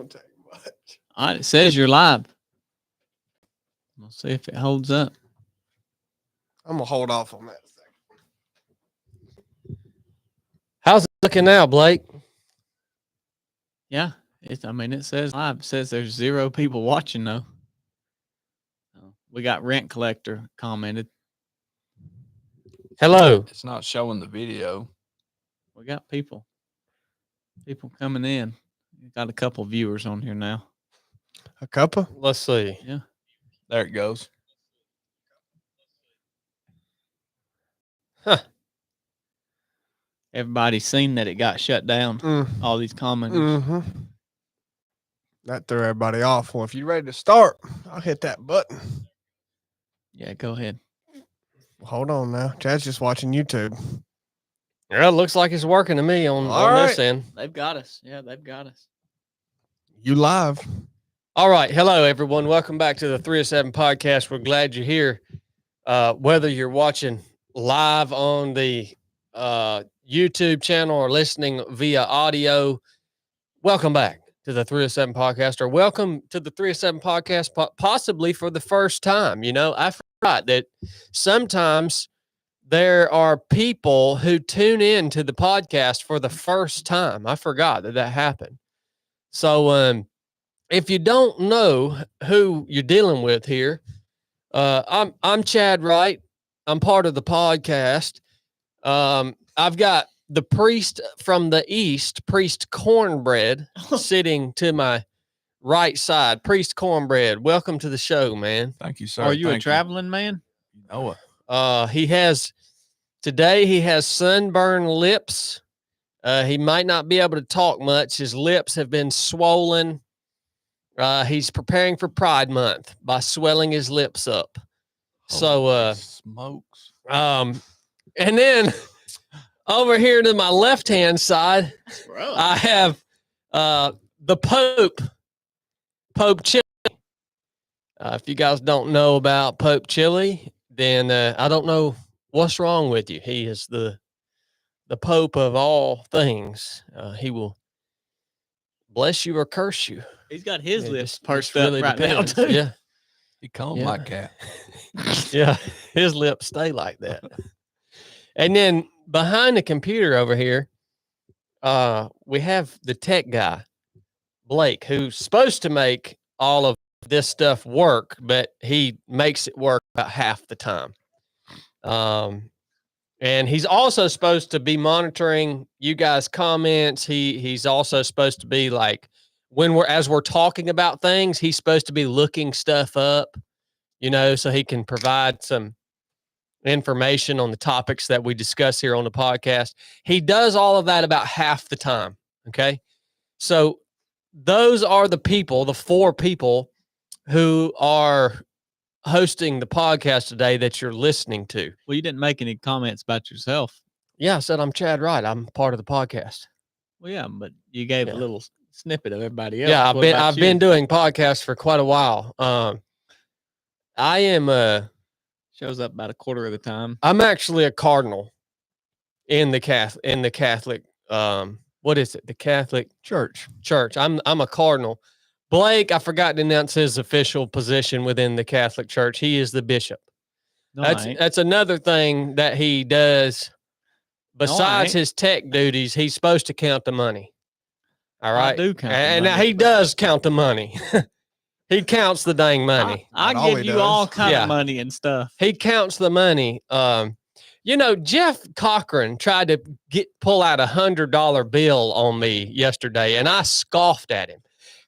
gonna take much. All right, it says you're live. We'll see if it holds up. I'm gonna hold off on that a second. How's it looking now, Blake? Yeah, it says live. It says there's 0 people watching though. We got Rent Collector commented. Hello. It's not showing the video. We got people coming in. We got a couple viewers on here now. A couple? Let's see. Yeah. There it goes. Huh. Everybody's seen that it got shut down. All these commenters. Mm-hmm. That threw everybody off. Well, if you're ready to start, I'll hit that button. Yeah, go ahead. Hold on now. Chad's just watching YouTube. Yeah, it looks like it's working to me on this end. They've got us. Yeah, they've got us. You live. All right. Hello, everyone. Welcome back to the 307 podcast. We're glad you're here. Whether you're watching live on the YouTube channel or listening via audio, welcome back to the 307 podcast, or welcome to the 307 podcast, possibly for the first time. You know, I forgot that sometimes there are people who tune in to the podcast for the first time. I forgot that happened. So, if you don't know who you're dealing with here, I'm Chad Wright. I'm part of the podcast. I've got the priest from the East, Priest Cornbread, sitting to my right side. Priest Cornbread, welcome to the show, man. Thank you, sir. Are you a Thank traveling man? You know it. He has sunburned lips. He might not be able to talk much. His lips have been swollen. He's preparing for Pride Month by swelling his lips up. Holy smokes. And then over here to my left-hand side, I have the Pope Chili. If you guys don't know about Pope Chili, then I don't know what's wrong with you. He is the Pope of all things. He will bless you or curse you. He's got his lips pursed really up right depends. now, too. Yeah. He called my cat. Yeah. His lips stay like that. And then behind the computer over here, we have the tech guy, Blake, who's supposed to make all of this stuff work, but he makes it work about half the time. And he's also supposed to be monitoring you guys' comments. He's also supposed to be like, as we're talking about things, he's supposed to be looking stuff up, you know, so he can provide some information on the topics that we discuss here on the podcast. He does all of that about half the time. Okay. So those are the 4 people who are hosting the podcast today that you're listening to. Well, you didn't make any comments about yourself. Yeah, I said I'm Chad Wright. I'm part of the podcast. Well, yeah, but you gave a little snippet of everybody else. Yeah, I've been doing podcasts for quite a while. I am shows up about a quarter of the time. I'm actually a cardinal in the Catholic what is it? The Catholic Church. I'm a cardinal. Blake, I forgot to announce his official position within the Catholic Church. He is the bishop. No, that's another thing that he does. Besides his tech duties, he's supposed to count the money. All right. I do count and the now money. he does count the money. He counts the dang money. I give you all kind of money and stuff. He counts the money. You know, Jeff Cochran tried to pull out $100 bill on me yesterday, and I scoffed at him.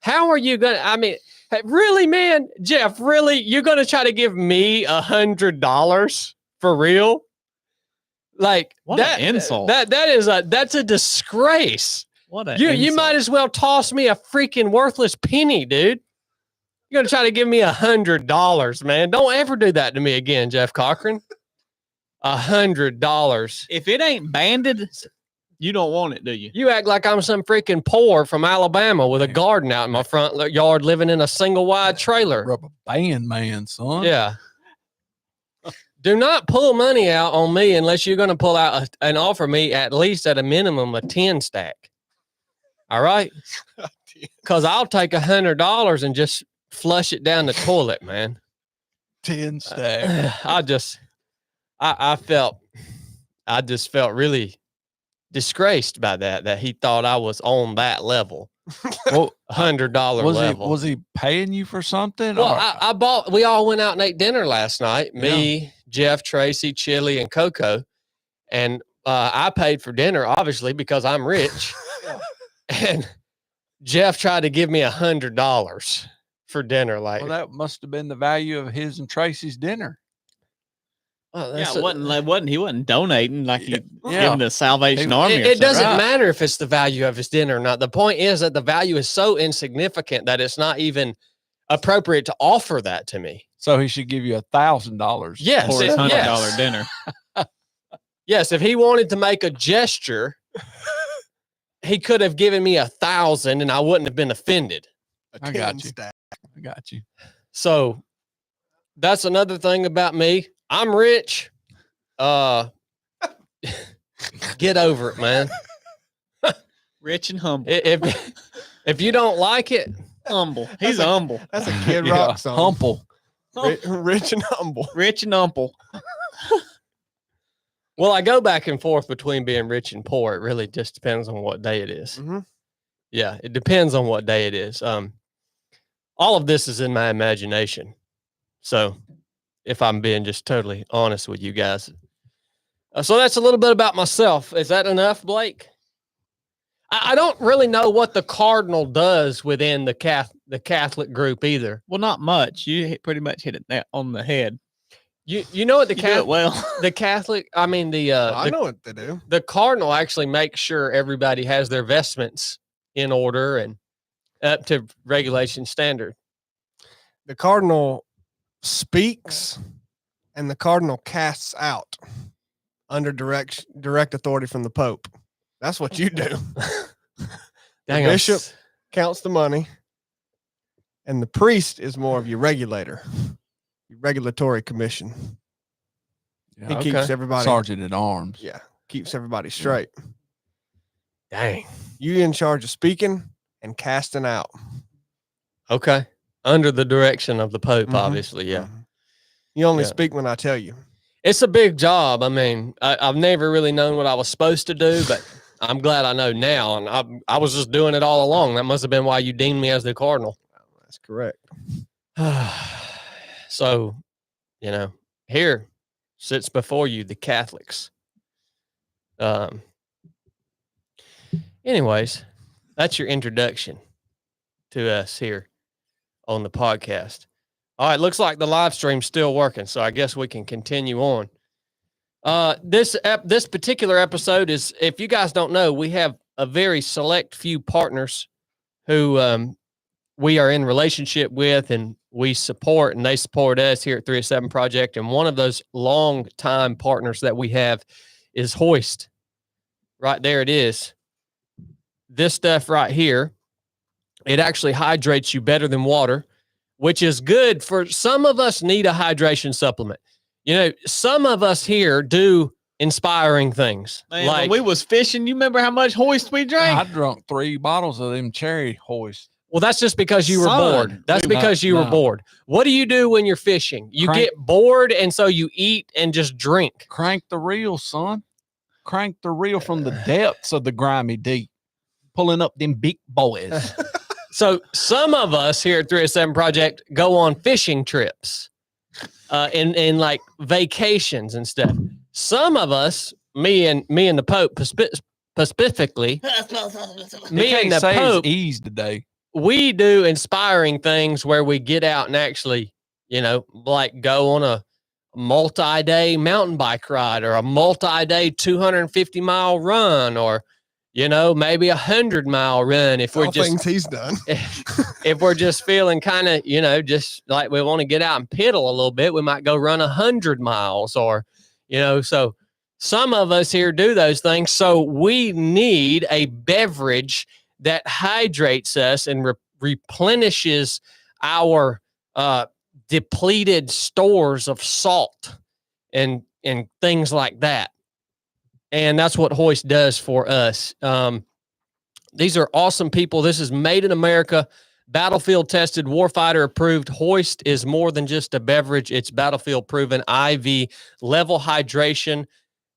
How are you gonna? I mean, really, man, Jeff, really, you're gonna try to give me $100 for real? Like what an insult! That's a disgrace. What a you might as well toss me a freaking worthless penny, dude. You're gonna try to give me $100, man. Don't ever do that to me again, Jeff Cochran. $100. If it ain't banded, you don't want it, do you? You act like I'm some freaking poor from Alabama with a garden out in my front yard, living in a single wide trailer. Rubber band man, son. Yeah. Do not pull money out on me unless you're going to pull out and offer me at least at a minimum a 10 stack. All right. Because I'll take $100 and just flush it down the toilet, man. 10 stacks. I just felt really disgraced by that he thought I was on that level. Well, $100 level. Was he paying you for something? Well, we all went out and ate dinner last night. Me, Jeff, Tracy, Chili, and Coco. And I paid for dinner, obviously, because I'm rich. And Jeff tried to give me $100 for dinner. Like, well, that must have been the value of his and Tracy's dinner. He wasn't donating like he giving the Salvation Army. It doesn't matter if it's the value of his dinner or not. The point is that the value is so insignificant that it's not even appropriate to offer that to me. So he should give you $1,000. Yes, for his $100 dinner. Yes, if he wanted to make a gesture, he could have given me 1,000 and I wouldn't have been offended. I got you. So that's another thing about me. I'm rich. Get over it, man. Rich and humble. If you don't like it, humble. He's humble. That's a Kid Rock song. Humble. Rich and humble. Rich and humble. Well, I go back and forth between being rich and poor. It really just depends on what day it is. Mm-hmm. Yeah, it depends on what day it is. All of this is in my imagination. So if I'm being just totally honest with you guys. So that's a little bit about myself. Is that enough, Blake? I don't really know what the cardinal does within the Catholic group either. Well, not much. You pretty much hit it on the head. You know what the the Catholic, I mean, I know what they do. The cardinal actually makes sure everybody has their vestments in order and up to regulation standard. The cardinal speaks and the cardinal casts out under direct authority from the Pope. That's what you do. The bishop counts the money and the priest is more of your regulator. Regulatory commission. Yeah, he keeps everybody sergeant at arms. Yeah, keeps everybody straight. Dang, you in charge of speaking and casting out. Okay, under the direction of the Pope, obviously. Yeah, you only speak when I tell you. It's a big job. I mean, I've never really known what I was supposed to do, but I'm glad I know now. And I was just doing it all along. That must have been why you deemed me as the cardinal. That's correct. So, here sits before you the Catholics. Anyways, that's your introduction to us here on the podcast. All right, looks like the live stream's still working, so I guess we can continue on. This particular episode is, if you guys don't know, we have a very select few partners who we are in relationship with and we support, and they support us here at 307 Project. And one of those long-time partners that we have is Hoist. Right there it is. This stuff right here, it actually hydrates you better than water, which is good for some of us need a hydration supplement. Some of us here do inspiring things. Man, like when we was fishing, you remember how much Hoist we drank? I drunk 3 bottles of them cherry Hoist. Well, that's just because you were bored. That's because you were bored. What do you do when you're fishing? You get bored, and so you eat and just drink. Crank the reel, son. Crank the reel from the depths of the grimy deep. Pulling up them big boys. So some of us here at 307 Project go on fishing trips and like vacations and stuff. Some of us, me and the Pope specifically, me and the Pope, ease today. We do inspiring things where we get out and actually, like go on a multi-day mountain bike ride or a multi-day 250-mile run or, maybe 100-mile run. If we're just things he's done, if we're just feeling kind of, just like we want to get out and piddle a little bit, we might go run 100 miles or, so some of us here do those things. So we need a beverage that hydrates us and replenishes our depleted stores of salt and things like that. And that's what Hoist does for us. These are awesome people. This is made in America, battlefield tested, warfighter approved. Hoist is more than just a beverage. It's battlefield proven IV level hydration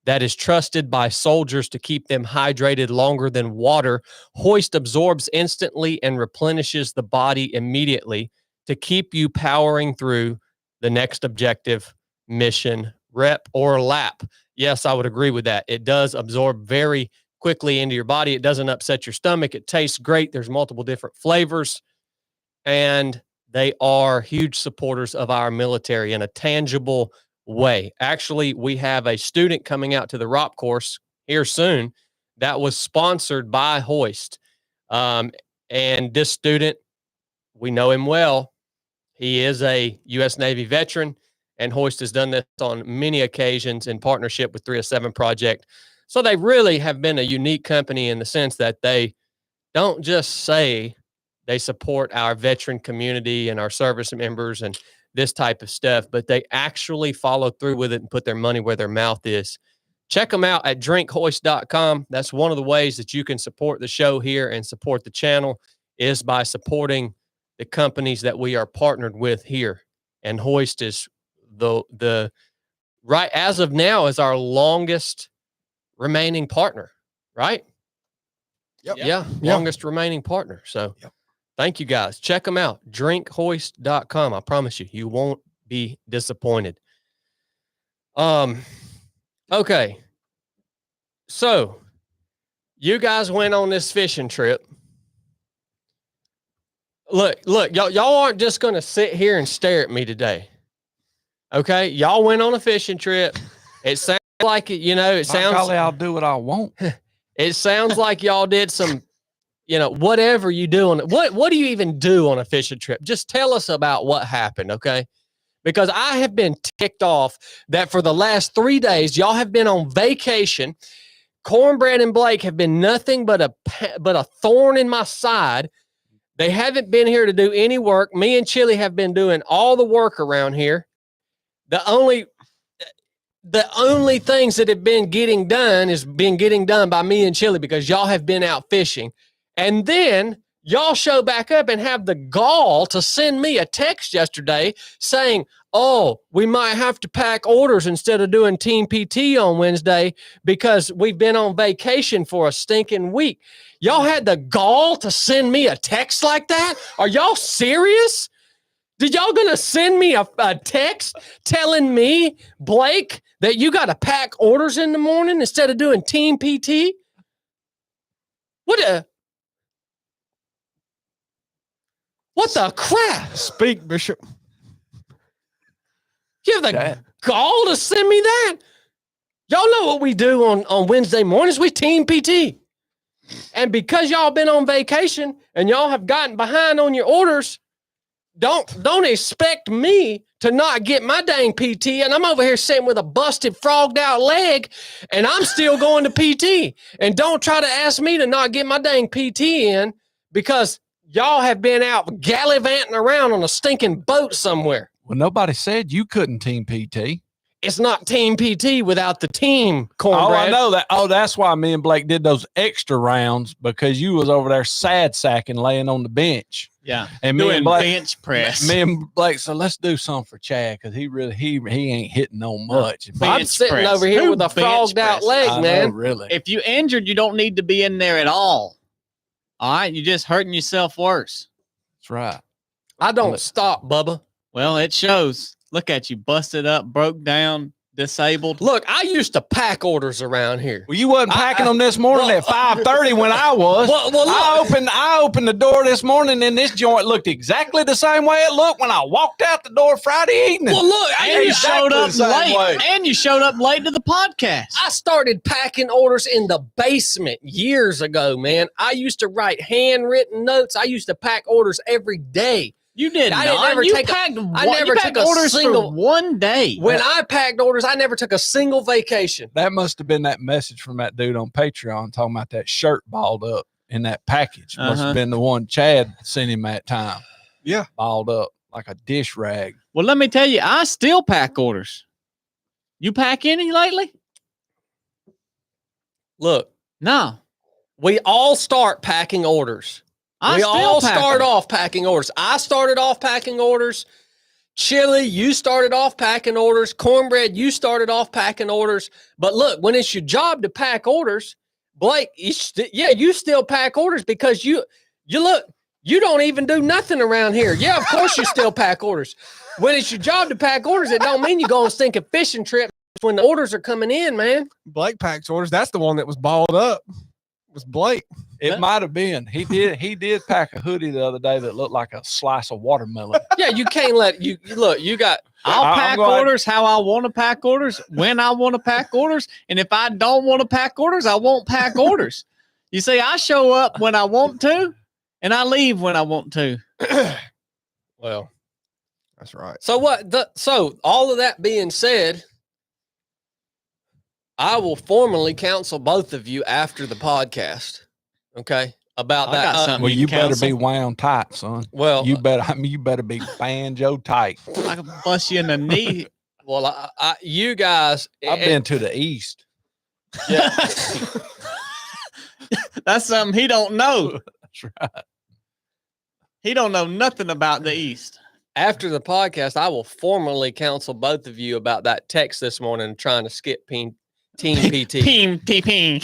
that is trusted by soldiers to keep them hydrated longer than water. Hoist absorbs instantly and replenishes the body immediately to keep you powering through the next objective, mission, rep, or lap. Yes, I would agree with that. It does absorb very quickly into your body. It doesn't upset your stomach. It tastes great. There's multiple different flavors, and they are huge supporters of our military in a tangible way. Actually, we have a student coming out to the ROP course here soon that was sponsored by Hoist. And this student, we know him well. He is a U.S. Navy veteran, and Hoist has done this on many occasions in partnership with 307 Project. So they really have been a unique company in the sense that they don't just say they support our veteran community and our service members and this type of stuff, but they actually follow through with it and put their money where their mouth is. Check them out at drinkhoist.com. That's one of the ways that you can support the show here and support the channel is by supporting the companies that we are partnered with here. And Hoist is the right as of now is our longest remaining partner, right? Yep. Yeah, longest remaining partner. So thank you guys. Check them out. Drinkhoist.com. I promise you, you won't be disappointed. Okay. So you guys went on this fishing trip. Look, y'all aren't just going to sit here and stare at me today. Okay. Y'all went on a fishing trip. It sounds like it, it sounds golly, I'll do what I want. It sounds like y'all did some, whatever you do what do you even do on a fishing trip? Just tell us about what happened. Okay. Because I have been ticked off that for the last 3 days, y'all have been on vacation. Cornbread and Blake have been nothing but a thorn in my side. They haven't been here to do any work. Me and Chili have been doing all the work around here. The only things that have been getting done by me and Chili because y'all have been out fishing. And then y'all show back up and have the gall to send me a text yesterday saying, oh, we might have to pack orders instead of doing team PT on Wednesday because we've been on vacation for a stinking week. Y'all had the gall to send me a text like that? Are y'all serious? Did y'all gonna send me a text telling me, Blake, that you got to pack orders in the morning instead of doing team PT? What the crap? Speak, Bishop. You have the gall to send me that? Y'all know what we do on Wednesday mornings? We team PT. And because y'all been on vacation and y'all have gotten behind on your orders, don't expect me to not get my dang PT. And I'm over here sitting with a busted, frogged out leg, and I'm still going to PT. And don't try to ask me to not get my dang PT in because y'all have been out gallivanting around on a stinking boat somewhere. Well, nobody said you couldn't team PT. It's not team PT without the team, Oh, Cornbread. I know that. Oh, that's why me and Blake did those extra rounds because you was over there sad sacking, laying on the bench. Yeah. And me Doing and Blake, bench press. Me and Blake said, let's do something for Chad because he ain't hitting on much. I'm sitting over here with a frogged out leg, I man. know, really. If you injured, you don't need to be in there at all. All right. You're just hurting yourself worse. That's right. I don't stop, Bubba. Well, it shows. Look at you, busted up, broke down, disabled. Look, I used to pack orders around here. Well, you wasn't packing them this morning at 5:30 when I was. Well, look. I opened the door this morning and this joint looked exactly the same way it looked when I walked out the door Friday evening. Well, look, And you showed up the same late. way. And you showed up late to the podcast. I started packing orders in the basement years ago, man. I used to write handwritten notes. I used to pack orders every day. You did I not. never You take a- packed I one- never you took packed a orders single- for one day. When I packed orders, I never took a single vacation. That must have been that message from that dude on Patreon talking about that shirt balled up in that package. Must Uh-huh. have been the one Chad sent him that time. Yeah. Balled up like a dish rag. Well, let me tell you, I still pack orders. You pack any lately? Look, No. we all start packing orders. We all start off packing orders. I started off packing orders. Chili, you started off packing orders. Cornbread, you started off packing orders. But look, when it's your job to pack orders, Blake, you still pack orders because you look, you don't even do nothing around here. Yeah, of course you still pack orders. When it's your job to pack orders, it don't mean you go on a stinking fishing trip when the orders are coming in, man. Blake packs orders. That's the one that was balled up. It was Blake. It might have been. He did pack a hoodie the other day that looked like a slice of watermelon. Yeah, you can't let you look. You got. I'll pack orders how I want to pack orders, when I want to pack orders. And if I don't want to pack orders, I won't pack orders. You see, I show up when I want to, and I leave when I want to. Well, that's right. So all of that being said, I will formally counsel both of you after the podcast. Okay. About that. Well, you better be wound tight, son. Well, you better be banjo tight. I can bust you in the knee. Well, you guys, I've been to the east. Yeah. That's something he don't know. That's right. He don't know nothing about the East. After the podcast, I will formally counsel both of you about that text this morning trying to skip Team PT. Ping.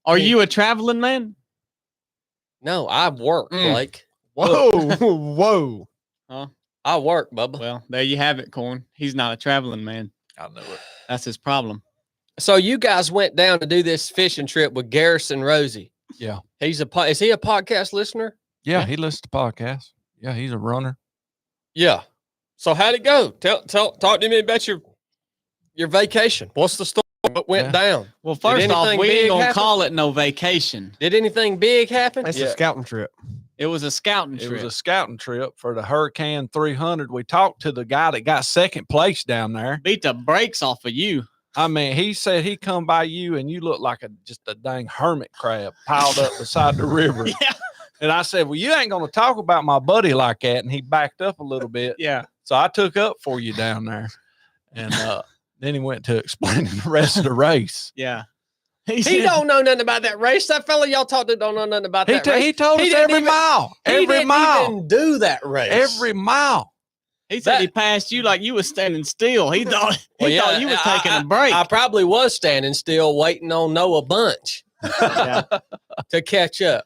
Are you a traveling man? No, I work, Blake. Whoa. Huh? I work, Bubba. Well, there you have it, Corn. He's not a traveling man. I know it. That's his problem. So you guys went down to do this fishing trip with Garrison Rosie. Yeah. Is he a podcast listener? Yeah, he listens to podcasts. Yeah, he's a runner. Yeah. So how'd it go? Talk to me about your vacation. What's the story? What went down? Well, first off, we ain't gonna call it no vacation. Did anything big happen? It's a scouting trip. It was a scouting trip. It was a scouting trip for the Hurricane 300. We talked to the guy that got second place down there. Beat the brakes off of you. I mean, he said he come by you and you look like just a dang hermit crab piled up beside the river. Yeah. And I said, well, you ain't going to talk about my buddy like that. And he backed up a little bit. Yeah. So I took up for you down there. And then he went to explaining the rest of the race. Yeah. He don't know nothing about that race. That fella y'all talked to don't know nothing about that race. He told us every mile. He didn't even do that race. Every mile. He said he passed you like you was standing still. He thought thought you was taking a break. I probably was standing still waiting on Noah Bunch to catch up.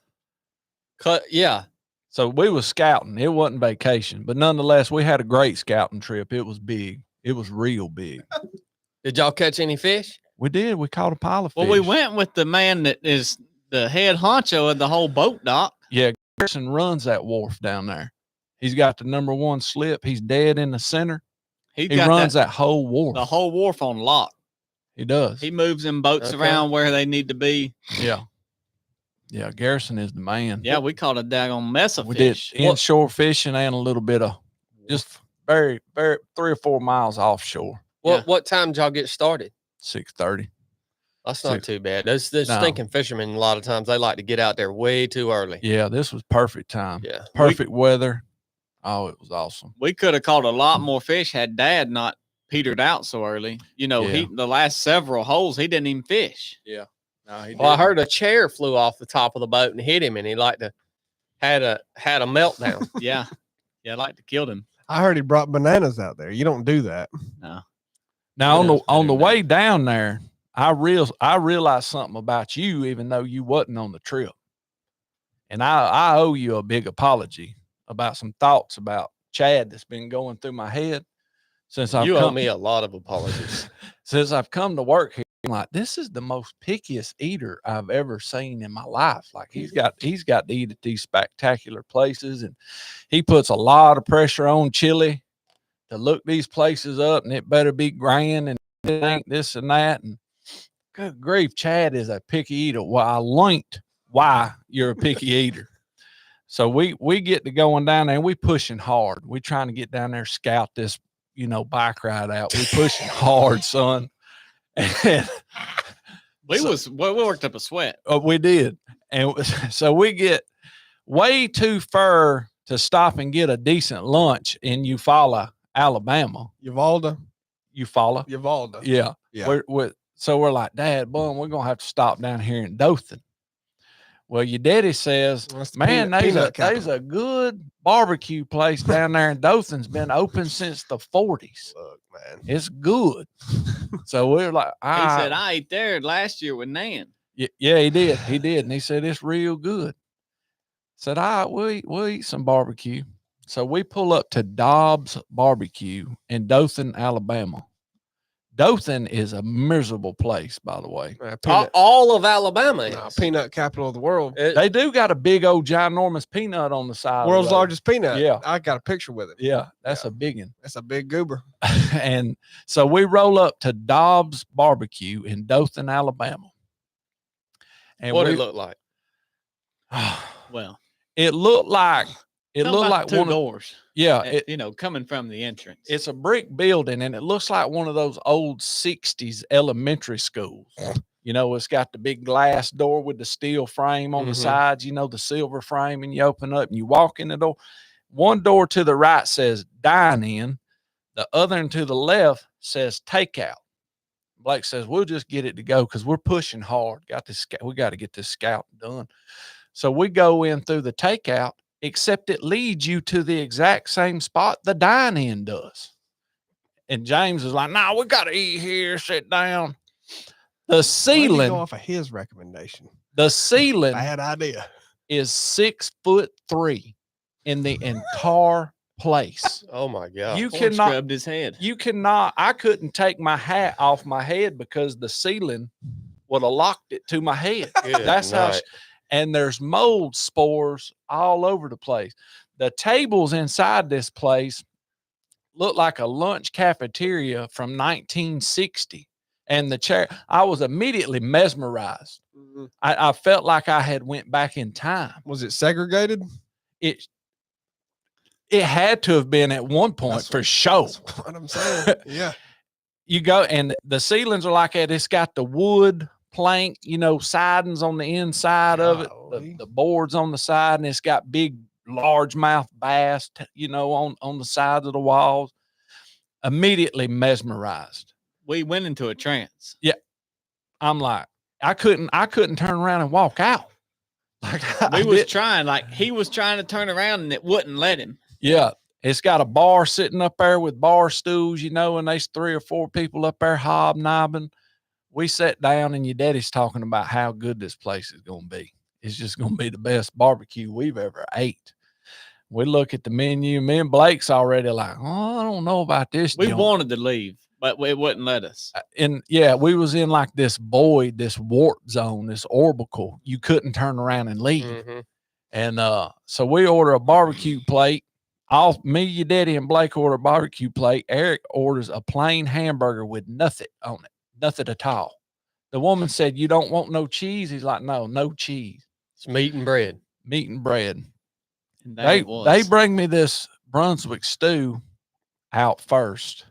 Yeah. So we was scouting. It wasn't vacation, but nonetheless, we had a great scouting trip. It was big. It was real big. Did y'all catch any fish? We did. We caught a pile of fish. Well, we went with the man that is the head honcho of the whole boat dock. Yeah, Garrison runs that wharf down there. He's got the #1 slip. He's dead in the center. He runs that whole wharf. The whole wharf on lock. He does. He moves them boats around where they need to be. Yeah. Yeah, Garrison is the man. Yeah, we caught a daggone mess of we fish. We did inshore fishing and a little bit of just very, very 3 or 4 miles offshore. What time did y'all get started? 6:30. That's not too bad. Those stinking fishermen, a lot of times, they like to get out there way too early. Yeah, this was perfect time. Yeah. Perfect weather. Oh, it was awesome. We could have caught a lot more fish had Dad not petered out so early. You know, the last several holes, he didn't even fish. Yeah. No, he I heard a chair flew off the top of the boat and hit him, and he had a meltdown. Yeah. Yeah, like to kill him. I heard he brought bananas out there. You don't do that. No. Now on the way down there, I realized something about you, even though you wasn't on the trip. And I owe you a big apology about some thoughts about Chad that's been going through my head since You owe me a lot of apologies. Since I've come to work here. I'm like, this is the most pickiest eater I've ever seen in my life. Like he's got to eat at these spectacular places, and he puts a lot of pressure on Chili to look these places up, and it better be grand, and it ain't this and that. And good grief, Chad is a picky eater. Well, I learned why you're a picky eater. So we get to going down there, and we pushing hard. We trying to get down there, scout this, bike ride out. We pushing hard, son. And we worked up a sweat. We did. And so we get way too far to stop and get a decent lunch in Eufaula, Alabama. Uvalda. Yeah. So we're like, Dad, Bum, we're going to have to stop down here in Dothan. Well, your daddy says, That's the man, there's peanut a capital. good barbecue place down there in Dothan's been open since the 40s. Look, man. It's good. So we're like, He said, I ate there last year with Nan. yeah, he did. He did. And he said, it's real good. Said, all right, we'll eat some barbecue. So we pull up to Dobbs Barbecue in Dothan, Alabama. Dothan is a miserable place, by the way. All of Alabama is. Peanut capital of the world. They do got a big old ginormous peanut on the side. World's of the road. largest peanut. Yeah. I got a picture with it. Yeah, that's Yeah. a big one. That's a big goober. And so we roll up to Dobbs Barbecue in Dothan, Alabama. And What did it look like? Well, it looked like two one of, doors. yeah, Coming from the entrance. it's a brick building, and it looks like one of those old 60s elementary schools. It's got the big glass door with the steel frame on the sides, the silver frame, and you open up and you walk in the door. One door to the right says dine in. The other one to the left says takeout. Blake says, we'll just get it to go because we're pushing hard. We got to get this scout done. So we go in through the takeout, except it leads you to the exact same spot the dine-in does. And James is like, nah, we got to eat here, sit down. The ceiling, Go off of his recommendation. the ceiling Bad idea. is 6'3" in the entire place. Oh my God. You Ford cannot, scrubbed his head. I couldn't take my hat off my head because the ceiling would have locked it to my head. Good That's how, night. and there's mold spores all over the place. The tables inside this place look like a lunch cafeteria from 1960. And the chair, I was immediately mesmerized. I felt like I had went back in time. Was it segregated? It had to have been at one point for sure. That's what I'm saying. Yeah. You go, and the ceilings are like that. It's got the wood plank, sidings on the inside of it, the boards on the side, and it's got big largemouth bass, on the sides of the walls. Immediately mesmerized. We went into a trance. Yeah. I'm like, I couldn't turn around and walk out. Like He was trying to turn around and it wouldn't let him. Yeah. It's got a bar sitting up there with bar stools, and there's 3 or 4 people up there hobnobbing. We sat down and your daddy's talking about how good this place is going to be. It's just going to be the best barbecue we've ever ate. We look at the menu. Me and Blake's already like, I don't know about this. We joint. wanted to leave, but it wouldn't let us. And yeah, we was in like this void, this warp zone, this orbital. You couldn't turn around and leave. And so we order a barbecue plate. Me, your daddy, and Blake order a barbecue plate. Eric orders a plain hamburger with nothing on it, nothing at all. The woman said, you don't want no cheese? He's like, no cheese. It's meat and bread. Meat and bread. And They bring me this Brunswick stew out first,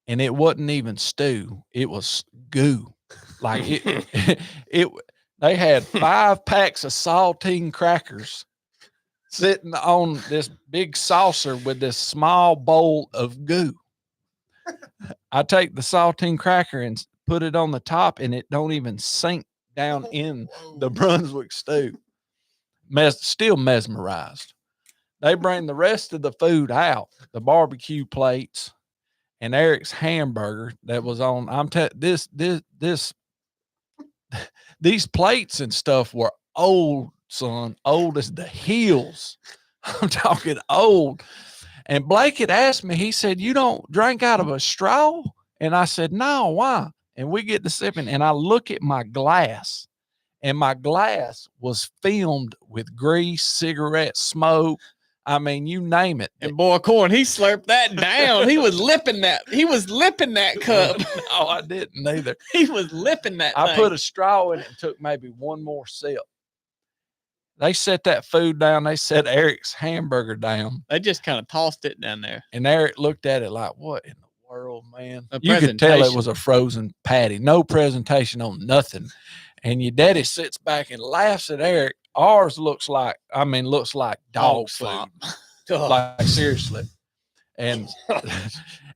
and it wasn't even stew. It was goo. Like they had 5 packs of saltine crackers sitting on this big saucer with this small bowl of goo. I take the saltine cracker and put it on the top, and it don't even sink down in the Brunswick stew. Still mesmerized. They bring the rest of the food out, the barbecue plates and Eric's hamburger that was on. These plates and stuff were old, son, old as the hills. I'm talking old. And Blake had asked me, he said, you don't drink out of a straw? And I said, no, why? And we get to sipping, and I look at my glass, and my glass was filmed with grease, cigarette smoke. I mean, you name it. And boy, Corn, he slurped that down. He was lipping that. He was lipping that cup. No, I didn't either. He was lipping that I thing. put a straw in it and took maybe one more sip. They set that food down. They set Eric's hamburger down. They just kind of tossed it down there. And Eric looked at it like, what in the world, man? A You could tell it presentation. was a frozen patty. No presentation on nothing. And your daddy sits back and laughs at Eric. Ours looks like dog food. slop. Like, seriously. And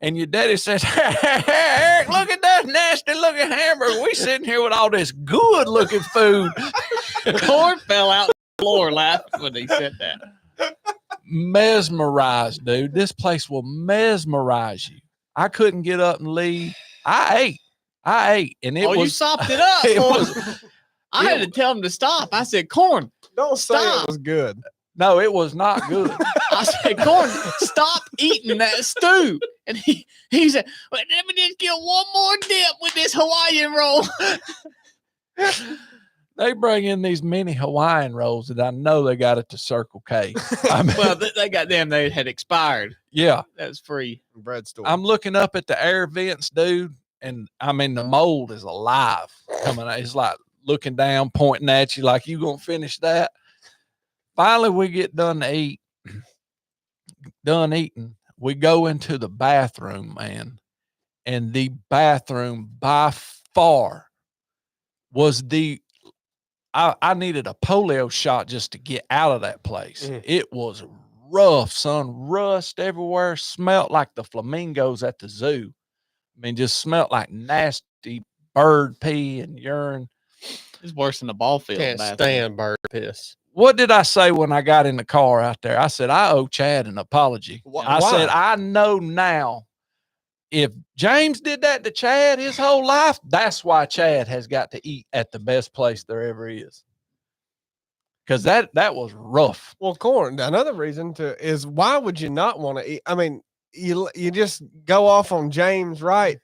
and your daddy says, Eric, look at that nasty looking hamburger. We sitting here with all this good looking food. Corn fell out the floor laughing when he said that. Mesmerized, dude. This place will mesmerize you. I couldn't get up and leave. I ate. And it you was sopped it up. it Corn. was I had to tell him to stop. I said, Corn, Don't say Stop. it was good. no, it was not good. I said, Corn, stop eating that stew. And he said, well, let me just get one more dip with this Hawaiian roll. They bring in these mini Hawaiian rolls that I know they got at the Circle K. I mean, Well, they got them. They had expired. yeah. That was free. Bread store. I'm looking up at the air vents, dude, and I mean the mold is alive coming out. It's like looking down, pointing at you like you gonna finish that. Finally, we get done to eat. Done eating. We go into the bathroom, man, and the bathroom by far was the I needed a polio shot just to get out of that place. It was rough, son. Rust everywhere. Smelled like the flamingos at the zoo. I mean, just smelled like nasty bird pee and urine. It's worse than the ball field. Can't bathroom. stand bird piss. What did I say when I got in the car out there? I said, I owe Chad an apology. I said, I know now if James did that to Chad his whole life, that's why Chad has got to eat at the best place there ever is. Because that was rough. Well, Corn, another reason is why would you not want to eat? I mean, you just go off on James Wright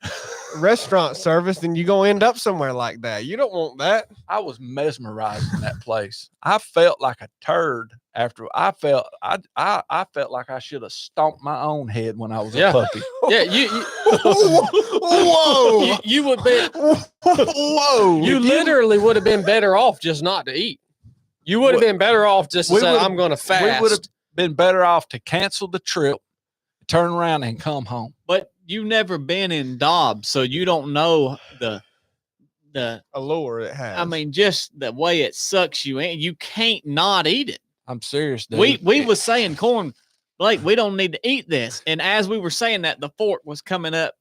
restaurant service and you gonna end up somewhere like that. You don't want that. I was mesmerized in that place. I felt like a turd after I felt like I should have stomped my own head when I was a puppy. Yeah, Whoa. you would be Whoa. you literally would have been better off just not to eat. You would have been better off just to We say, would've- I'm going to fast. We would have been better off to cancel the trip, turn around and come home. But you've never been in Dobbs, so you don't know the allure it has. I mean, just the way it sucks you in. You can't not eat it. I'm serious, dude. We was saying, Corn, Blake, we don't need to eat this. And as we were saying that, the fork was coming up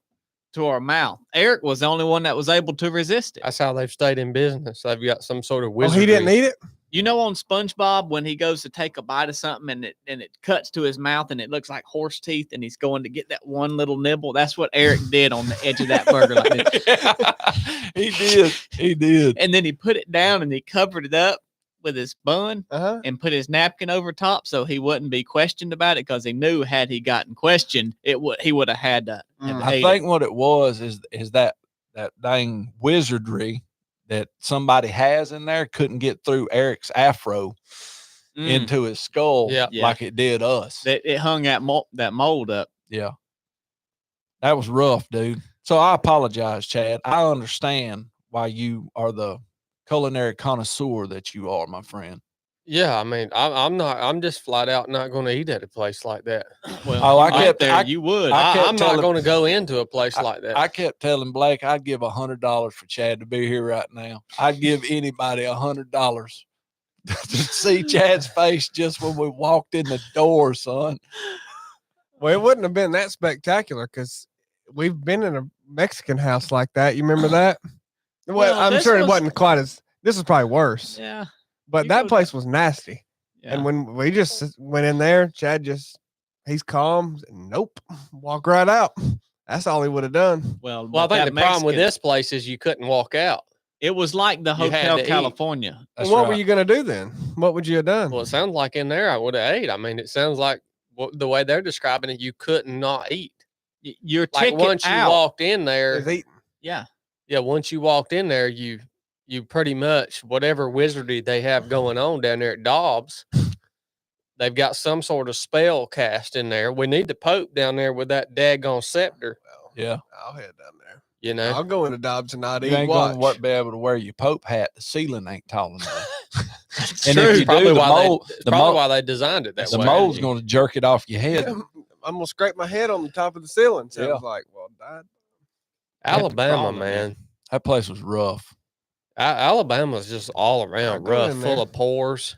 to our mouth. Eric was the only one that was able to resist it. That's how they've stayed in business. They've got some sort of oh, wizardry. he didn't eat it? You know, on SpongeBob, when he goes to take a bite of something and it cuts to his mouth and it looks like horse teeth and he's going to get that one little nibble. That's what Eric did on the edge of that burger like this. He did. He did. And then he put it down and he covered it up with his bun Uh-huh. and put his napkin over top so he wouldn't be questioned about it, because he knew had he gotten questioned, he would have had to. have I ate think it. what it was is that dang wizardry that somebody has in there couldn't get through Eric's afro into his skull Yeah. like it did us. It hung that mold up. Yeah. That was rough, dude. So I apologize, Chad. I understand why you are the culinary connoisseur that you are, my friend. Yeah, I mean, I'm just flat out not going to eat at a place like that. Well, Oh, I right kept- there. I- You would. I kept I'm not telling- going to go into a place like that. I kept telling Blake I'd give $100 for Chad to be here right now. I'd give anybody $100 to see Chad's face just when we walked in the door, son. Well, it wouldn't have been that spectacular because we've been in a Mexican house like that. You remember that? Well, Well, I'm this sure it was- wasn't quite as. This is probably worse, yeah. but you that go- place was nasty. Yeah. And when we just went in there, Chad he's calm. Nope, walk right out. That's all he would have done. well, I but think that the problem with Mexican- this place is you couldn't walk out. it was like the You had Hotel to eat. California. That's Well, what were right. you going to do then? What would you have done? Well, it sounds like in there I would have ate. I mean, it sounds like the way they're describing it, you couldn't not eat. Your Like ticket once you out. walked in there, Is eating. Yeah. yeah, once you walked in there, you pretty much whatever wizardry they have going on down there at Dobbs, they've got some sort of spell cast in there. We need the Pope down there with that daggone scepter, Well, Yeah. I'll head down there. you know. I'll go into Dobbs and not You eat. ain't Watch. going to be able to wear your Pope hat. The ceiling ain't tall enough. It's And if true. you It's probably do, the why mold- it's the probably mold- why they designed it that The way. mold's going to jerk it off your head. I'm gonna scrape my head on the top of the ceiling. Sounds Yeah. like well, died. Alabama, problem, man. That place was rough. Alabama's just all around go rough, in full there. of pores.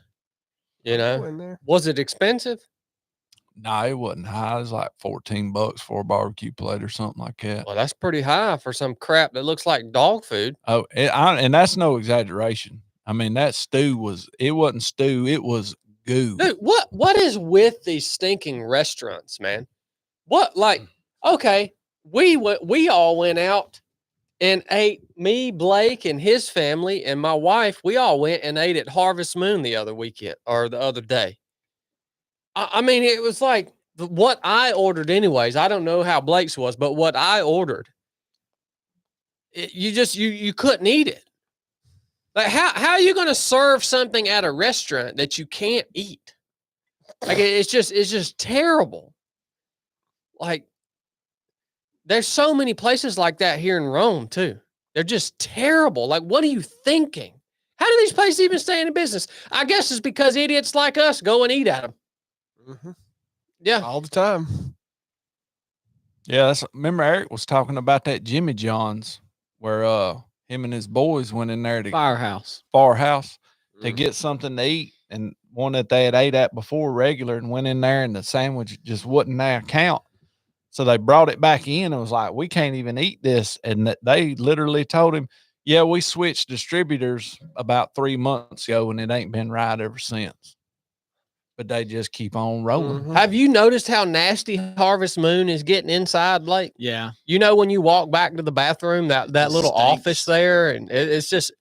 You Go know, in there. was it expensive? No, it wasn't high. It was like $14 for a barbecue plate or something like that. Well, that's pretty high for some crap that looks like dog food. Oh, and that's no exaggeration. I mean, that stew it wasn't stew, it was goo. Dude, what is with these stinking restaurants, man? What, like, okay, we all went out and ate, me, Blake, and his family, and my wife, we all went and ate at Harvest Moon the other weekend or the other day. I mean, it was like what I ordered anyways. I don't know how Blake's was, but what I ordered, you couldn't eat it. Like, how are you going to serve something at a restaurant that you can't eat? Like, it's just terrible. Like, there's so many places like that here in Rome too. They're just terrible. Like, what are you thinking? How do these places even stay in business? I guess it's because idiots like us go and eat at them. Mm-hmm. Yeah, All the time. Yeah, remember Eric was talking about that Jimmy John's where him and his boys went in there to Firehouse. to get something to eat, and one that they had ate at before regular, and went in there and the sandwich just wouldn't there count. So they brought it back in and was like, we can't even eat this. And they literally told him, yeah, we switched distributors about 3 months ago and it ain't been right ever since. But they just keep on rolling. Mhm. Have you noticed how nasty Harvest Moon is getting inside, Blake? Yeah. You know, when you walk back to the bathroom, that It little stinks. office there, and it's just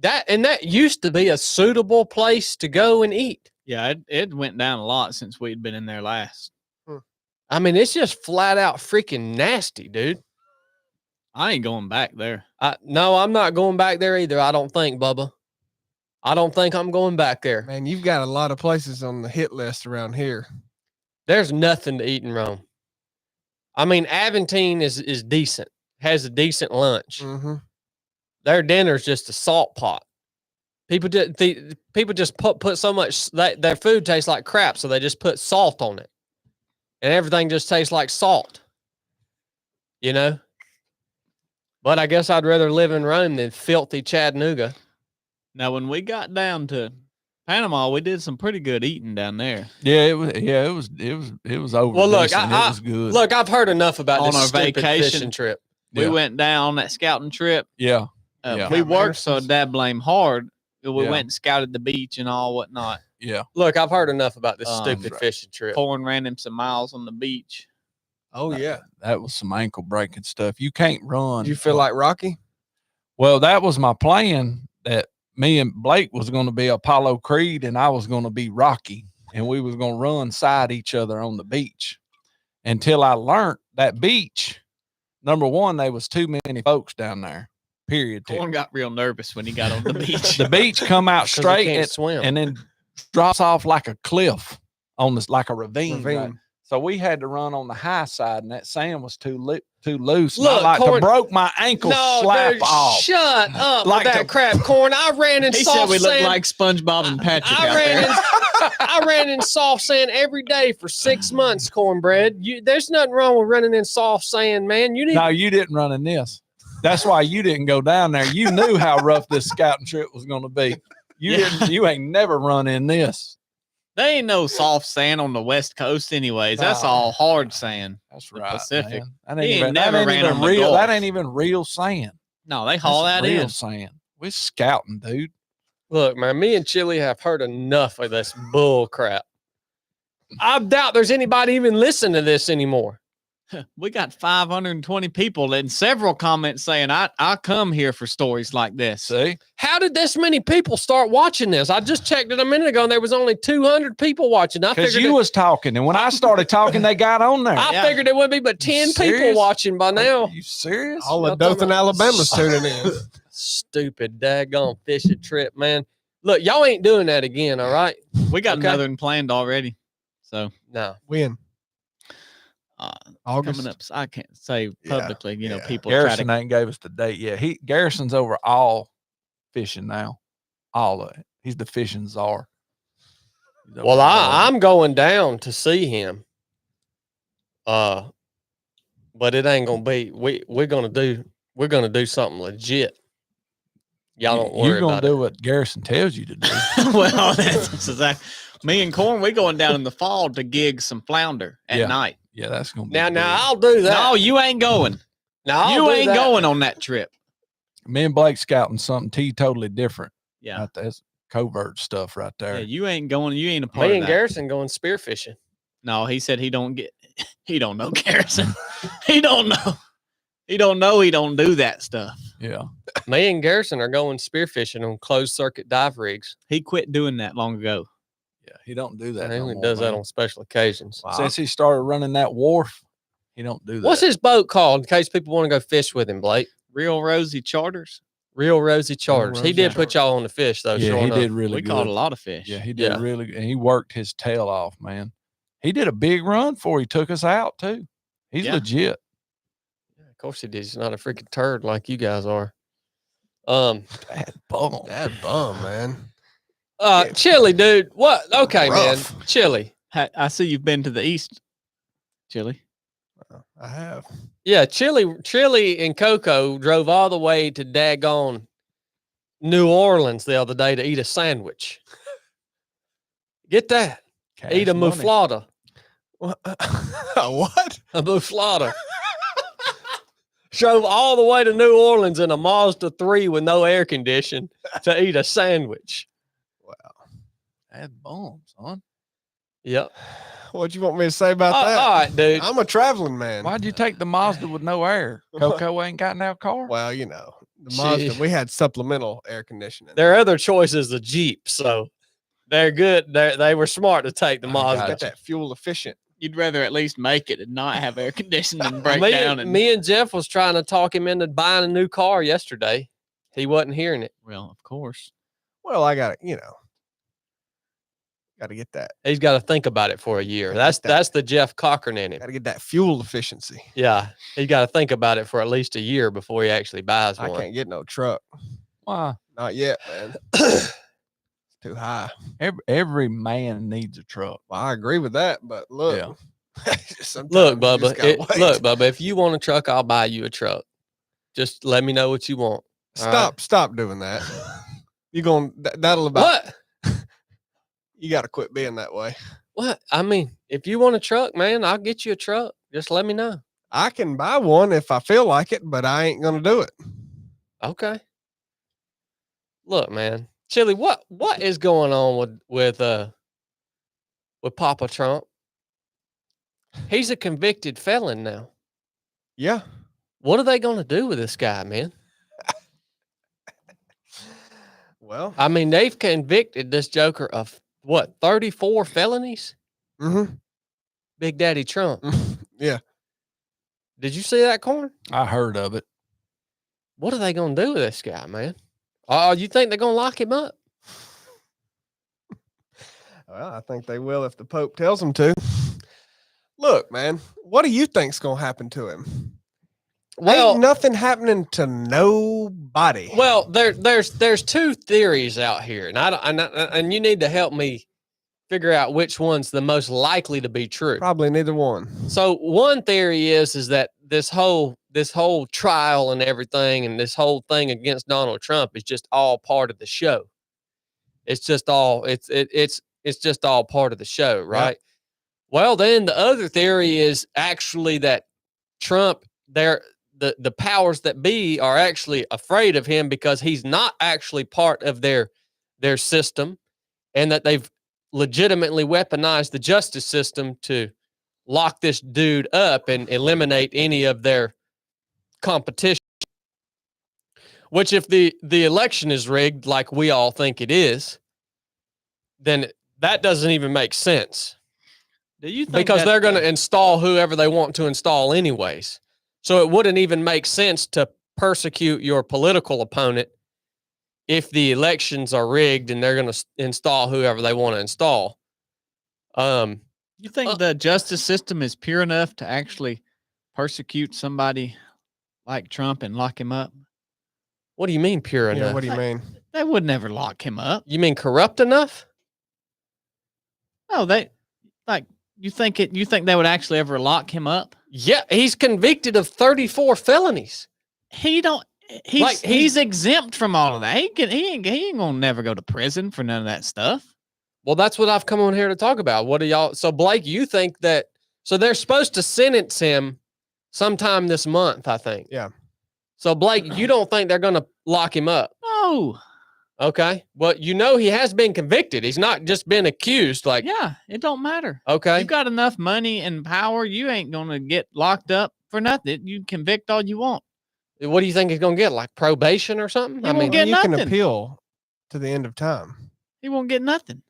that, and that used to be a suitable place to go and eat. Yeah, it went down a lot since we'd been in there last. I mean, it's just flat out freaking nasty, dude. I ain't going back there. No, I'm not going back there either. I don't think, Bubba. I don't think I'm going back there. Man, you've got a lot of places on the hit list around here. There's nothing to eat in Rome. I mean, Aventine is decent, has a decent lunch. Mm-hmm. Their dinner's just a salt pot. People just put so much, their food tastes like crap, so they just put salt on it. And everything just tastes like salt. You know? But I guess I'd rather live in Rome than filthy Chattanooga. Now, when we got down to Panama, we did some pretty good eating down there. Yeah, it was over. Well, look, decent. It was good. Look, I've heard enough about On this our stupid vacation fishing trip. We Yeah. went down on that scouting trip. Yeah. We Yeah. worked so dad blame hard. We Yeah. went and scouted the beach and all whatnot. Yeah. Look, I've heard enough about this Um, stupid right. fishing trip. Corn ran him some miles on the beach. Oh, yeah. That was some ankle breaking stuff. You can't run. Did you feel like Rocky? Well, that was my plan, that me and Blake was going to be Apollo Creed and I was going to be Rocky, and we was going to run side each other on the beach until I learned that beach, number one, there was too many folks down there, period. Corn got real nervous when he got on the beach. The beach come out 'Cause they straight can't swim. and then drops off like a cliff on this, like a ravine. Ravine. Right? So we had to run on the high side, and that sand was too loose. Look, Look, like Corn- to broke my ankle slap dude, off. shut up Like with that the- crap, Corn. I ran in He said soft we looked sand. like SpongeBob and Patrick I out ran there. in, I ran in soft sand every day for 6 months, Cornbread. There's nothing wrong with running in soft sand, man. You need No, you didn't run in this. That's why you didn't go down there. You knew how rough this scouting trip was going to be. You ain't never run in this. They ain't no soft sand on the West Coast anyways. That's No. all hard sand. That's The right, Pacific. man. That He ain't, ain't even, that never ain't ran even on the real. Gulf. That ain't even real sand. No, they haul That's that real in. sand. We're scouting, dude. Look, man, me and Chili have heard enough of this bull crap. I doubt there's anybody even listening to this anymore. We got 520 people and several comments saying, I come here for stories like this. See? How did this many people start watching this? I just checked it a minute ago and there was only 200 people watching. I Because figured you was talking, and when I started talking, they got on there. I Yeah. figured it would be but 10 people serious? watching by now. Are you serious? All of Y'all talking Dothan, about- Alabama's tuning in. Stupid daggone fishing trip, man. Look, y'all ain't doing that again, all right? We got Okay. another one planned already. So No. When? uh, August? coming up, I can't say Yeah, publicly, you know, yeah. people try Garrison to, ain't gave us the date yet. Garrison's over all fishing now. All of it. He's the fishing czar. He's over Well, all of it. I'm going down to see him. But it ain't gonna be. We're gonna do something legit. Y'all don't worry You're gonna about do it. what Garrison tells you to do. well, that's exactly. Me and Corn, we going down in the fall to gig some flounder at Yeah. night. Yeah, that's gonna be Now, good. I'll do that. No, you ain't going. Now, I'll You do ain't that. going on that trip. Me and Blake scouting something totally different. Yeah. Right, that's covert stuff right there. Yeah, you ain't going. You ain't a part Me of and that. Garrison going spearfishing. No, he said he don't get. He don't know Garrison. He don't know. He don't know. He don't do that stuff. Yeah. Me and Garrison are going spearfishing on closed circuit dive rigs. He quit doing that long ago. Yeah. He don't do that. He no only more, does that man. on special occasions. Wow. Since he started running that wharf, he don't do that. What's his boat called in case people want to go fish with him, Blake? Real Rosie Charters. Real Rosy Charters. He Rosy did put Charters. y'all on the fish, though. Yeah, sure he enough. did really We good. caught a lot of fish. Yeah, he did Yeah. really good. And he worked his tail off, man. He did a big run before he took us out, too. He's Yeah. legit. Of course he did. He's not a freaking turd like you guys are. Bad bum. That bum, man. Chili, dude. What? Okay, Rough. man. Chili. I see you've been to the east, Chili. I have. Yeah, Chili and Coco drove all the way to daggone New Orleans the other day to eat a sandwich. Get that. Eat a Cash money. muflada. What? A muflada. Drove all the way to New Orleans in a Mazda 3 with no air condition to eat a sandwich. Bad bum, son. Yep. What you want me to say about that? All right, dude. I'm a traveling man. Why'd you take the Mazda with no air? Coco ain't got no car. Well, you know, the Mazda, Gee. we had supplemental air conditioning. Their other choice is the Jeep, so they're good. They were smart to take the I Mazda. Got that fuel efficient. You'd rather at least make it and not have air conditioning and break me, down. And me and Jeff was trying to talk him into buying a new car yesterday. He wasn't hearing it. well, of course. Well, I got to, got to get that. He's got to think about it for a year. Gotta That's get that. that's the Jeff Cochran in him. Got to get that fuel efficiency. Yeah, he's got to think about it for at least a year before he actually buys I one. can't get no truck. Why? Not yet, man. It's too high. Every man needs a truck. Well, I agree with that, but look. Yeah. sometimes Look, you Bubba. just gotta wait. Look, Bubba. If you want a truck, I'll buy you a truck. Just let me know what you want. Stop doing that. You going that'll about What? you got to quit being that way. What? I mean, if you want a truck, man, I'll get you a truck. Just let me know. I can buy one if I feel like it, but I ain't gonna do it. Okay. Look, man, Chili, what is going on with Papa Trump? He's a convicted felon now. Yeah. What are they going to do with this guy, man? Well. I mean, they've convicted this joker of what, 34 felonies? Mm-hmm. Big Daddy Trump. Yeah. Did you see that, Corn? I heard of it. What are they going to do with this guy, man? You think they're going to lock him up? Well, I think they will if the Pope tells them to. Look, man, what do you think's gonna happen to him? Well, Ain't nothing happening to nobody. Well, there's two theories out here, and you need to help me figure out which one's the most likely to be true. Probably neither one. So one theory is that this whole trial and everything, and this whole thing against Donald Trump is just all part of the show. It's just all it's just all part of the show, right? Yep. Well, then the other theory is actually that Trump, the powers that be are actually afraid of him because he's not actually part of their system, and that they've legitimately weaponized the justice system to lock this dude up and eliminate any of their competition. Which, if the election is rigged like we all think it is, then that doesn't even make sense. Do you think because they're going to install whoever they want to install anyways. So it wouldn't even make sense to persecute your political opponent if the elections are rigged and they're going to install whoever they want to install. You think the justice system is pure enough to actually persecute somebody like Trump and lock him up? What do you mean pure enough? What do you mean? They would never lock him up. You mean corrupt enough? No, you think they would actually ever lock him up? Yeah, he's convicted of 34 felonies. He's exempt from all of that. He ain't gonna never go to prison for none of that stuff. Well, that's what I've come on here to talk about. What do y'all? So, Blake, you think that? So they're supposed to sentence him sometime this month, I think. Yeah. So, Blake, you don't think they're going to lock him up? No. Okay. Well, you know he has been convicted. He's not just been accused. Like, Yeah, it don't matter. okay. You got enough money and power. You ain't gonna get locked up for nothing. You convict all you want. What do you think he's going to get? Like probation or something? He won't get you can nothing. appeal to the end of time. He won't get nothing.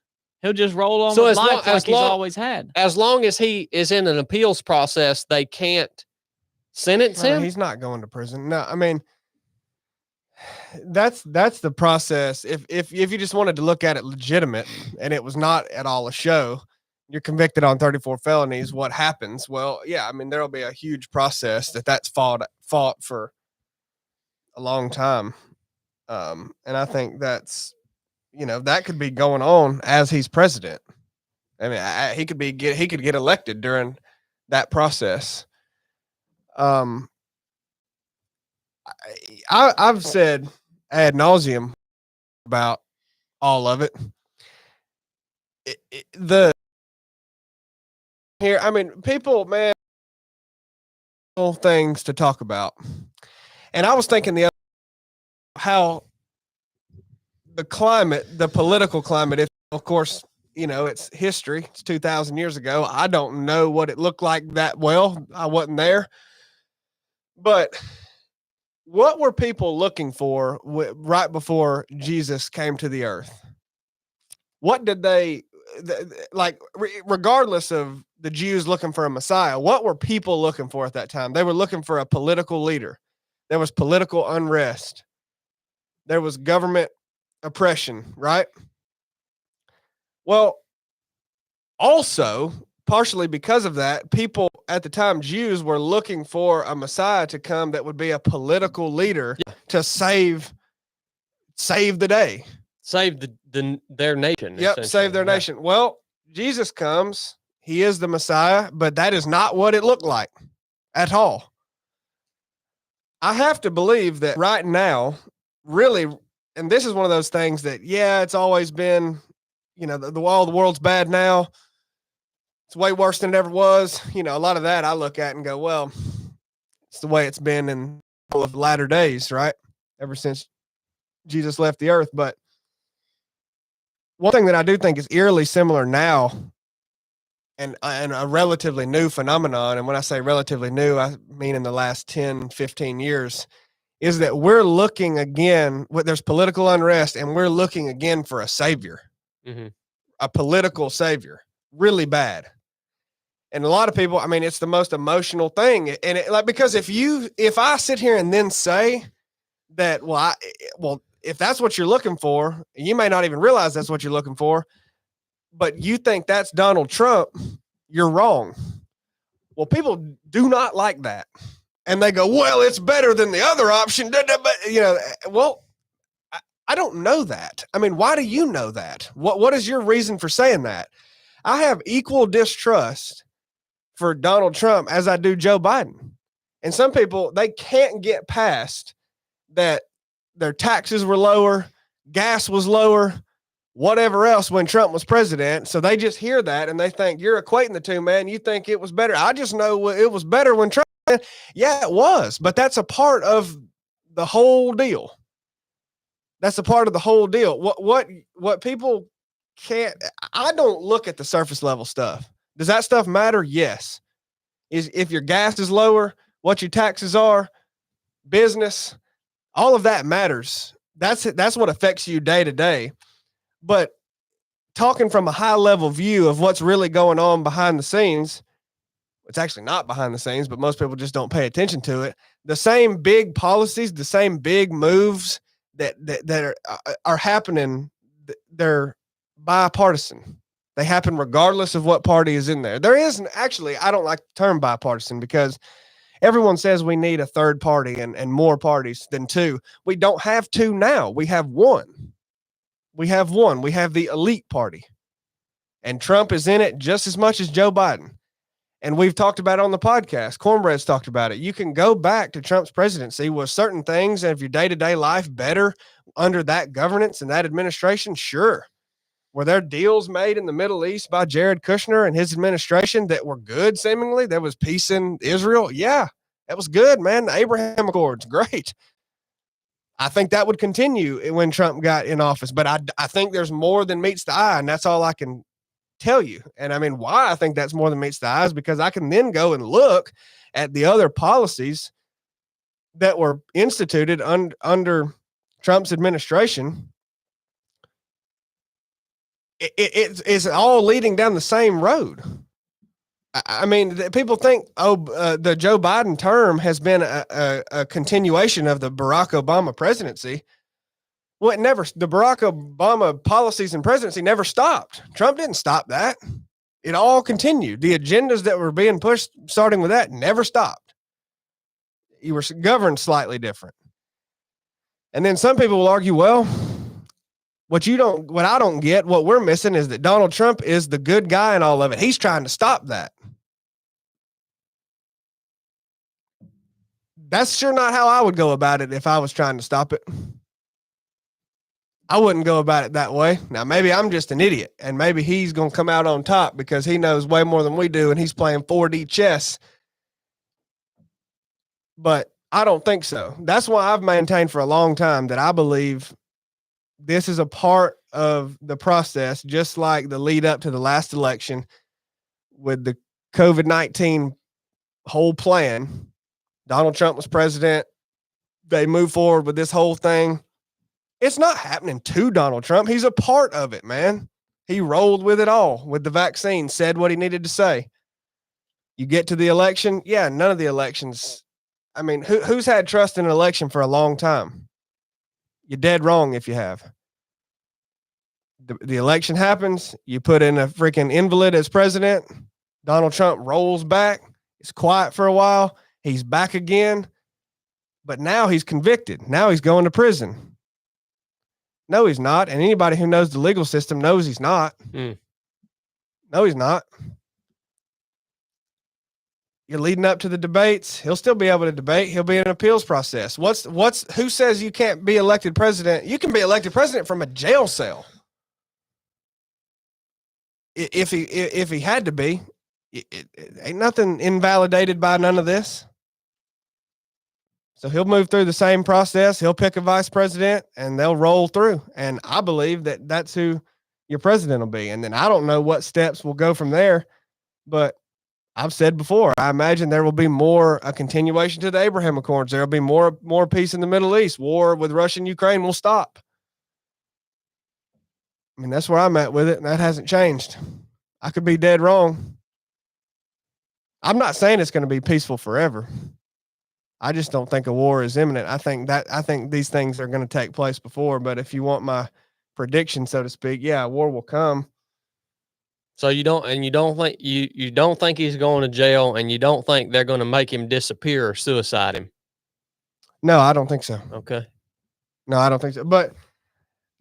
He'll just roll on So with as long- life like as he's long- always had. as long as he is in an appeals process, they can't sentence No, him. he's not going to prison. No, I mean, that's the process. If you just wanted to look at it legitimate and it was not at all a show, you're convicted on 34 felonies. What happens? Well, yeah, I mean, there'll be a huge process that's fought for a long time. And I think that's, that could be going on as he's president. I mean, he could get elected during that process. I've said ad nauseum about all of it. I mean, people, man, things to talk about. And I was thinking how the climate, the political climate, if of course, it's history. It's 2,000 years ago. I don't know what it looked like that well. I wasn't there. But what were people looking for right before Jesus came to the earth? What did they like, regardless of the Jews looking for a Messiah? What were people looking for at that time? They were looking for a political leader. There was political unrest. There was government oppression, right? Well, also, partially because of that, people at the time, Jews, were looking for a Messiah to come that would be a political leader to save the day. Save their nation. Yep, save their nation. Well, Jesus comes. He is the Messiah, but that is not what it looked like at all. I have to believe that right now, really, and this is one of those things that, yeah, it's always been, the world's bad now. It's way worse than it ever was. A lot of that I look at and go, well, it's the way it's been in the latter days, right? Ever since Jesus left the earth. But one thing that I do think is eerily similar now and a relatively new phenomenon, and when I say relatively new, I mean in the last 10, 15 years, is that we're looking again, there's political unrest, and we're looking again for a savior, a political savior, really bad. And a lot of people, I mean, it's the most emotional thing. And because if I sit here and then say that, if that's what you're looking for, you may not even realize that's what you're looking for, but you think that's Donald Trump, you're wrong. Well, people do not like that. And they go, well, it's better than the other option. But, well, I don't know that. I mean, why do you know that? What is your reason for saying that? I have equal distrust for Donald Trump as I do Joe Biden. And some people, they can't get past that their taxes were lower, gas was lower, whatever else when Trump was president. So they just hear that and they think you're equating the two, man. You think it was better. I just know it was better when Trump. Yeah, it was, but that's a part of the whole deal. That's a part of the whole deal. What people can't, I don't look at the surface level stuff. Does that stuff matter? Yes. If your gas is lower, what your taxes are, business, all of that matters. That's what affects you day to day. But talking from a high level view of what's really going on behind the scenes, it's actually not behind the scenes, but most people just don't pay attention to it. The same big policies, the same big moves that are happening, they're bipartisan. They happen regardless of what party is in there. There isn't actually, I don't like the term bipartisan because everyone says we need a third party and more parties than two. We don't have two now. We have one. We have one. We have the elite party. And Trump is in it just as much as Joe Biden. And we've talked about it on the podcast. Cornbread's talked about it. You can go back to Trump's presidency with certain things of your day-to-day life better under that governance and that administration. Sure. Were there deals made in the Middle East by Jared Kushner and his administration that were good, seemingly? There was peace in Israel. Yeah, that was good, man. The Abraham Accords, great. I think that would continue when Trump got in office. But I think there's more than meets the eye, and that's all I can tell you. And I mean, why I think that's more than meets the eye is because I can then go and look at the other policies that were instituted under Trump's administration. It's all leading down the same road. I mean, people think, the Joe Biden term has been a continuation of the Barack Obama presidency. Well, the Barack Obama policies and presidency never stopped. Trump didn't stop that. It all continued. The agendas that were being pushed, starting with that, never stopped. You were governed slightly different. And then some people will argue, well, what I don't get, what we're missing is that Donald Trump is the good guy in all of it. He's trying to stop that. That's sure not how I would go about it if I was trying to stop it. I wouldn't go about it that way. Now, maybe I'm just an idiot, and maybe he's going to come out on top because he knows way more than we do, and he's playing 4D chess. But I don't think so. That's why I've maintained for a long time that I believe this is a part of the process, just like the lead up to the last election with the COVID-19 whole plan. Donald Trump was president. They moved forward with this whole thing. It's not happening to Donald Trump. He's a part of it, man. He rolled with it all with the vaccine, said what he needed to say. You get to the election. Yeah, none of the elections. I mean, who's had trust in an election for a long time? You're dead wrong if you have. The election happens. You put in a freaking invalid as president. Donald Trump rolls back. It's quiet for a while. He's back again. But now he's convicted. Now he's going to prison. No, he's not. And anybody who knows the legal system knows he's not. No, he's not. You're leading up to the debates. He'll still be able to debate. He'll be in an appeals process. Who says you can't be elected president? You can be elected president from a jail cell. If he had to be, it ain't nothing invalidated by none of this. So he'll move through the same process. He'll pick a vice president and they'll roll through. And I believe that that's who your president will be. And then I don't know what steps will go from there, but I've said before, I imagine there will be a continuation to the Abraham Accords. There will be more peace in the Middle East. War with Russia and Ukraine will stop. I mean, that's where I'm at with it, and that hasn't changed. I could be dead wrong. I'm not saying it's going to be peaceful forever. I just don't think a war is imminent. I think these things are going to take place before, but if you want my prediction, so to speak, yeah, war will come. So you don't think he's going to jail, and you don't think they're going to make him disappear or suicide him? No, I don't think so. Okay. No, I don't think so. But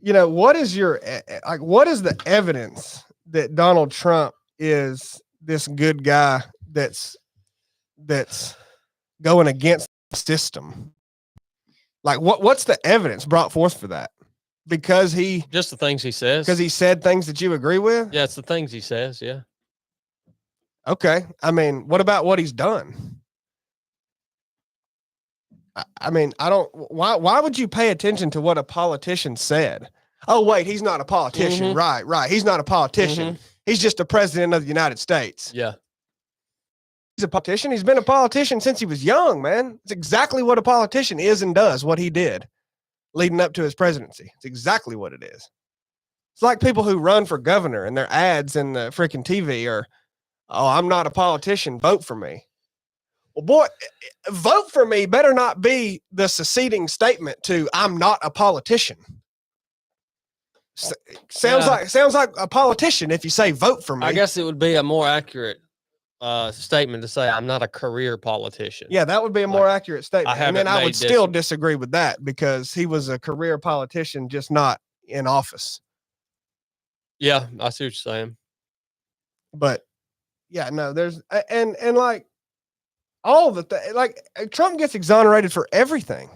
what is the evidence that Donald Trump is this good guy that's going against the system? Like what's the evidence brought forth for that? Because just the things he says. Because he said things that you agree with? Yeah, it's the things he says, yeah. Okay. I mean, what about what he's done? I mean, why would you pay attention to what a politician said? Oh, wait, he's not a politician. Mm-hmm. Right. He's not a politician. Mm-hmm. He's just the president of the United States. Yeah. He's a politician. He's been a politician since he was young, man. It's exactly what a politician is and does, what he did leading up to his presidency. It's exactly what it is. It's like people who run for governor and their ads in the freaking TV are, oh, I'm not a politician, vote for me. Well, boy, vote for me better not be the seceding statement to I'm not a politician. Sounds like a politician if you say vote for me. I guess it would be a more accurate statement to say I'm not a career politician. Yeah, that would be a more accurate statement. And then I would still this. disagree with that because he was a career politician, just not in office. Yeah, I see what you're saying. But yeah, no, there's and like all the like Trump gets exonerated for everything.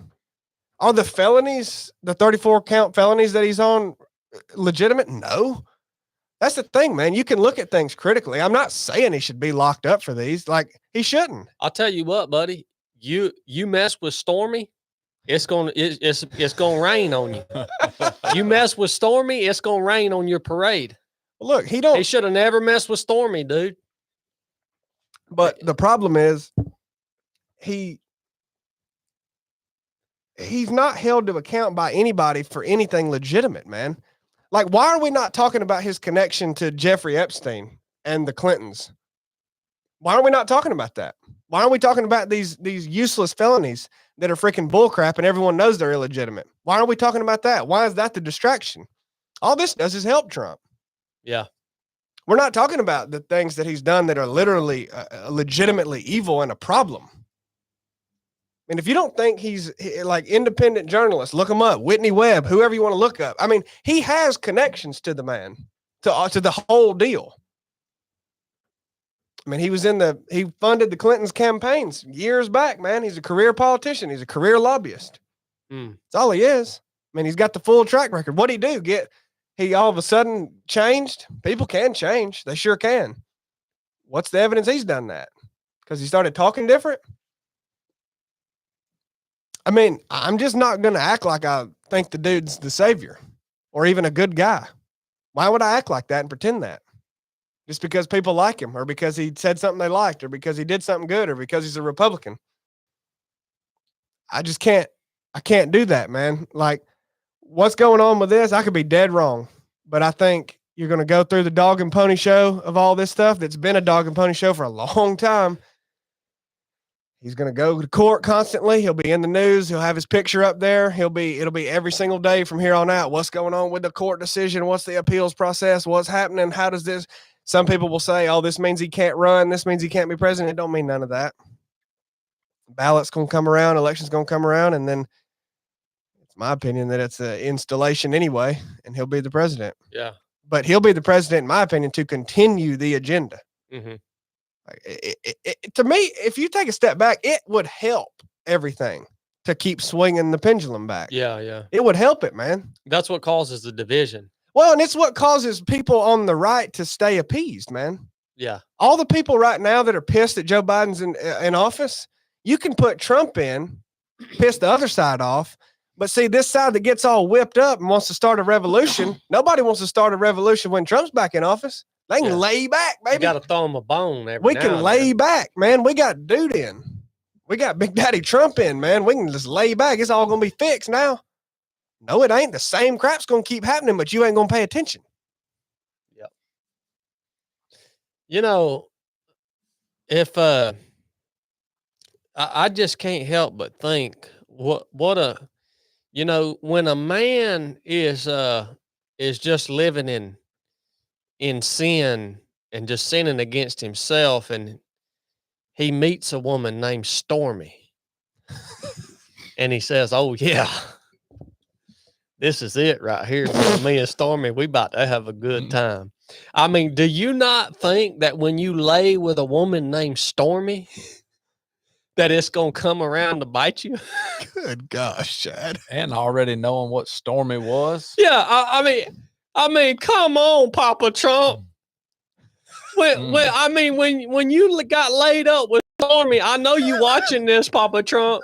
Are the felonies, the 34 count felonies that he's on, legitimate? No. That's the thing, man. You can look at things critically. I'm not saying he should be locked up for these. Like, he shouldn't. I'll tell you what, buddy. You mess with Stormy, it's gonna rain on you. You mess with Stormy, it's gonna rain on your parade. Look, he should have never messed with Stormy, dude. But the problem is, he's not held to account by anybody for anything legitimate, man. Like, why are we not talking about his connection to Jeffrey Epstein and the Clintons? Why are we not talking about that? Why aren't we talking about these useless felonies that are freaking bullcrap and everyone knows they're illegitimate? Why aren't we talking about that? Why is that the distraction? All this does is help Trump. Yeah. We're not talking about the things that he's done that are literally legitimately evil and a problem. And if you don't think he's like independent journalists, look him up, Whitney Webb, whoever you want to look up. I mean, he has connections to the man, to the whole deal. I mean, he funded the Clintons' campaigns years back, man. He's a career politician. He's a career lobbyist. That's all he is. I mean, he's got the full track record. What'd he do? He all of a sudden changed? People can change. They sure can. What's the evidence he's done that? Because he started talking different? I mean, I'm just not going to act like I think the dude's the savior or even a good guy. Why would I act like that and pretend that? Just because people like him or because he said something they liked or because he did something good or because he's a Republican. I can't do that, man. Like, what's going on with this? I could be dead wrong, but I think you're going to go through the dog and pony show of all this stuff that's been a dog and pony show for a long time. He's going to go to court constantly. He'll be in the news. He'll have his picture up there. It'll be every single day from here on out. What's going on with the court decision? What's the appeals process? What's happening? How does this? Some people will say, oh, this means he can't run. This means he can't be president. It don't mean none of that. Ballot's going to come around. Election's going to come around. And then it's my opinion that it's an installation anyway, and he'll be the president. Yeah. But he'll be the president, in my opinion, to continue the agenda. Mm-hmm. To me, if you take a step back, it would help everything to keep swinging the pendulum back. Yeah, yeah. It would help it, man. That's what causes the division. Well, and it's what causes people on the right to stay appeased, man. Yeah. All the people right now that are pissed that Joe Biden's in office, you can put Trump in, piss the other side off. But see, this side that gets all whipped up and wants to start a revolution, nobody wants to start a revolution when Trump's back in office. They can lay back, baby. You got to throw him a bone We can lay back, man. We got dude in. We got Big Daddy Trump in, man. We can just lay back. It's all going to be fixed now. No, it ain't. The same crap's going to keep happening, but you ain't going to pay attention. Yep. You know, if I just can't help but think what a, you know, when a man is just living in sin and just sinning against himself, and he meets a woman named Stormy and he says, oh yeah, this is it right here. Me and Stormy, we about to have a good time. I mean, do you not think that when you lay with a woman named Stormy, that it's going to come around to bite you? Good gosh, Chad. And already knowing what Stormy was. Yeah, I mean, come on, Papa Trump. When you got laid up with Stormy, I know you watching this, Papa Trump.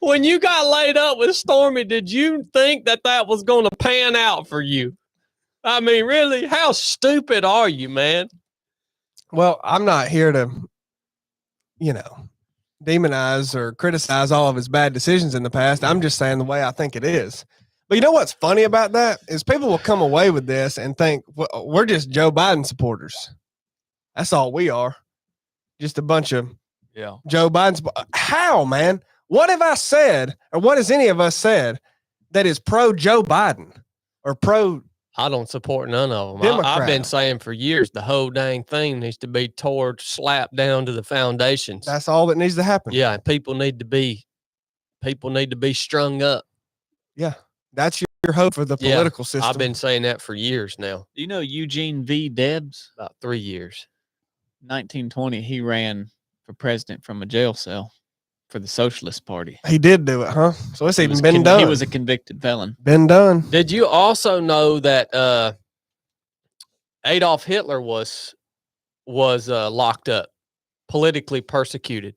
When you got laid up with Stormy, did you think that was going to pan out for you? I mean, really, how stupid are you, man? Well, I'm not here to, demonize or criticize all of his bad decisions in the past. I'm just saying the way I think it is. But you know what's funny about that is people will come away with this and think we're just Joe Biden supporters. That's all we are. Just a bunch of Joe Biden. How, man? What have I said, or what has any of us said that is pro Joe Biden or pro? I don't support none of them. Democrat. I've been saying for years the whole dang thing needs to be slapped down to the foundations. That's all that needs to happen. Yeah, and people need to be strung up. Yeah, that's your hope for the political system. I've been saying that for years now. Do you know Eugene V. Debs? About 3 years. 1920, he ran for president from a jail cell for the Socialist Party. He did do it, huh? So it's even been done. He was a convicted felon. Been done. Did you also know that Adolf Hitler was locked up, politically persecuted,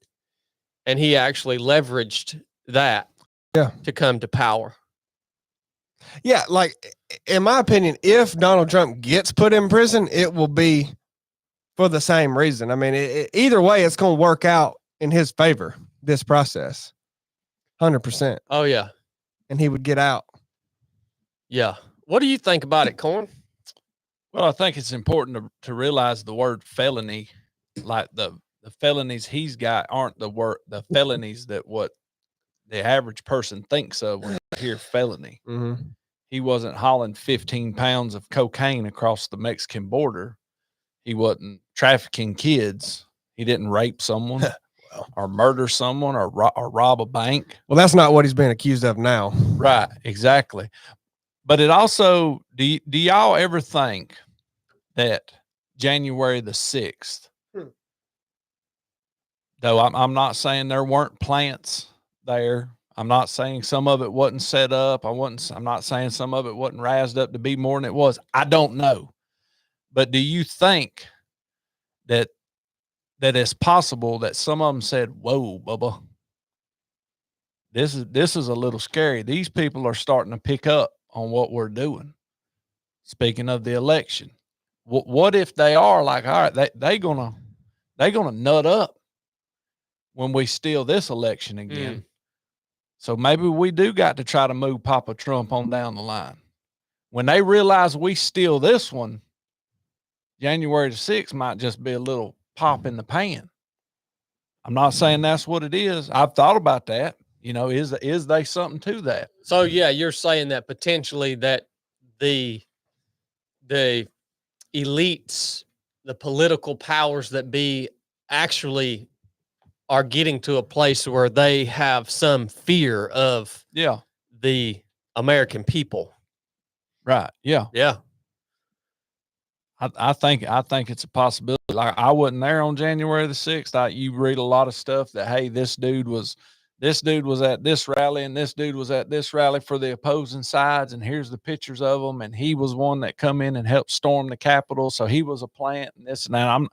and he actually leveraged that to come to power. Yeah, like in my opinion, if Donald Trump gets put in prison, it will be for the same reason. I mean, either way, it's going to work out in his favor. This process, 100%, Oh yeah, and he would get out. yeah. What do you think about it, Corn? Well, I think it's important to realize the word felony, like the felonies he's got aren't the felonies that what the average person thinks of when they hear felony. Mm-hmm. He wasn't hauling 15 pounds of cocaine across the Mexican border. He wasn't trafficking kids. He didn't rape someone or murder someone or rob a bank. Well, that's not what he's being accused of now. Right, exactly. But it also, do y'all ever think that January the 6th, though I'm not saying there weren't plants there. I'm not saying some of it wasn't set up. I'm not saying some of it wasn't raised up to be more than it was. I don't know. But do you think that it's possible that some of them said, "Whoa, Bubba, this is a little scary. These people are starting to pick up on what we're doing." Speaking of the election, what if they are like, all right, they gonna nut up when we steal this election again? So maybe we do got to try to move Papa Trump on down the line. When they realize we steal this one, January the 6th might just be a little pop in the pan. I'm not saying that's what it is. I've thought about that. You know, is there something to that? So yeah, you're saying that potentially that the elites, the political powers that be, actually are getting to a place where they have some fear of the American people. Right. Yeah. Yeah. I think it's a possibility. Like, I wasn't there on January the 6th. You read a lot of stuff that, hey, this dude was at this rally and this dude was at this rally for the opposing sides, and here's the pictures of them, and he was one that come in and helped storm the Capitol, so he was a plant and this and that. I'm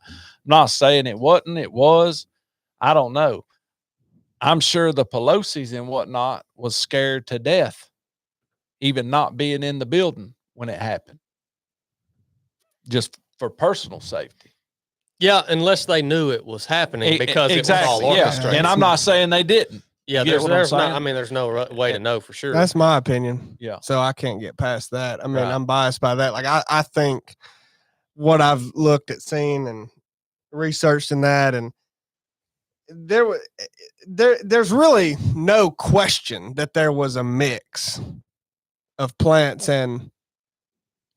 not saying it wasn't. It was. I don't know. I'm sure the Pelosi's and whatnot was scared to death, even not being in the building when it happened, just for personal safety. Yeah, unless they knew it was happening because exactly, it was all orchestrated. Yeah. And I'm not saying they didn't. Yeah, there's no way to know for sure. That's my opinion. Yeah. So I can't get past that. I mean, I'm biased by that. Like I think what I've looked at, seen, and researched in that, and there's really no question that there was a mix of plants and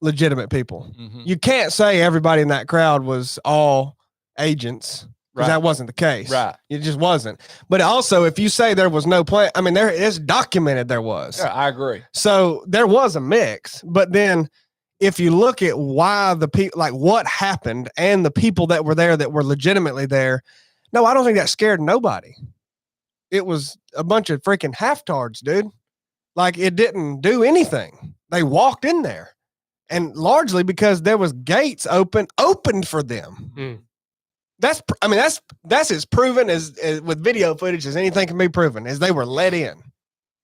legitimate people. Mm-hmm. You can't say everybody in that crowd was all agents, because that wasn't the case. Right. It just wasn't. But also, if you say there was no plant, I mean, there is documented there was. Yeah, I agree. So there was a mix. But then if you look at why the people, like what happened and the people that were there that were legitimately there, no, I don't think that scared nobody. It was a bunch of freaking half-tards, dude. Like, it didn't do anything. They walked in there. And largely because there was gates opened for them. That's as proven as with video footage as anything can be proven, as they were let in.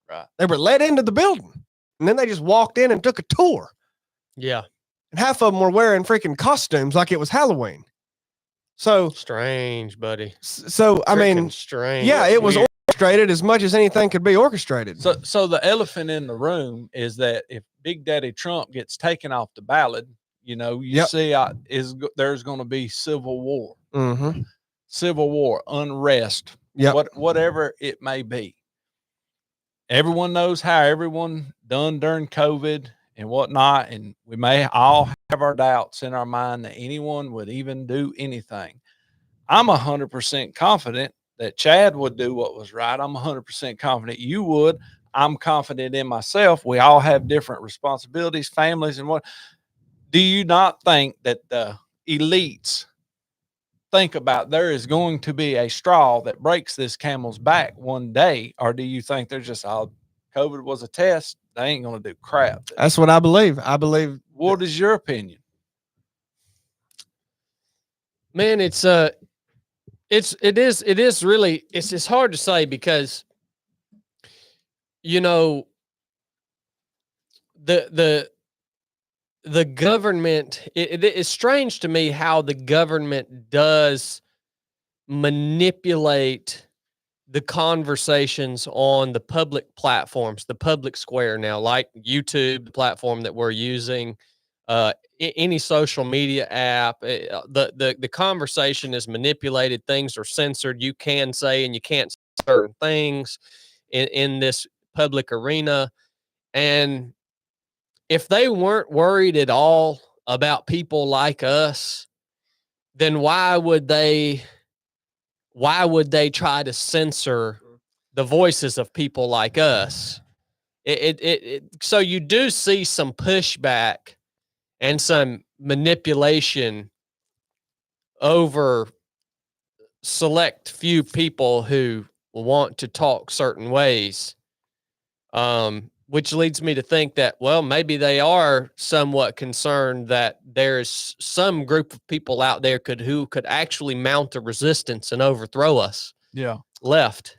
Right. They were let into the building, and then they just walked in and took a tour. Yeah. And half of them were wearing freaking costumes like it was Halloween. So strange, buddy. So I mean, strange. Yeah, it was orchestrated as much as anything could be orchestrated. So the elephant in the room is that if Big Daddy Trump gets taken off the ballot, you know, see, there's going to be civil war. Mm-hmm. Civil war, unrest, whatever it may be. Everyone knows how everyone done during COVID and whatnot, and we may all have our doubts in our mind that anyone would even do anything. I'm 100% confident that Chad would do what was right. I'm 100% confident you would. I'm confident in myself. We all have different responsibilities, families, and what. Do you not think that the elites think about there is going to be a straw that breaks this camel's back one day? Or do you think they're just, COVID was a test, they ain't going to do crap? That's what I believe. What is your opinion? Man, it is really, it's hard to say because, you know, the government, it is strange to me how the government does manipulate the conversations on the public platforms, the public square now, like YouTube, the platform that we're using, any social media app. The conversation is manipulated. Things are censored. You can say and you can't say certain things in this public arena. And if they weren't worried at all about people like us, then why would they try to censor the voices of people like us? So you do see some pushback and some manipulation over select few people who want to talk certain ways, which leads me to think that, well, maybe they are somewhat concerned that there's some group of people out there who could actually mount a resistance and overthrow us. Yeah. Left.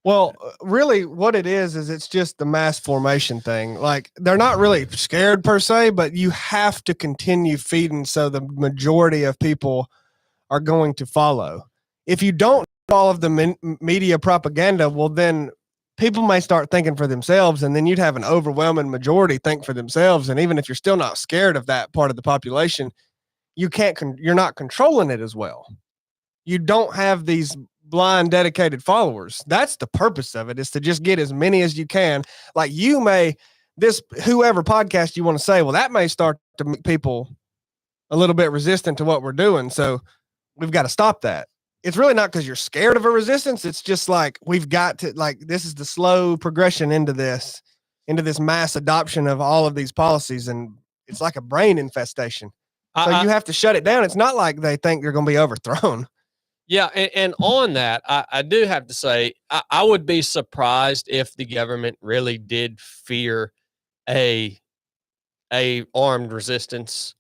Well, really what it is it's just the mass formation thing. Like they're not really scared per se, but you have to continue feeding so the majority of people are going to follow. If you don't follow the media propaganda, well, then people may start thinking for themselves, and then you'd have an overwhelming majority think for themselves. And even if you're still not scared of that part of the population, you're not controlling it as well. You don't have these blind dedicated followers. That's the purpose of it, is to just get as many as you can. Like whoever podcast you want to say, well, that may start to make people a little bit resistant to what we're doing. So we've got to stop that. It's really not because you're scared of a resistance. It's just like, we've got to, like, this is the slow progression into this mass adoption of all of these policies. And it's like a brain infestation. So you have to shut it down. It's not like they think they're going to be overthrown. Yeah. And on that, I do have to say, I would be surprised if the government really did fear a armed resistance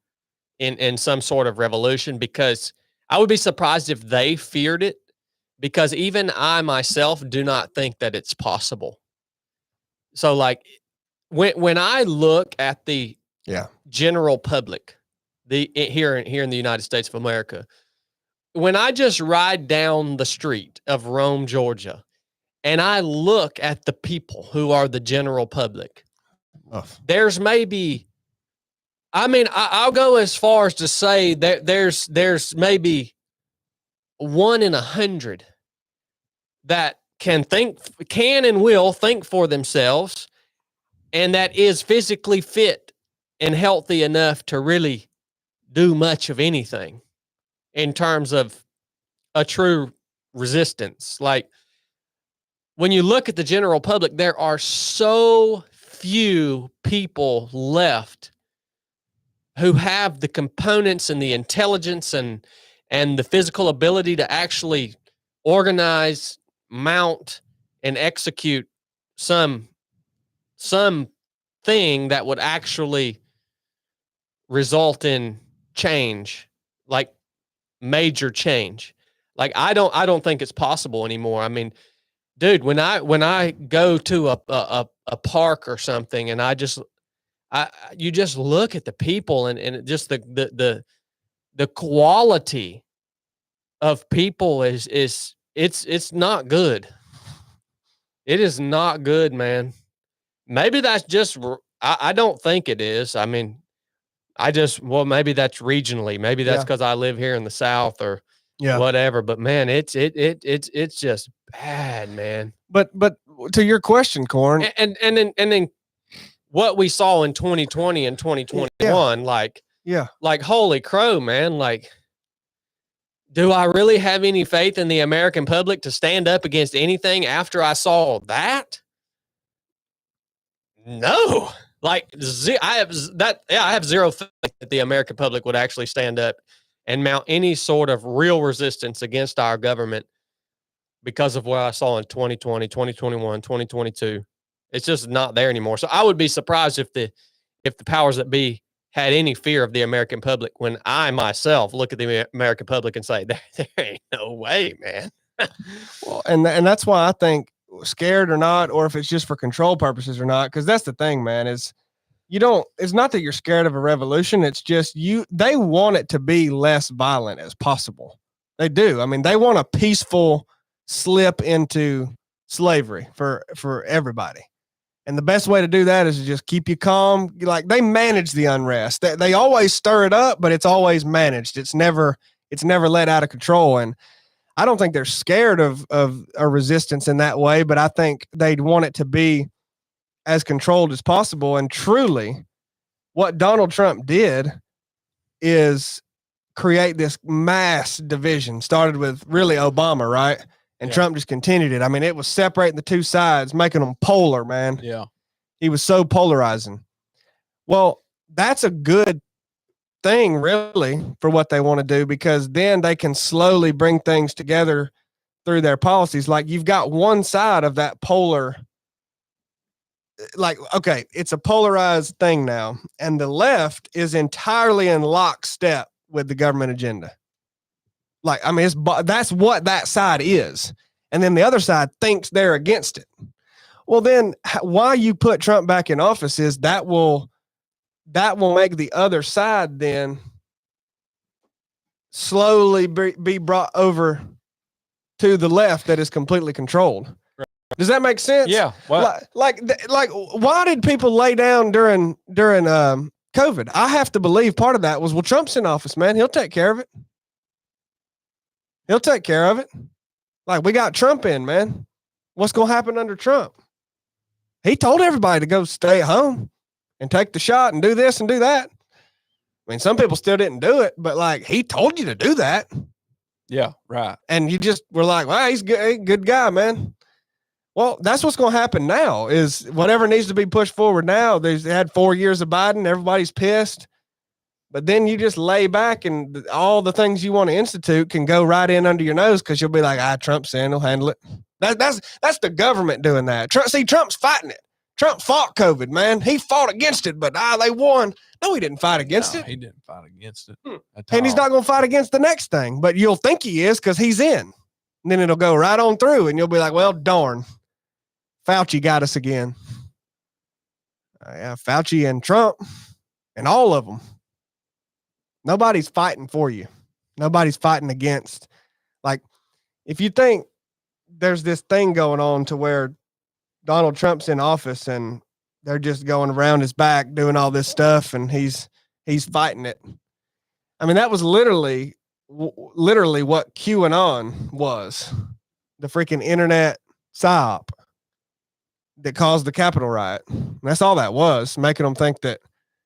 in some sort of revolution, because I would be surprised if they feared it, because even I myself do not think that it's possible. So like when I look at the general public, here in the United States of America, when I just ride down the street of Rome, Georgia, and I look at the people who are the general public, there's maybe, I mean, I'll go as far as to say that there's maybe 1 in 100 that can and will think for themselves, and that is physically fit and healthy enough to really do much of anything in terms of a true resistance. Like when you look at the general public, there are so few people left who have the components and the intelligence and the physical ability to actually organize, mount, and execute some thing that would actually result in change, like major change. Like I don't think it's possible anymore. I mean, dude, when I go to a park or something, and you just look at the people and just the quality of people is it's not good. It is not good, man. Maybe that's just, I don't think it is. I mean, maybe that's regionally. Maybe that's because I live here in the South or whatever. But man, it's just bad, man. But to your question, Corn, and then what we saw in 2020 and 2021, like holy crow, man. Like, do I really have any faith in the American public to stand up against anything after I saw that? No. Like, I have zero faith that the American public would actually stand up and mount any sort of real resistance against our government because of what I saw in 2020, 2021, 2022. It's just not there anymore. So I would be surprised if the powers that be had any fear of the American public when I myself look at the American public and say, there ain't no way, man. Well, and that's why I think scared or not, or if it's just for control purposes or not, because that's the thing, man, is it's not that you're scared of a revolution. It's just they want it to be less violent as possible. They do. I mean, they want a peaceful slip into slavery for everybody. And the best way to do that is to just keep you calm. Like, they manage the unrest. They always stir it up, but it's always managed. It's never let out of control. And I don't think they're scared of a resistance in that way, but I think they'd want it to be as controlled as possible. And truly, what Donald Trump did is create this mass division. Started with really Obama, right? And Trump just continued it. I mean, it was separating the two sides, making them polar, man. Yeah. He was so polarizing. Well, that's a good thing, really, for what they want to do, because then they can slowly bring things together through their policies. Like, you've got one side of that polar, like, okay, it's a polarized thing now, and the left is entirely in lockstep with the government agenda. Like, I mean, that's what that side is. And then the other side thinks they're against it. Well, then why you put Trump back in office is that will make the other side then slowly be brought over to the left that is completely controlled. Does that make sense? Yeah. Well, Like, why did people lay down during COVID? I have to believe part of that was, well, Trump's in office, man. He'll take care of it. He'll take care of it. Like, we got Trump in, man. What's going to happen under Trump? He told everybody to go stay at home and take the shot and do this and do that. I mean, some people still didn't do it, but like, he told you to do that. yeah, right. And you just were like, well, he's a good guy, man. Well, that's what's going to happen now, is whatever needs to be pushed forward now. They had 4 years of Biden. Everybody's pissed. But then you just lay back, and all the things you want to institute can go right in under your nose, because you'll be like, Trump's in, he'll handle it. That's the government doing that. Trump's fighting it. Trump fought COVID, man. He fought against it, but they won. No, he didn't fight against it. He didn't fight against it. And he's not going to fight against the next thing, but you'll think he is because he's in. And then it'll go right on through, and you'll be like, well, darn. Fauci got us again. Yeah, Fauci and Trump and all of them. Nobody's fighting for you. Nobody's fighting against. Like, if you think there's this thing going on to where Donald Trump's in office and they're just going around his back doing all this stuff and he's fighting it. I mean, that was literally what QAnon was. The freaking internet psyop that caused the Capitol riot. And that's all that was, making them think that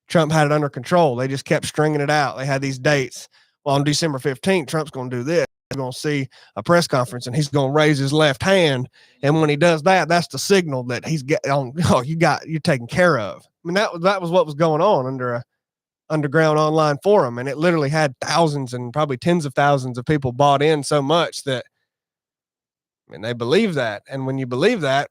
Trump had it under control. They just kept stringing it out. They had these dates. Well, on December 15th, Trump's going to do this. He's going to see a press conference and he's going to raise his left hand. And when he does that, that's the signal that he's getting on. Oh, you're taken care of. I mean, that was what was going on under a underground online forum. And it literally had thousands and probably tens of thousands of people bought in so much that, I mean, they believe that. And when you believe that,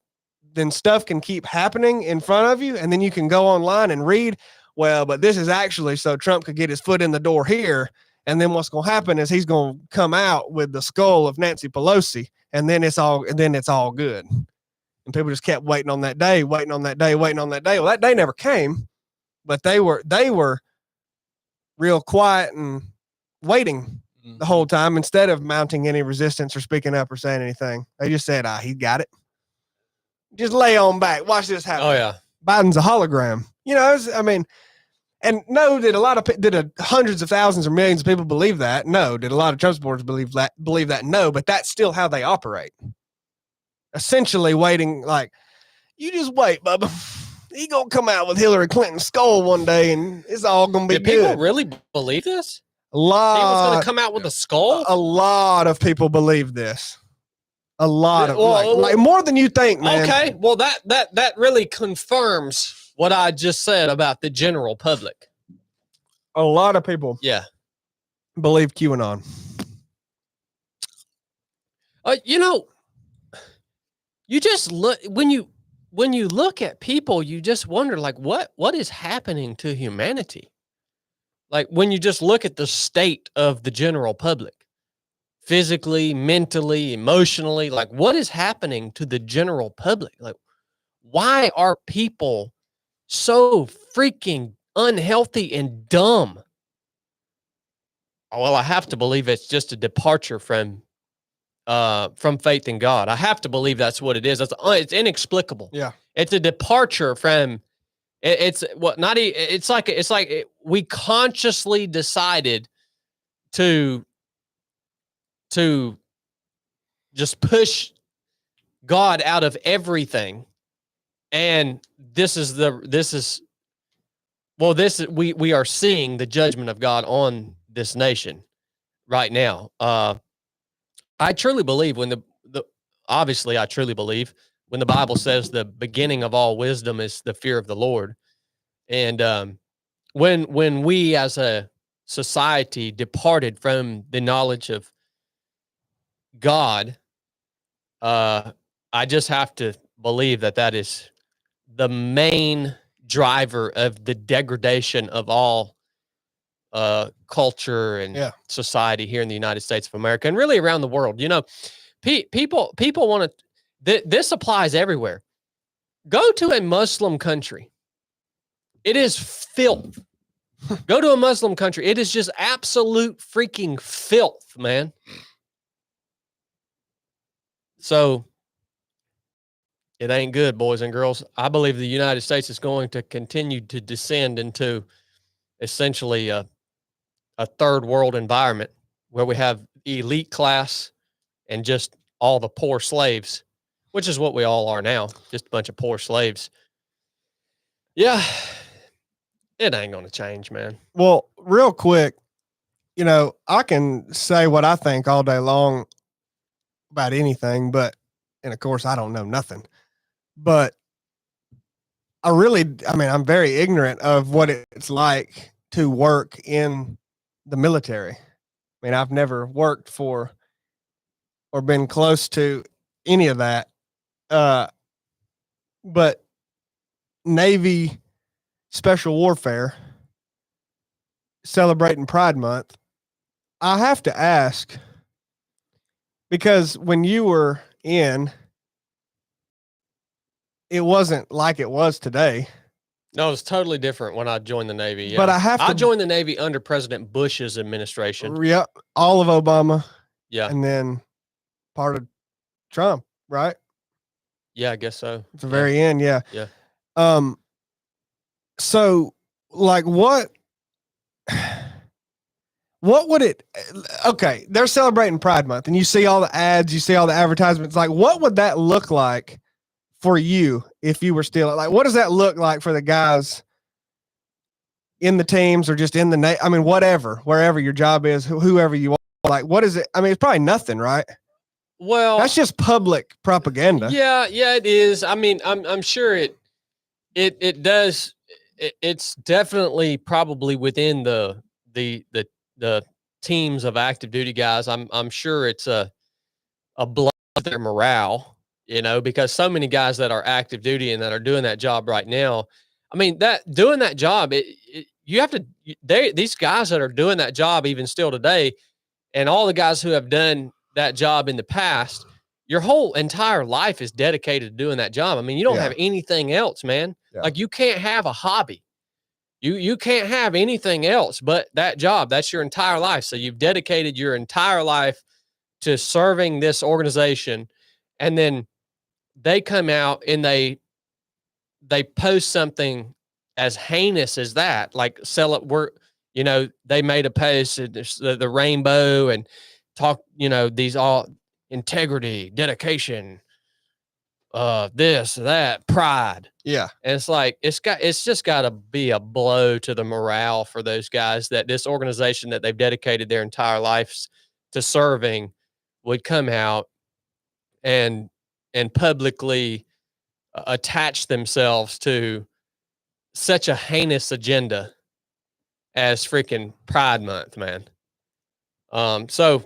then stuff can keep happening in front of you. And then you can go online and read, well, but this is actually so Trump could get his foot in the door here. And then what's going to happen is he's going to come out with the skull of Nancy Pelosi. And then it's all good. And people just kept waiting on that day. Well, that day never came, but they were real quiet and waiting the whole time instead of mounting any resistance or speaking up or saying anything. They just said, he got it. Just lay on back. Watch this happen. Oh, yeah. Biden's a hologram. And no, did hundreds of thousands or millions of people believe that? No. Did a lot of Trump supporters believe that? No, but that's still how they operate. Essentially waiting, like, you just wait, Bubba. He gonna come out with Hillary Clinton's skull one day and it's all gonna be Did good. people really believe this? A lot. He was gonna come out with a skull? A lot of people believe this. A lot of like more than you think, man. Okay. Well, that really confirms what I just said about the general public. A lot of people believe QAnon. You just look when you look at people, you just wonder, like, what is happening to humanity? Like when you just look at the state of the general public, physically, mentally, emotionally, like what is happening to the general public? Like, why are people so freaking unhealthy and dumb? Well, I have to believe it's just a departure from faith in God. I have to believe that's what it is. It's inexplicable. Yeah. It's a departure from it's what not it's like we consciously decided to just push God out of everything. And we are seeing the judgment of God on this nation right now. I truly believe obviously I truly believe when the Bible says the beginning of all wisdom is the fear of the Lord. And when we as a society departed from the knowledge of God, I just have to believe that is the main driver of the degradation of all culture and society here in the United States of America and really around the world. You know, people want to. This applies everywhere. Go to a Muslim country. It is filth. Go to a Muslim country. It is just absolute freaking filth, man. So it ain't good, boys and girls. I believe the United States is going to continue to descend into essentially a third world environment where we have elite class and just all the poor slaves, which is what we all are now, just a bunch of poor slaves. Yeah, it ain't going to change, man. Well, real quick, you know, I can say what I think all day long about anything, and of course I don't know nothing, but I'm very ignorant of what it's like to work in the military. I mean, I've never worked for or been close to any of that. But Navy Special Warfare celebrating Pride Month, I have to ask, because when you were in, it wasn't like it was today. No, it's totally different when I joined the Navy. Yeah. But I joined the Navy under President Bush's administration. Yep. All of Obama. Yeah. And then part of Trump, right? Yeah, I guess so. At the very end. Yeah. Yeah. So like what would it, okay, they're celebrating Pride Month and you see all the ads, you see all the advertisements, like what would that look like for you if you were still, like, what does that look like for the guys in the teams or just in the, I mean, whatever, wherever your job is, whoever you are, like, what is it? I mean, it's probably nothing, right? Well, that's just public propaganda. Yeah, it is. I mean, I'm sure it does. It's definitely probably within the teams of active duty guys. I'm sure it's a blow to their morale, you know, because so many guys that are active duty and that are doing that job right now. I mean, doing that job, you have to. These guys that are doing that job even still today, and all the guys who have done that job in the past, your whole entire life is dedicated to doing that job. I mean, you don't have anything else, man. Yeah. Like you can't have a hobby. You can't have anything else but that job. That's your entire life. So you've dedicated your entire life to serving this organization. And then they come out and they post something as heinous as that, like they made a post, the rainbow and talk, these all integrity, dedication, this, that, pride. Yeah. And it's like, it's just got to be a blow to the morale for those guys that this organization that they've dedicated their entire lives to serving would come out and publicly attach themselves to such a heinous agenda as freaking Pride Month, man. So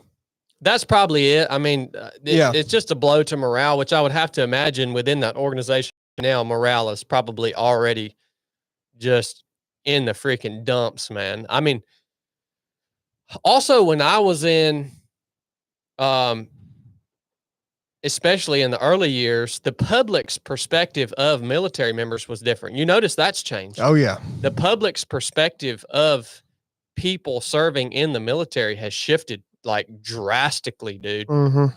that's probably it. I mean, it's just a blow to morale, which I would have to imagine within that organization now, morale is probably already just in the freaking dumps, man. I mean, also when I was in, especially in the early years, the public's perspective of military members was different. You notice that's changed. Oh yeah. The public's perspective of people serving in the military has shifted like drastically, dude. Mm-hmm.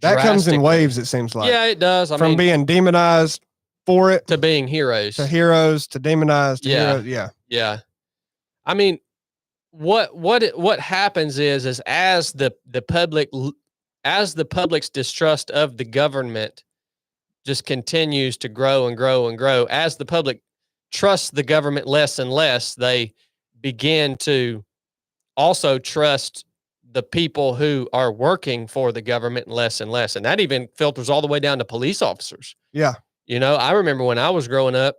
That comes in waves, it seems like. Yeah, it does. I From mean, being demonized for it to being heroes, to heroes to demonized to Yeah. heroes. Yeah. yeah. I mean, what happens is as the public's distrust of the government just continues to grow and grow and grow, as the public trusts the government less and less, they begin to also trust the people who are working for the government less and less. And that even filters all the way down to police officers. Yeah. You know, I remember when I was growing up,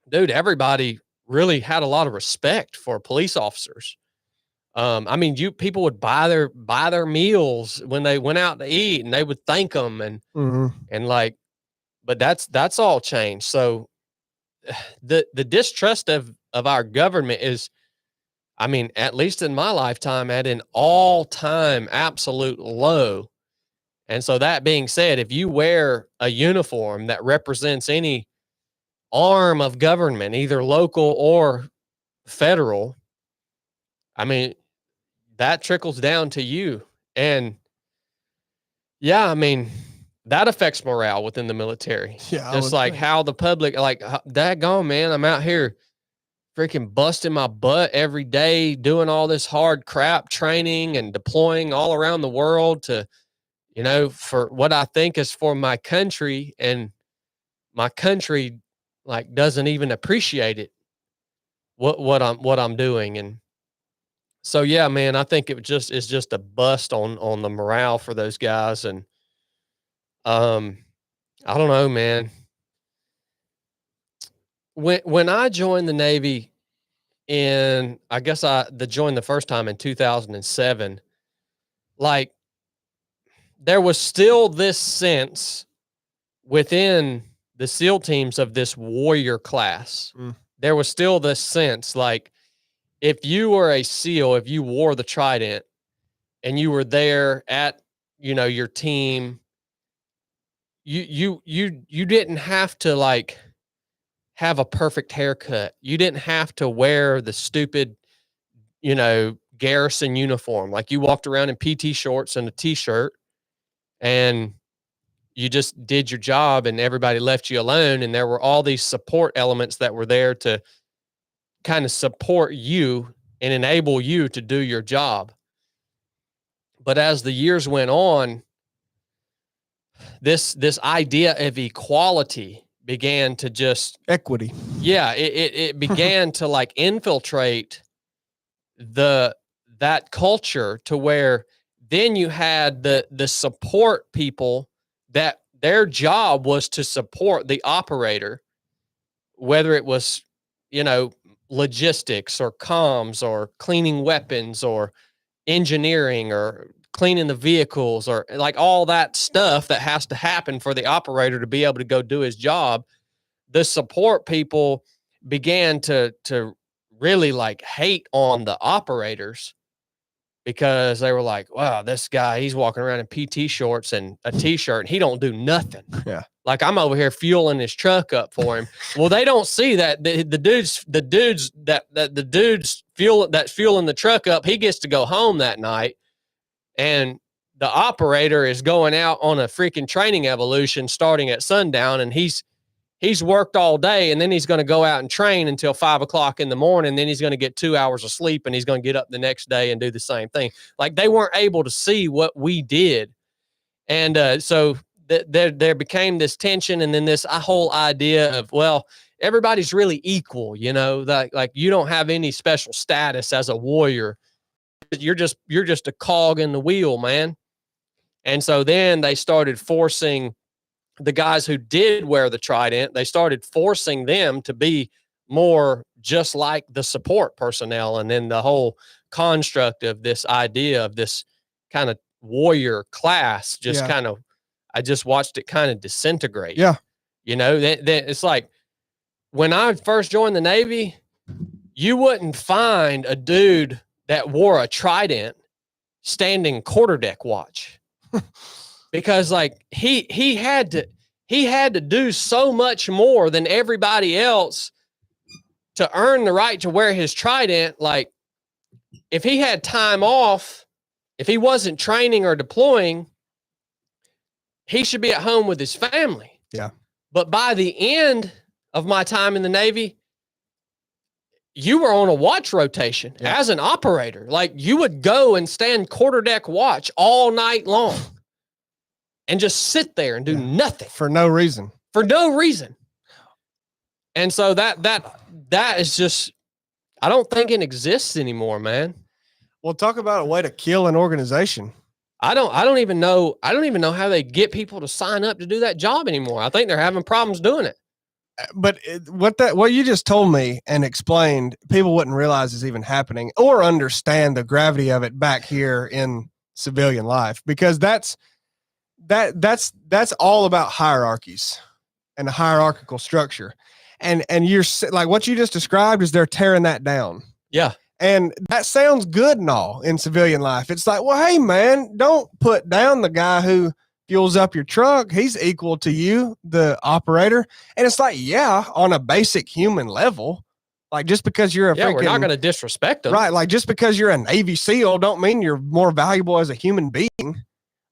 dude, everybody really had a lot of respect for police officers. I mean, people would buy their meals when they went out to eat, and they would thank them, and like, but that's all changed. So the distrust of our government is, I mean, at least in my lifetime, at an all-time absolute low. And so that being said, if you wear a uniform that represents any arm of government, either local or federal, I mean, that trickles down to you. And yeah, I mean, that affects morale within the military. Yeah. Just like how the public, like, daggone, man, I'm out here freaking busting my butt every day, doing all this hard crap training and deploying all around the world to, you know, for what I think is for my country, and my country like doesn't even appreciate it, what I'm doing. And so, yeah, man, I think it's just a bust on the morale for those guys. And, I don't know, man. When I joined the Navy I guess I joined the first time in 2007, like there was still this sense within the SEAL teams of this warrior class. There was still this sense, like, if you were a SEAL, if you wore the trident and you were there at, you know, your team, you didn't have to like have a perfect haircut. You didn't have to wear the stupid, you know, garrison uniform. Like, you walked around in PT shorts and a t-shirt, and you just did your job, and everybody left you alone. And there were all these support elements that were there to kind of support you and enable you to do your job. But as the years went on, this idea of equality began to just equity. Yeah, it began to like infiltrate that culture, to where then you had the support people that their job was to support the operator, whether it was, you know, logistics or comms or cleaning weapons or engineering or cleaning the vehicles, or like all that stuff that has to happen for the operator to be able to go do his job. The support people began to really like hate on the operators, because they were like, wow, this guy, he's walking around in PT shorts and a t-shirt, and he don't do nothing. Yeah. Like, I'm over here fueling his truck up for him. Well, they don't see that the dudes fueling the truck up, he gets to go home that night, and the operator is going out on a freaking training evolution starting at sundown, and he's worked all day, and then he's going to go out and train until 5 o'clock in the morning. Then he's going to get 2 hours of sleep, and he's going to get up the next day and do the same thing. Like, they weren't able to see what we did. And so there became this tension, and then this whole idea of, well, everybody's really equal, you know, like you don't have any special status as a warrior. You're just a cog in the wheel, man. And so then they started forcing the guys who did wear the trident, they started forcing them to be more just like the support personnel. And then the whole construct of this idea of this kind of warrior class just kind of, I just watched it kind of disintegrate. Yeah. You know, it's like when I first joined the Navy, you wouldn't find a dude that wore a trident standing quarterdeck watch because like he had to do so much more than everybody else to earn the right to wear his trident. Like if he had time off, if he wasn't training or deploying, he should be at home with his family. Yeah. But by the end of my time in the Navy, you were on a watch rotation as an operator. Like you would go and stand quarterdeck watch all night long and just sit there and do nothing for no reason. For no reason. And so that is just, I don't think it exists anymore, man. Well, talk about a way to kill an organization. I don't even know how they get people to sign up to do that job anymore. I think they're having problems doing it. But what you just told me and explained, people wouldn't realize is even happening or understand the gravity of it back here in civilian life, because that's all about hierarchies and a hierarchical structure. And you're like, what you just described is they're tearing that down. Yeah. And that sounds good and all in civilian life. It's like, well, hey man, don't put down the guy who fuels up your truck. He's equal to you, the operator. And it's like, yeah, on a basic human level, like just because you're we're not going to disrespect them. Right. Like just because you're a Navy SEAL don't mean you're more valuable as a human being,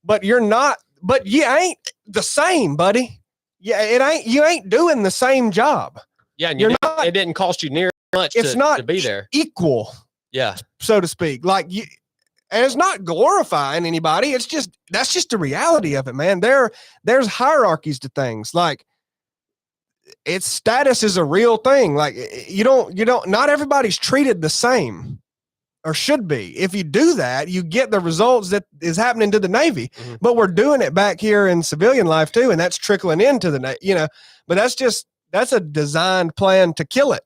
but you ain't the same, buddy. Yeah. You ain't doing the same job. Yeah. And it didn't cost you near much to be there. Equal. Yeah. So to speak. Like and it's not glorifying anybody. It's just, that's just the reality of it, man. There's hierarchies to things. Like its status is a real thing. Like not everybody's treated the same or should be. If you do that, you get the results that is happening to the Navy, but we're doing it back here in civilian life too. And that's trickling into the, but that's a designed plan to kill it.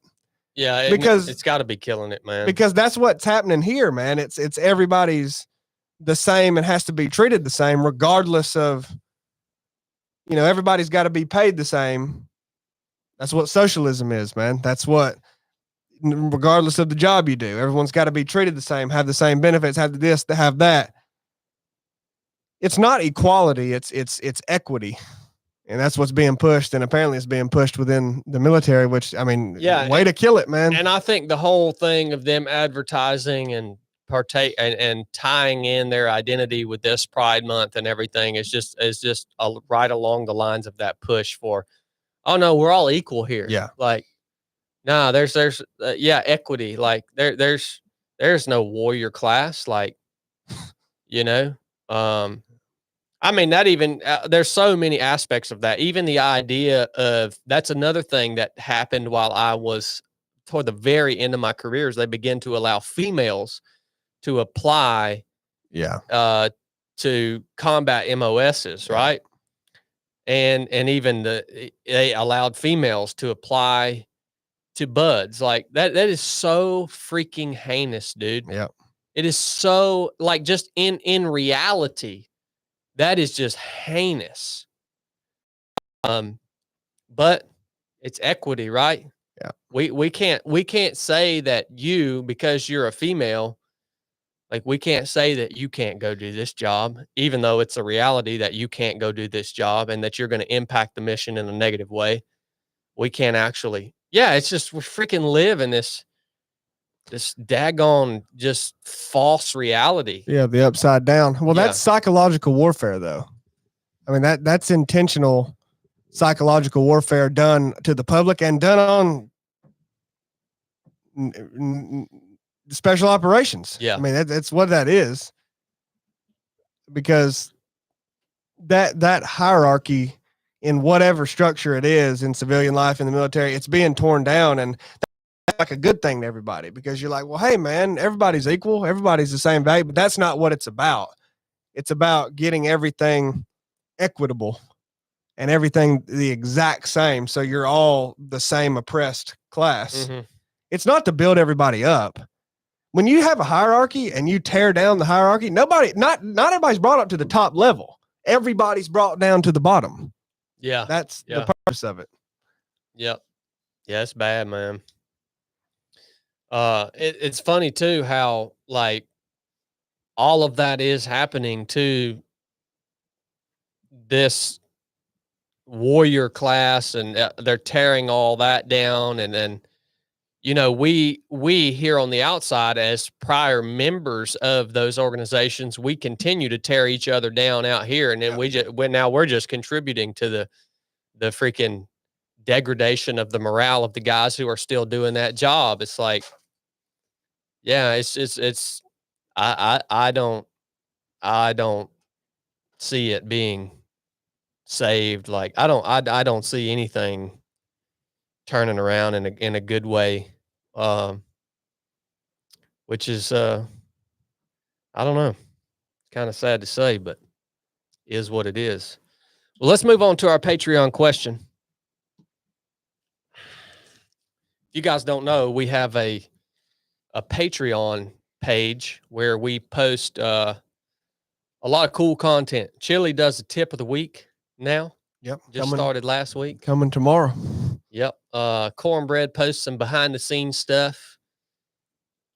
Yeah, because it's got to be killing it, man. Because that's what's happening here, man. It's everybody's the same and has to be treated the same, regardless of, everybody's got to be paid the same. That's what socialism is, man. That's what, regardless of the job you do, everyone's got to be treated the same, have the same benefits, have this, to have that. It's not equality. It's equity. And that's what's being pushed. And apparently it's being pushed within the military, which, way to kill it, man. And I think the whole thing of them advertising and and tying in their identity with this Pride Month and everything is just right along the lines of that push for, oh no, we're all equal here. Yeah. Like, nah, there's equity. Like there's no warrior class. Like, not even, there's so many aspects of that. Even the idea of, that's another thing that happened while I was toward the very end of my career, is they begin to allow females to apply to combat MOSs, right? And even they allowed females to apply to buds. Like that is so freaking heinous, dude. Yeah. It is so, like, just in reality, that is just heinous. But it's equity, right? Yeah. We can't say that you, because you're a female, like we can't say that you can't go do this job, even though it's a reality that you can't go do this job and that you're going to impact the mission in a negative way. We can't actually. Yeah, it's just we freaking live in this daggone just false reality. Yeah, the upside down. Well, that's psychological warfare, though. I mean, that's intentional psychological warfare done to the public and done on special operations. Yeah. I mean, that's what that is. Because that hierarchy in whatever structure it is in civilian life, in the military, it's being torn down, and that's like a good thing to everybody, because you're like, well, hey man, everybody's equal. Everybody's the same value, but that's not what it's about. It's about getting everything equitable and everything the exact same. So you're all the same oppressed class. Mm-hmm. It's not to build everybody up. When you have a hierarchy and you tear down the hierarchy, not everybody's brought up to the top level. Everybody's brought down to the bottom. Yeah. That's the purpose of it. Yep. Yeah, it's bad, man. It's funny too how like all of that is happening to this warrior class, and they're tearing all that down, and then we here on the outside as prior members of those organizations, we continue to tear each other down out here, and then we're just contributing to the freaking degradation of the morale of the guys who are still doing that job. It's like, yeah, it's I don't see it being saved. Like I don't see anything turning around in a good way. Which is I don't know. It's kind of sad to say, but is what it is. Well, let's move on to our Patreon question. If you guys don't know, we have a Patreon page where we post a lot of cool content. Chili does the tip of the week now. Yep. Just started last week. Coming tomorrow. Yep. Cornbread posts some behind the scenes stuff.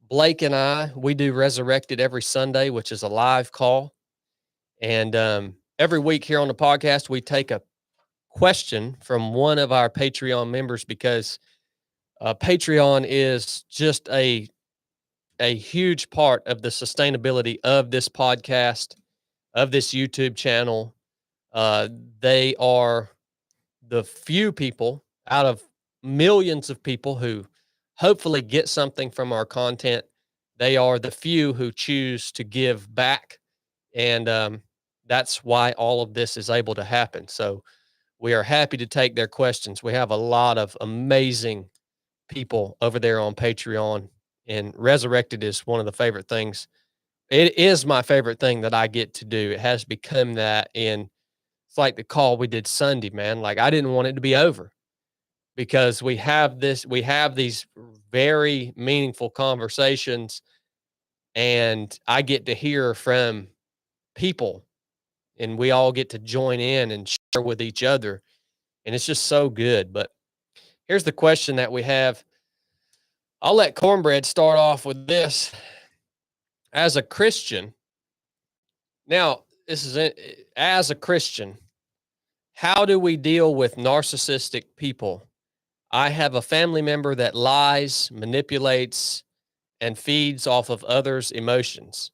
Blake and I, we do Resurrected every Sunday, which is a live call. And every week here on the podcast, we take a question from one of our Patreon members, because Patreon is just a huge part of the sustainability of this podcast, of this YouTube channel. They are the few people out of millions of people who hopefully get something from our content. They are the few who choose to give back. And that's why all of this is able to happen. So we are happy to take their questions. We have a lot of amazing people over there on Patreon, and Resurrected is one of the favorite things. It is my favorite thing that I get to do. It has become that. And it's like the call we did Sunday, man. Like, I didn't want it to be over, because we have these very meaningful conversations, and I get to hear from people, and we all get to join in and share with each other. And it's just so good. But here's the question that we have. I'll let Cornbread start off with this. As a Christian, now this is it. As a Christian, how do we deal with narcissistic people? I have a family member that lies, manipulates, and feeds off of others' emotions.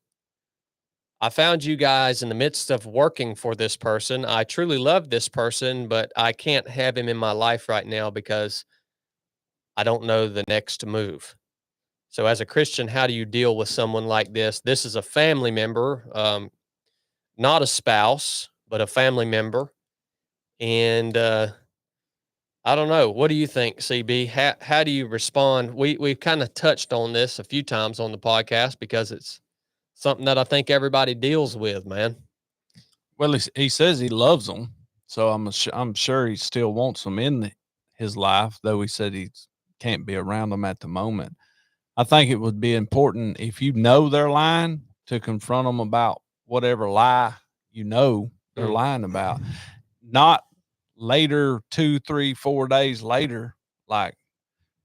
I found you guys in the midst of working for this person. I truly love this person, but I can't have him in my life right now because I don't know the next move. So as a Christian, how do you deal with someone like this? This is a family member, not a spouse, but a family member. And I don't know. What do you think, CB? How do you respond? We've kind of touched on this a few times on the podcast, because it's something that I think everybody deals with, man. Well, he says he loves them, so I'm sure he still wants them in his life, though he said he can't be around them at the moment. I think it would be important, if you know they're lying, to confront them about whatever lie they're lying about. Not later, 2, 3, 4 days later, like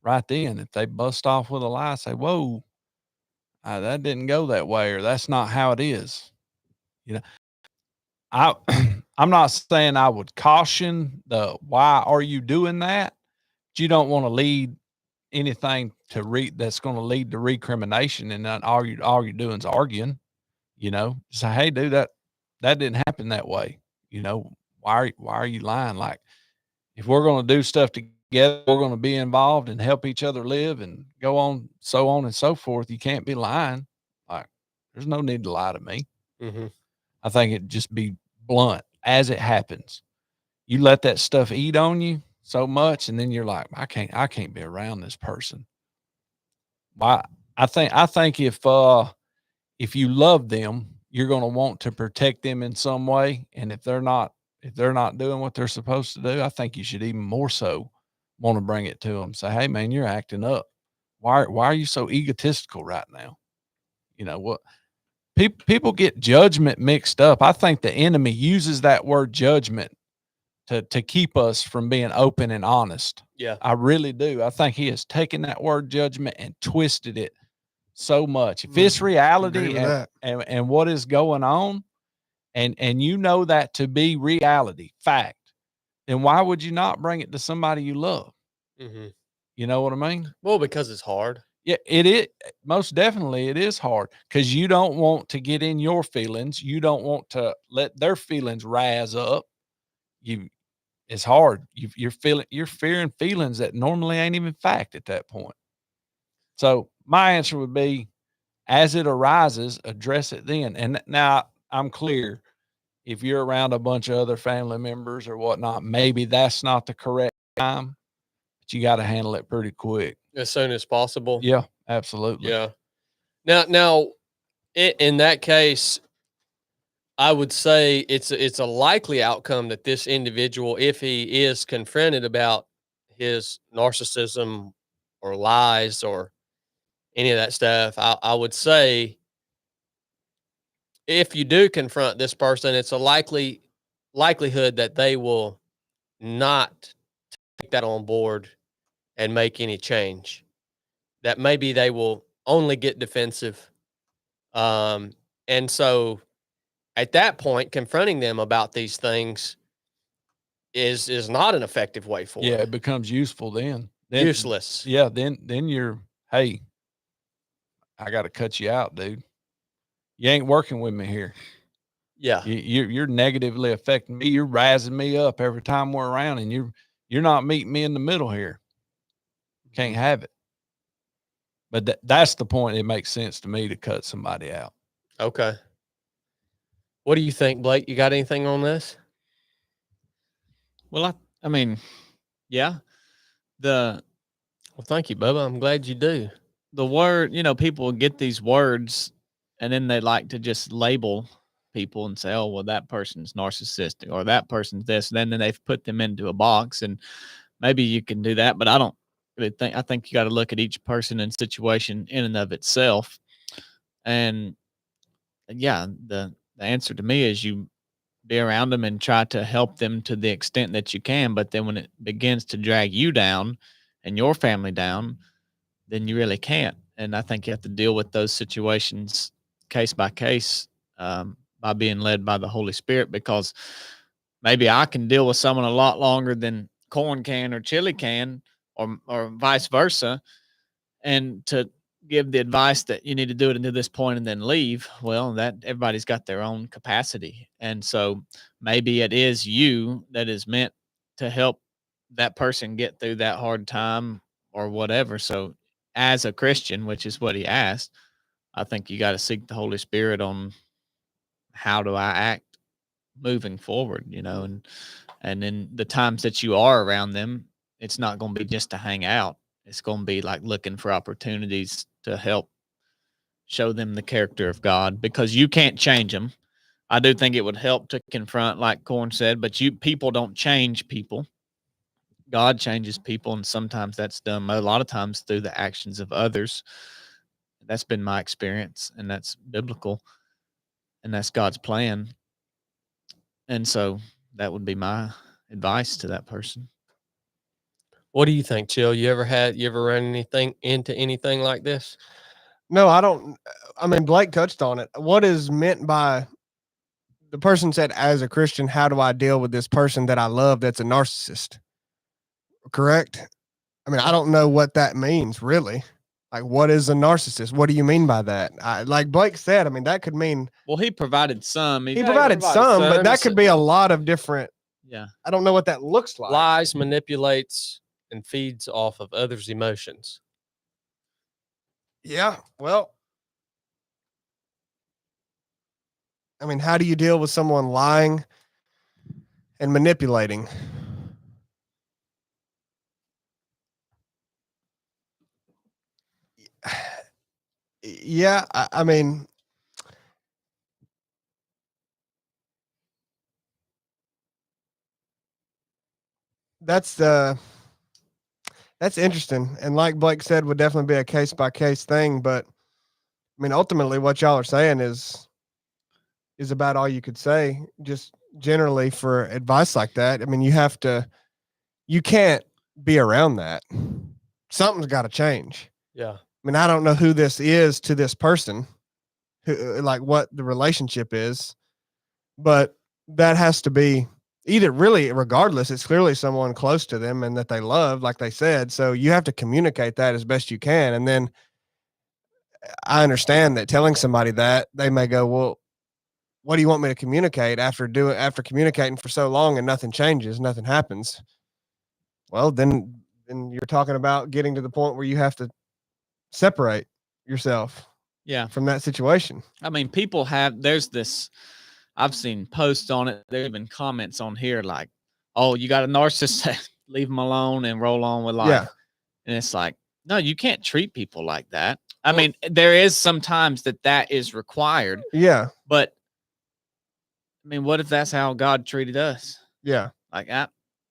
right then. If they bust off with a lie, say, whoa, that didn't go that way, or that's not how it is. I'm not saying I would caution the why are you doing that, but you don't want to lead anything that's going to lead to recrimination, and then all you're doing is arguing. Say, hey, dude, that didn't happen that way. Why are you lying? Like, if we're going to do stuff together, we're going to be involved and help each other live and go on and so forth. You can't be lying. Like, there's no need to lie to me. Mm-hmm. I think it'd just be blunt as it happens. You let that stuff eat on you so much, and then you're like, I can't be around this person. Why? I think if you love them, you're going to want to protect them in some way. And if they're not doing what they're supposed to do, I think you should even more so want to bring it to them. Say, hey man, you're acting up. Why are you so egotistical right now? What? People get judgment mixed up. I think the enemy uses that word judgment to keep us from being open and honest. Yeah. I really do. I think he has taken that word judgment and twisted it so much. If it's Agree reality with that. and what is going on, and you know that to be reality, fact, then why would you not bring it to somebody you love? Mm-hmm. You know what I mean? Well, because it's hard. Yeah, it is. Most definitely it is hard because you don't want to get in your feelings. You don't want to let their feelings rise up. It's hard. You're fearing feelings that normally ain't even fact at that point. So my answer would be, as it arises, address it then. And now I'm clear. If you're around a bunch of other family members or whatnot, maybe that's not the correct time, but you got to handle it pretty quick. As soon as possible. Yeah, absolutely. Yeah. Now, in that case, I would say it's a likely outcome that this individual, if he is confronted about his narcissism or lies or any of that stuff, I would say if you do confront this person, it's a likelihood that they will not take that on board and make any change. That maybe they will only get defensive. And so at that point, confronting them about these things is not an effective way Yeah, forward. it becomes useful then. Useless. Yeah, then you're, hey, I got to cut you out, dude. You ain't working with me here. Yeah. You're negatively affecting me. You're rising me up every time we're around, and you're not meeting me in the middle here. Can't have it. But that's the point. It makes sense to me to cut somebody out. Okay. What do you think, Blake? You got anything on this? Well, I mean, yeah. Well, thank you, Bubba. I'm glad you do. The word, people get these words and then they like to just label people and say, oh, well, that person's narcissistic or that person's this. And then they've put them into a box, and maybe you can do that. But I don't really I think you got to look at each person and situation in and of itself. And yeah, the answer to me is you be around them and try to help them to the extent that you can. But then when it begins to drag you down and your family down, then you really can't. And I think you have to deal with those situations case by case, by being led by the Holy Spirit, because maybe I can deal with someone a lot longer than corn can or chili can, or vice versa. And to give the advice that you need to do it until this point and then leave, well, that everybody's got their own capacity. And so maybe it is you that is meant to help that person get through that hard time or whatever. So as a Christian, which is what he asked, I think you got to seek the Holy Spirit on how do I act moving forward, and in the times that you are around them, it's not going to be just to hang out. It's going to be like looking for opportunities to help show them the character of God, because you can't change them. I do think it would help to confront, like Corn said, but people don't change people. God changes people, and sometimes that's done a lot of times through the actions of others. That's been my experience, and that's biblical, and that's God's plan. And so that would be my advice to that person. What do you think, Chill? You ever run into anything like this? No, I don't. I mean, Blake touched on it. What is meant by the person said, as a Christian, how do I deal with this person that I love that's a narcissist? Correct? I mean, I don't know what that means, really. Like, what is a narcissist? What do you mean by that? Like Blake said, I mean, that could mean. Well, he provided some. He provided some, but that could be a lot of different. Yeah. I don't know what that looks like. Lies, manipulates, and feeds off of others' emotions. Yeah. Well, I mean, how do you deal with someone lying and manipulating? Yeah, I mean, that's interesting, and like Blake said, would definitely be a case by case thing. But I mean, ultimately, what y'all are saying is about all you could say. Just generally for advice like that. I mean, you can't be around that. Something's got to change. Yeah. I mean, I don't know who this is to this person, who, like what the relationship is, but that has to be either really regardless. It's clearly someone close to them and that they love, like they said. So you have to communicate that as best you can. And then I understand that telling somebody that they may go, well, what do you want me to communicate after communicating for so long and nothing changes, nothing happens? Well, then you're talking about getting to the point where you have to separate yourself Yeah. from that situation. I mean, there's this, I've seen posts on it. There have been comments on here like, oh, you got a narcissist, leave them alone and roll on with life. Yeah. And it's like, no, you can't treat people like that. I mean, there is sometimes that is required, Yeah. but I mean, what if that's how God treated us? Yeah. Like,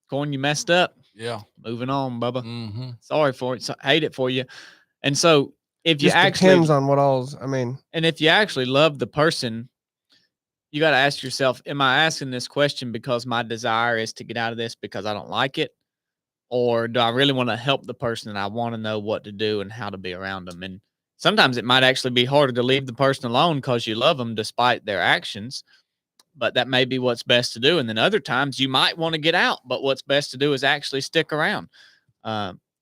Corn, you messed up. Yeah. Moving on, Bubba. Mm-hmm. Sorry for it. Hate it for you. And so if you Just actually depends on I mean, and if you actually love the person, you got to ask yourself, am I asking this question because my desire is to get out of this because I don't like it? Or do I really want to help the person and I want to know what to do and how to be around them? And sometimes it might actually be harder to leave the person alone because you love them despite their actions, but that may be what's best to do. And then other times you might want to get out, but what's best to do is actually stick around.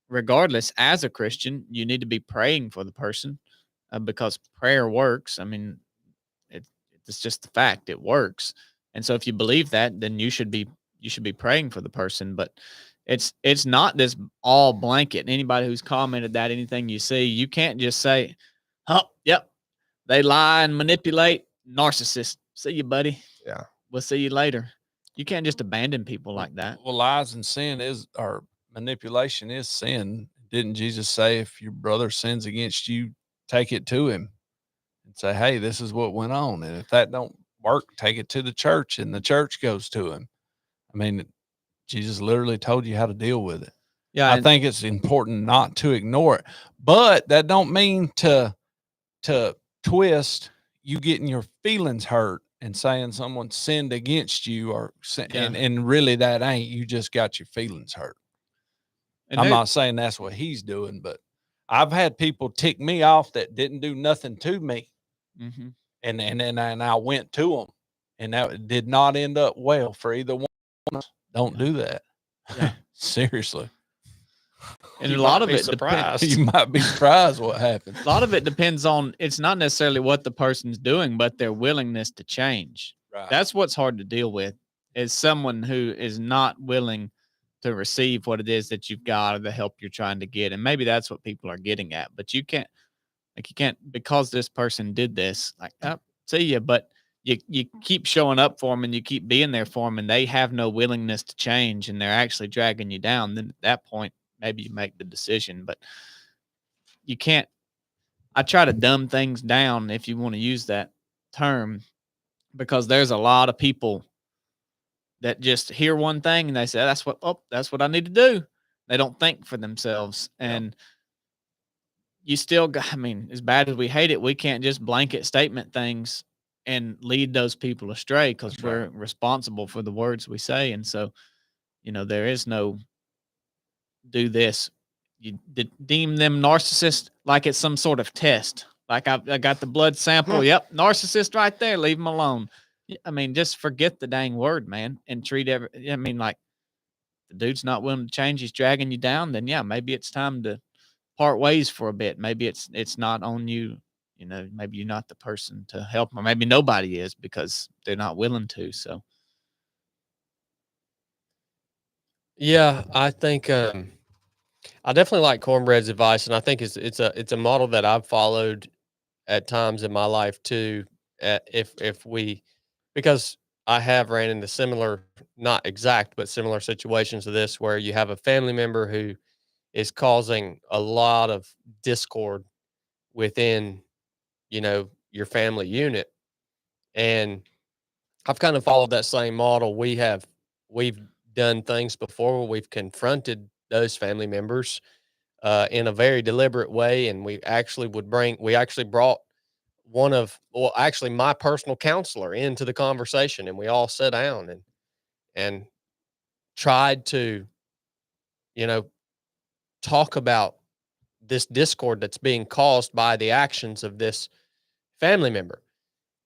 Regardless, as a Christian, you need to be praying for the person because prayer works. I mean, it's just the fact it works. And so if you believe that, then you should be praying for the person. But it's not this all blanket. Anybody who's commented that, anything you see, you can't just say, oh, yep, they lie and manipulate, narcissist. See you, buddy. Yeah. We'll see you later. You can't just abandon people like that. Well, lies and sin or manipulation is sin. Didn't Jesus say, if your brother sins against you, take it to him and say, hey, this is what went on. And if that don't work, take it to the church and the church goes to him. I mean, Jesus literally told you how to deal with it. Yeah. I think it's important not to ignore it, but that don't mean to twist you getting your feelings hurt and saying someone sinned against you and really that ain't, you just got your feelings hurt. And I'm not saying that's what he's doing, but I've had people tick me off that didn't do nothing to me. Mm-hmm. And I went to them and that did not end up well for either one. Don't do that. Yeah. Seriously. And a lot of it surprised. You might be surprised what happens. A lot of it depends on, it's not necessarily what the person's doing, but their willingness to change. Right. That's what's hard to deal with, is someone who is not willing to receive what it is that you've got or the help you're trying to get. And maybe that's what people are getting at, but you can't, because this person did this, like, oh, see you, but you keep showing up for them and you keep being there for them and they have no willingness to change and they're actually dragging you down. Then at that point, maybe you make the decision, but you can't. I try to dumb things down, if you want to use that term, because there's a lot of people that just hear one thing and they say, that's what I need to do. They don't think for themselves. And you still got, I mean, as bad as we hate it, we can't just blanket statement things and lead those people astray because we're responsible for the words we say. And so, there is no do this. You deem them narcissist like it's some sort of test. Like I got the blood sample. Yep, narcissist right there. Leave them alone. I mean, just forget the dang word, man, and treat like the dude's not willing to change. He's dragging you down. Then yeah, maybe it's time to part ways for a bit. Maybe it's not on you. Maybe you're not the person to help, or maybe nobody is because they're not willing to. So, Yeah, I think I definitely like Cornbread's advice, and I think it's a model that I've followed at times in my life too. Because I have ran into similar, not exact, but similar situations to this, where you have a family member who is causing a lot of discord within, your family unit. And I've kind of followed that same model. We've done things before where we've confronted those family members in a very deliberate way. And we actually brought actually my personal counselor into the conversation, and we all sat down and tried to, talk about this discord that's being caused by the actions of this family member.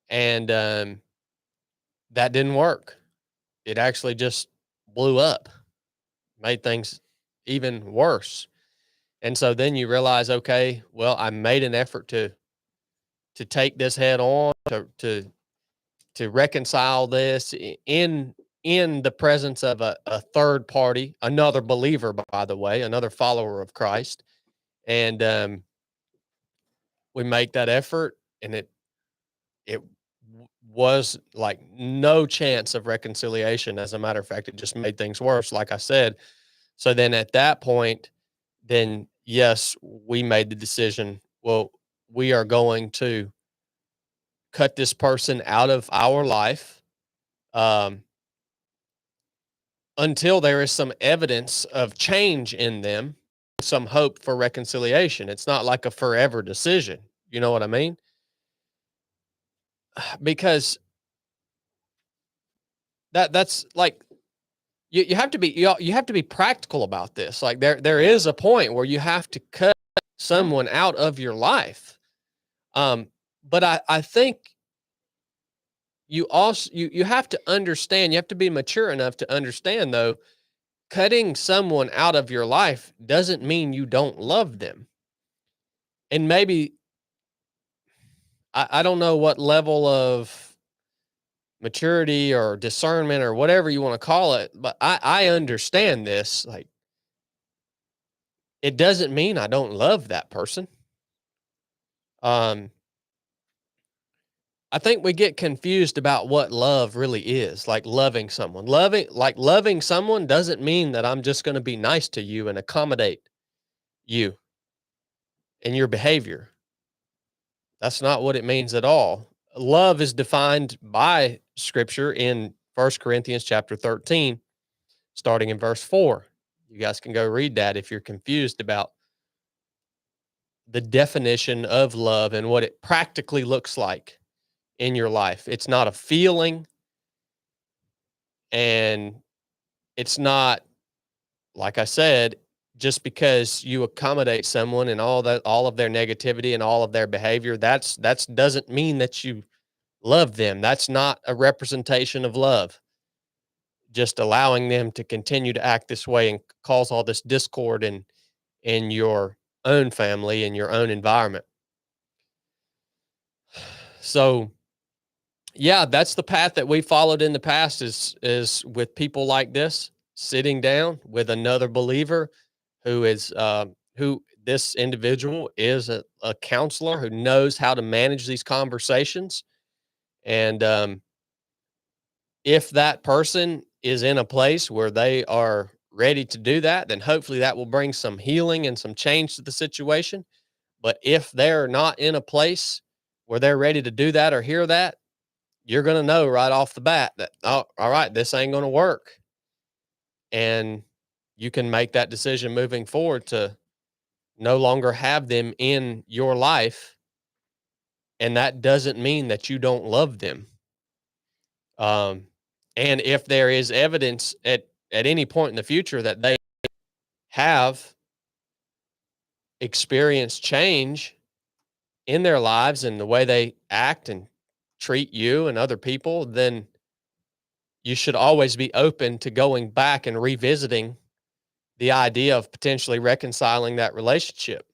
And that didn't work. It actually just blew up, made things even worse. And so then you realize, okay, well, I made an effort to take this head on, to reconcile this in the presence of a third party, another believer, by the way, another follower of Christ. And we make that effort, and it was like no chance of reconciliation. As a matter of fact, it just made things worse, like I said. So then at that point, then yes, we made the decision, well, we are going to cut this person out of our life until there is some evidence of change in them, some hope for reconciliation. It's not like a forever decision. You know what I mean? Because that's like, you have to be, you have to be practical about this. Like there is a point where you have to cut someone out of your life. But I think you also, you have to understand, you have to be mature enough to understand, though, cutting someone out of your life doesn't mean you don't love them. And maybe, I don't know what level of maturity or discernment or whatever you want to call it, but I understand this. Like, it doesn't mean I don't love that person. I think we get confused about what love really is, like loving someone. Loving someone doesn't mean that I'm just going to be nice to you and accommodate you and your behavior. That's not what it means at all. Love is defined by Scripture in 1 Corinthians chapter 13, starting in verse 4. You guys can go read that if you're confused about the definition of love and what it practically looks like in your life. It's not a feeling, and it's not, like I said, just because you accommodate someone and all of their negativity and all of their behavior, that's doesn't mean that you love them. That's not a representation of love. Just allowing them to continue to act this way and cause all this discord in your own family and your own environment. So yeah, that's the path that we followed in the past, is with people like this, sitting down with another believer who is who this individual is a counselor who knows how to manage these conversations. And if that person is in a place where they are ready to do that, then hopefully that will bring some healing and some change to the situation. But if they're not in a place where they're ready to do that or hear that, you're going to know right off the bat that, oh, all right, this ain't going to work. And you can make that decision moving forward to no longer have them in your life. And that doesn't mean that you don't love them. And if there is evidence at any point in the future that they have experienced change in their lives and the way they act and treat you and other people, then you should always be open to going back and revisiting the idea of potentially reconciling that relationship.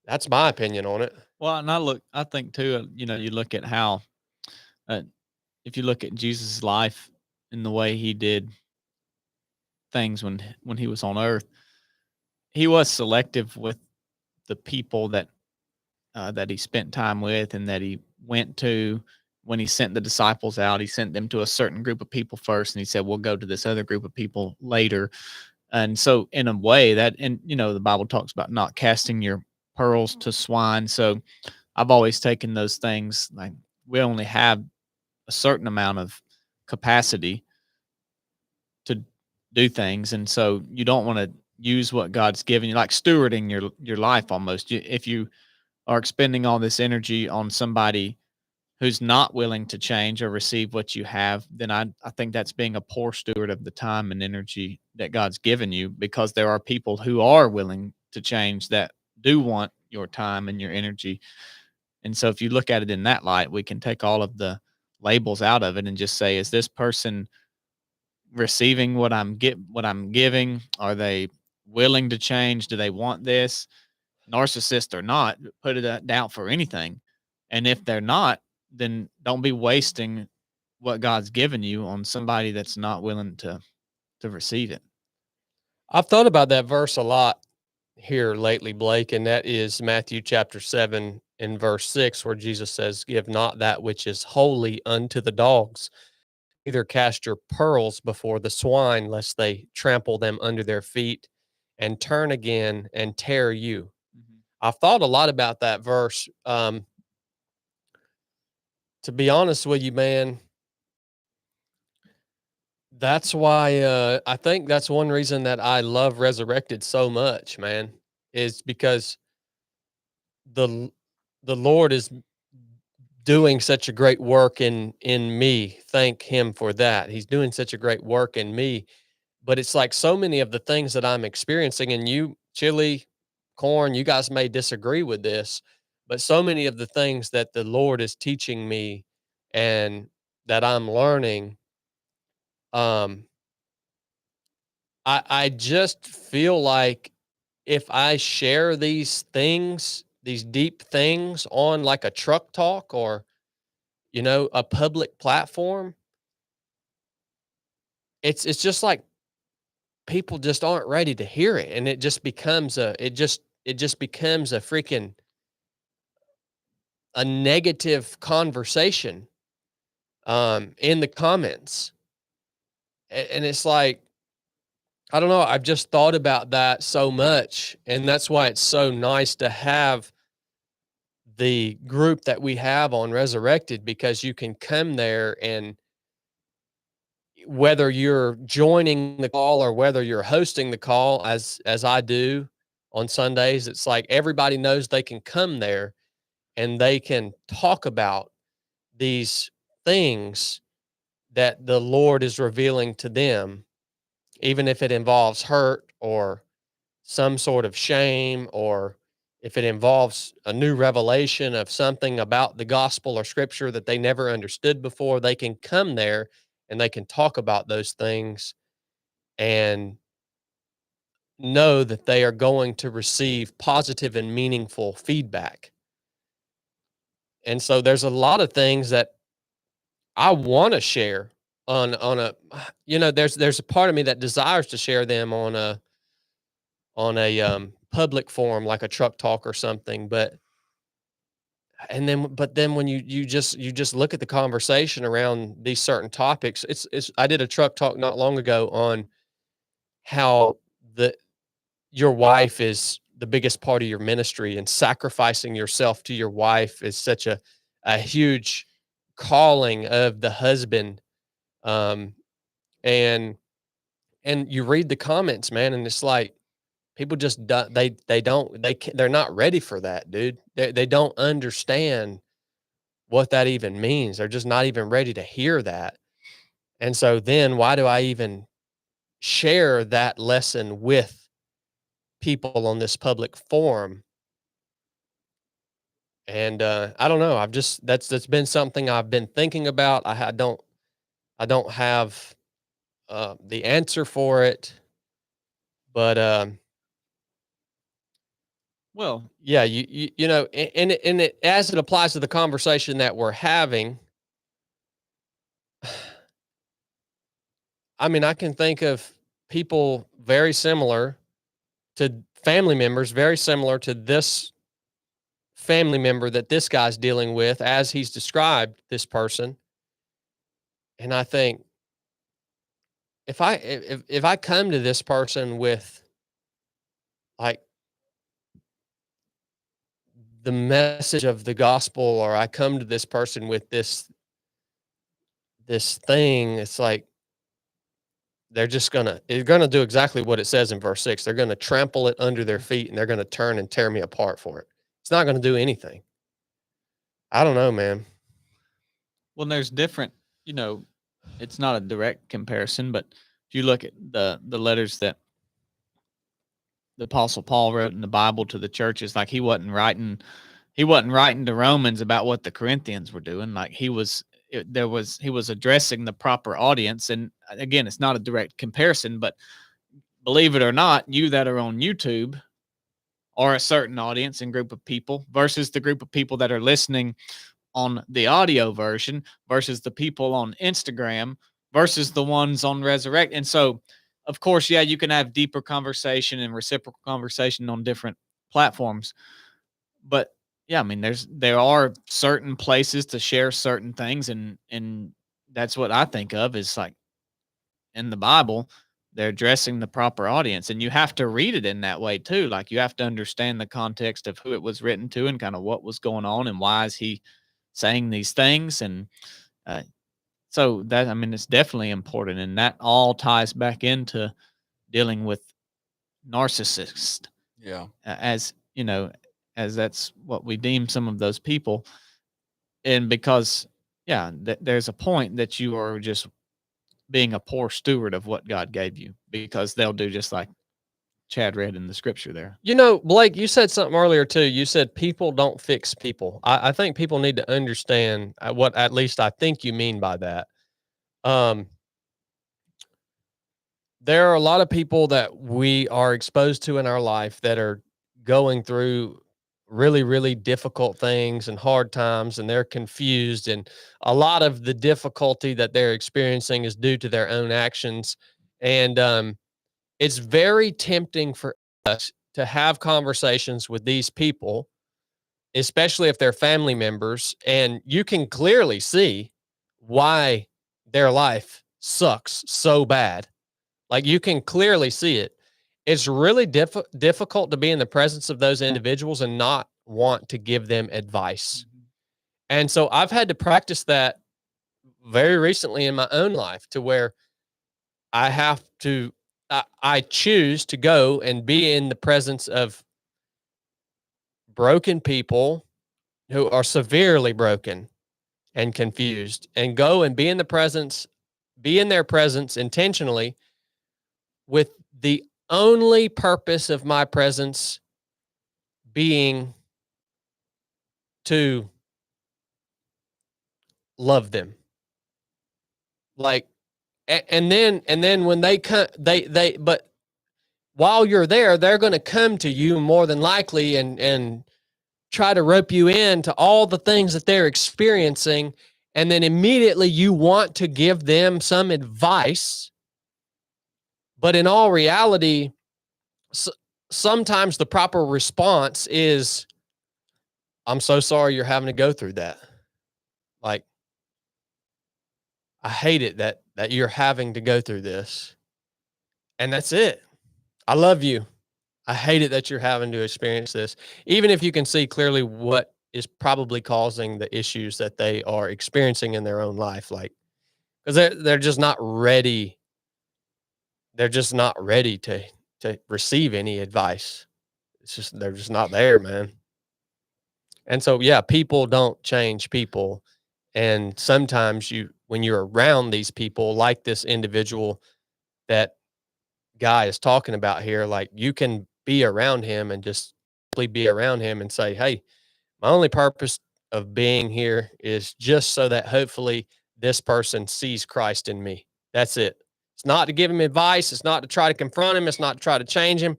That's my opinion on it. Well, and I think too, you look at how, if you look at Jesus' life and the way he did things when he was on earth, he was selective with the people that he spent time with and that he went to. When he sent the disciples out, he sent them to a certain group of people first, and he said, we'll go to this other group of people later. And so in a way that, and the Bible talks about not casting your pearls to swine. So I've always taken those things, like, we only have a certain amount of capacity to do things. And so you don't want to use what God's given you, like stewarding your life almost. If you are expending all this energy on somebody who's not willing to change or receive what you have, then I think that's being a poor steward of the time and energy that God's given you, because there are people who are willing to change that do want your time and your energy. And so if you look at it in that light, we can take all of the labels out of it and just say, is this person receiving what I'm giving? Are they willing to change? Do they want this? Narcissist or not, put it down for anything. And if they're not, then don't be wasting what God's given you on somebody that's not willing to receive it. I've thought about that verse a lot here lately, Blake, and that is Matthew chapter 7 and verse 6, where Jesus says, "Give not that which is holy unto the dogs, either cast your pearls before the swine, lest they trample them under their feet and turn again and tear you." I've thought a lot about that verse. To be honest with you, man, that's why I think that's one reason that I love Resurrected so much, man, is because the the Lord is doing such a great work in me. Thank him for that. He's doing such a great work in me. But it's like so many of the things that I'm experiencing, and you, Chili, Corn, you guys may disagree with this, but so many of the things that the Lord is teaching me and that I'm learning, um, I just feel like if I share these things, these deep things on like a truck talk or, a public platform, it's just like people just aren't ready to hear it. And it just becomes a freaking a negative conversation in the comments. And it's like, I don't know. I've just thought about that so much. And that's why it's so nice to have the group that we have on Resurrected, because you can come there, and whether you're joining the call or whether you're hosting the call as I do on Sundays, it's like everybody knows they can come there and they can talk about these things that the Lord is revealing to them, even if it involves hurt or some sort of shame, or if it involves a new revelation of something about the gospel or scripture that they never understood before. They can come there and they can talk about those things and know that they are going to receive positive and meaningful feedback. And so there's a lot of things that I want to share on a there's a part of me that desires to share them on a public forum like a truck talk or something. But then when you just look at the conversation around these certain topics, it's I did a truck talk not long ago on how the your wife is the biggest part of your ministry, and sacrificing yourself to your wife is such a huge calling of the husband. um and and you read the comments, man, and it's like people just they're not ready for that, dude. They don't understand what that even means. They're just not even ready to hear that. And so then why do I even share that lesson with people on this public forum? And I don't know. I've just that's been something I've been thinking about. I don't have the answer for it, but Well, yeah, and it as it applies to the conversation that we're having. I mean, I can think of people very similar to family members, very similar to this family member that this guy's dealing with as he's described this person. And I think if I come to this person with like the message of the gospel, or I come to this person with this thing, it's like they're gonna do exactly what it says in verse 6. They're gonna trample it under their feet, and they're gonna turn and tear me apart for it. It's not going to do anything. I don't know, man. Well, there's different, it's not a direct comparison, but if you look at the letters that the Apostle Paul wrote in the Bible to the churches, like he wasn't writing to Romans about what the Corinthians were doing. Like he was addressing the proper audience. And again, it's not a direct comparison, but believe it or not, you that are on YouTube are a certain audience and group of people versus the group of people that are listening on the audio version versus the people on Instagram versus the ones on Resurrect. And so, of course, yeah, you can have deeper conversation and reciprocal conversation on different platforms. But yeah, I mean, there are certain places to share certain things, and that's what I think of is like in the Bible, they're addressing the proper audience, and you have to read it in that way too. Like you have to understand the context of who it was written to and kind of what was going on and why is he saying these things. And so that, I mean, it's definitely important, and that all ties back into dealing with narcissists. Yeah. As you know, as that's what we deem some of those people. And because, yeah, there's a point that you are just being a poor steward of what God gave you, because they'll do just like Chad read in the scripture there. Blake, you said something earlier too. You said people don't fix people. I think people need to understand what at least I think you mean by that. There are a lot of people that we are exposed to in our life that are going through really, really difficult things and hard times, and they're confused. And a lot of the difficulty that they're experiencing is due to their own actions. And it's very tempting for us to have conversations with these people, especially if they're family members, and you can clearly see why their life sucks so bad. Like you can clearly see it. It's really difficult to be in the presence of those individuals and not want to give them advice. Mm-hmm. And so I've had to practice that very recently in my own life, to where I choose to go and be in the presence of broken people who are severely broken and confused, and go and be in their presence intentionally, with the only purpose of my presence being to love them. Like, and then when they come, but while you're there, they're going to come to you more than likely and try to rope you into all the things that they're experiencing. And then immediately you want to give them some advice. But in all reality, sometimes the proper response is, I'm so sorry you're having to go through that. Like, I hate it that you're having to go through this. And that's it. I love you. I hate it that you're having to experience this, even if you can see clearly what is probably causing the issues that they are experiencing in their own life. Like, because they're just not ready. They're just not ready to receive any advice. It's just, they're just not there, man. And so, yeah, people don't change people. And sometimes when you're around these people, like this individual that guy is talking about here, like you can be around him and just simply be around him and say, hey, my only purpose of being here is just so that hopefully this person sees Christ in me. That's it. It's not to give him advice. It's not to try to confront him. It's not to try to change him.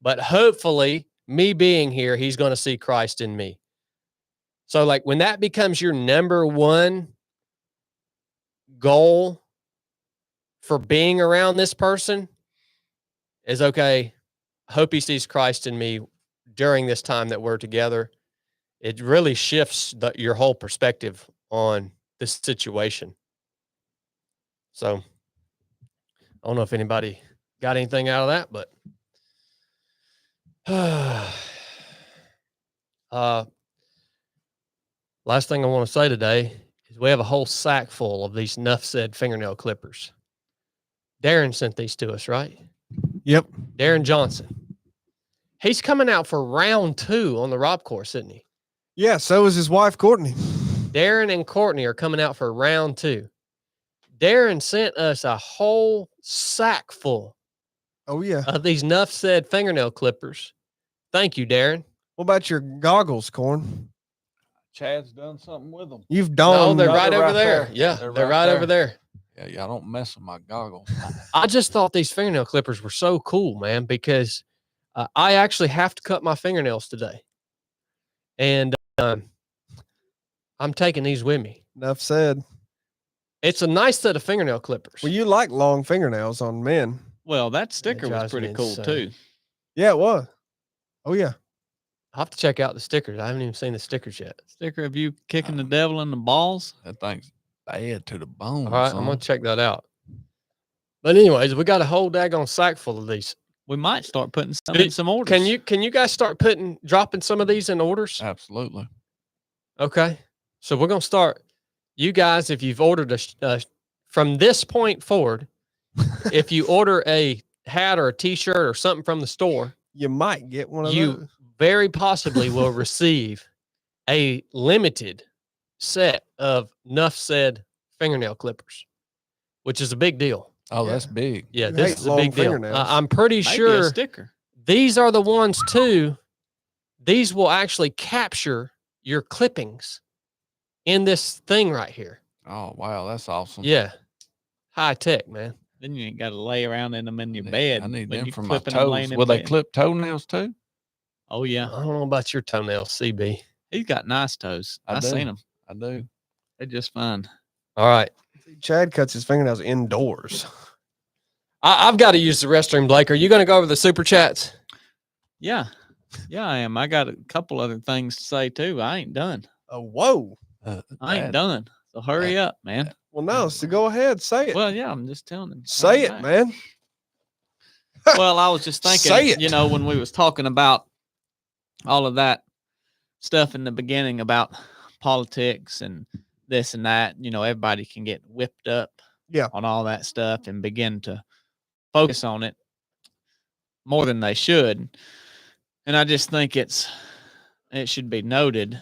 But hopefully, me being here, he's going to see Christ in me. So, like, when that becomes your number one goal for being around this person, is okay, hope he sees Christ in me during this time that we're together. It really shifts your whole perspective on this situation. So, I don't know if anybody got anything out of that, but last thing I want to say today is we have a whole sack full of these Nuff Said fingernail clippers. Darren sent these to us, right? Yep. Darren Johnson. He's coming out for round 2 on the Rob course, isn't he? Yeah, so is his wife, Courtney. Darren and Courtney are coming out for round 2. Darren sent us a whole sack full Oh, yeah. of these Nuff Said fingernail clippers. Thank you, Darren. What about your goggles, Corn? Chad's done something with them. You've No, donned. they're No, right they're over right there. there. Yeah, They're they're right right over there. Yeah, y'all don't mess with my goggles. I just thought these fingernail clippers were so cool, man, because I actually have to cut my fingernails today. And I'm taking these with me. Enough said. It's a nice set of fingernail clippers. Well, you like long fingernails on men. Well, that sticker was drives me pretty cool insane. too. Yeah, it was. Oh, yeah. I'll have to check out the stickers. I haven't even seen the stickers yet. Sticker of you kicking the devil in the balls. That thing's bad to the bone. All right, I'm son. going to check that out. But anyways, we got a whole daggone sack full of these. We might start putting some Did- in some orders. Can you guys start dropping some of these in orders? Absolutely. Okay. So we're going to start. You guys, if you've ordered from this point forward, if you order a hat or a t-shirt or something from the store, You might get one of you those. very possibly will receive a limited set of Nuff Said fingernail clippers, which is a big deal. Oh, Yeah. that's big. Yeah, You this hate is a long big deal. fingernails. I'm pretty Maybe a sure sticker. these are the ones too. These will actually capture your clippings in this thing right here. Oh, wow. That's awesome. Yeah. High tech, man. Then you ain't got to lay around in them in your I need- bed. I need when them you for my clipping them laying toes. in Will they bed. clip toenails too? Oh yeah, I don't know about your toenails, CB. he's got nice toes. I I do. seen them. I do. They're just fine. All right. Chad cuts his fingernails indoors. I've got to use the restroom, Blake. Are you going to go over the super chats? Yeah, yeah, I am. I got a couple other things to say too. I ain't done. Oh, whoa. I ain't That- done. So hurry up, man. Well, no, so go ahead. Say it. Well, yeah, I'm just telling him. Say Hurry it, back. man. Well, I was just Say thinking, it. you know, when we was talking about all of that stuff in the beginning about politics and this and that, you know, everybody can get whipped up Yeah. on all that stuff and begin to focus on it more than they should. And I just think it should be noted.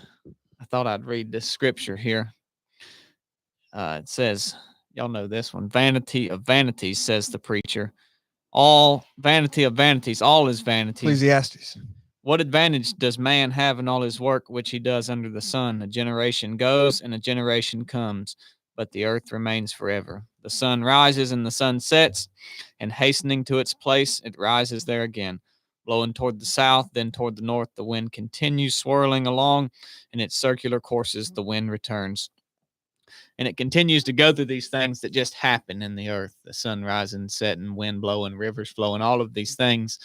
I thought I'd read this scripture here. It says, y'all know this one, vanity of vanities, says the preacher. All vanity of vanities, all is vanity. Ecclesiastes. What advantage does man have in all his work which he does under the sun? A generation goes and a generation comes, but the earth remains forever. The sun rises and the sun sets, and hastening to its place, it rises there again. Blowing toward the south, then toward the north, the wind continues swirling along. In its circular courses, the wind returns. And it continues to go through these things that just happen in the earth. The sun rising, setting, wind blowing, rivers flowing, all of these things.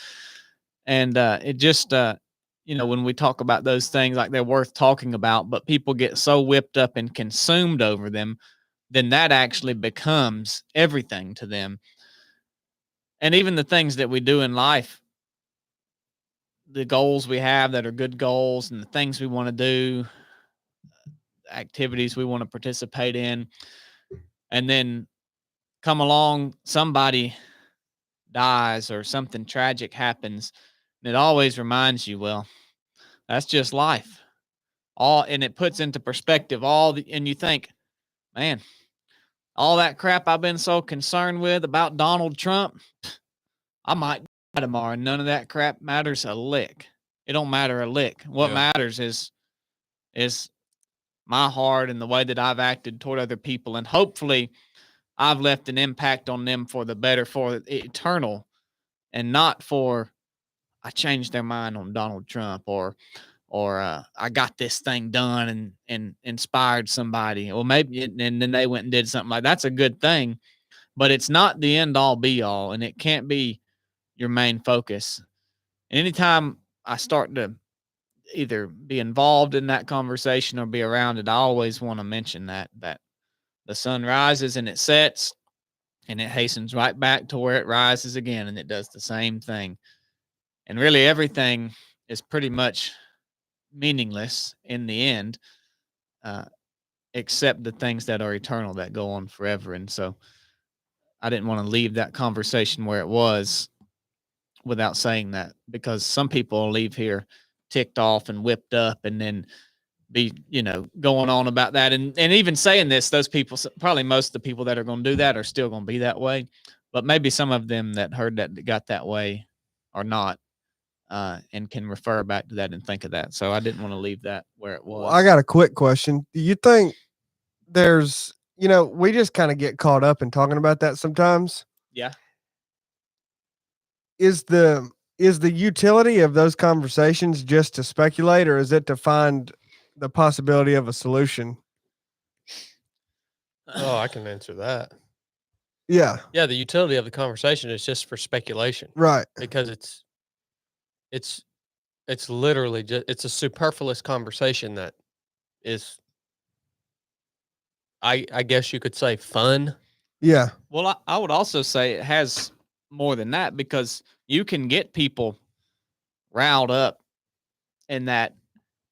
And it just, you know, when we talk about those things like they're worth talking about, but people get so whipped up and consumed over them, then that actually becomes everything to them. And even the things that we do in life, the goals we have that are good goals and the things we want to do, activities we want to participate in, and then come along, somebody dies or something tragic happens, and it always reminds you, well, that's just life. And it puts into perspective and you think, man, all that crap I've been so concerned with about Donald Trump, I might die tomorrow, and none of that crap matters a lick. It don't matter a lick. What Yeah. matters is my heart and the way that I've acted toward other people, and hopefully I've left an impact on them for the better, for eternal, and not for I changed their mind on Donald Trump or I got this thing done and inspired somebody. Well, maybe and then they went and did something like that's a good thing, but it's not the end all be all, and it can't be your main focus. And anytime I start to either be involved in that conversation or be around it, I always want to mention that the sun rises and it sets and it hastens right back to where it rises again, and it does the same thing. And really everything is pretty much meaningless in the end, except the things that are eternal that go on forever. And so I didn't want to leave that conversation where it was without saying that, because some people will leave here ticked off and whipped up and then be, going on about that. And even saying this, those people, probably most of the people that are going to do that are still going to be that way. But maybe some of them that heard that got that way are not, and can refer back to that and think of that. So I didn't want to leave that where it was. Well, I got a quick question. Do you think there's, we just kind of get caught up in talking about that sometimes. Yeah. Is the utility of those conversations just to speculate, or is it to find the possibility of a solution? Oh, I can answer that. Yeah. Yeah, the utility of the conversation is just for speculation, Right. because it's literally just, it's a superfluous conversation that is, I guess you could say, fun. Yeah. Well, I would also say it has more than that, because you can get people riled up in that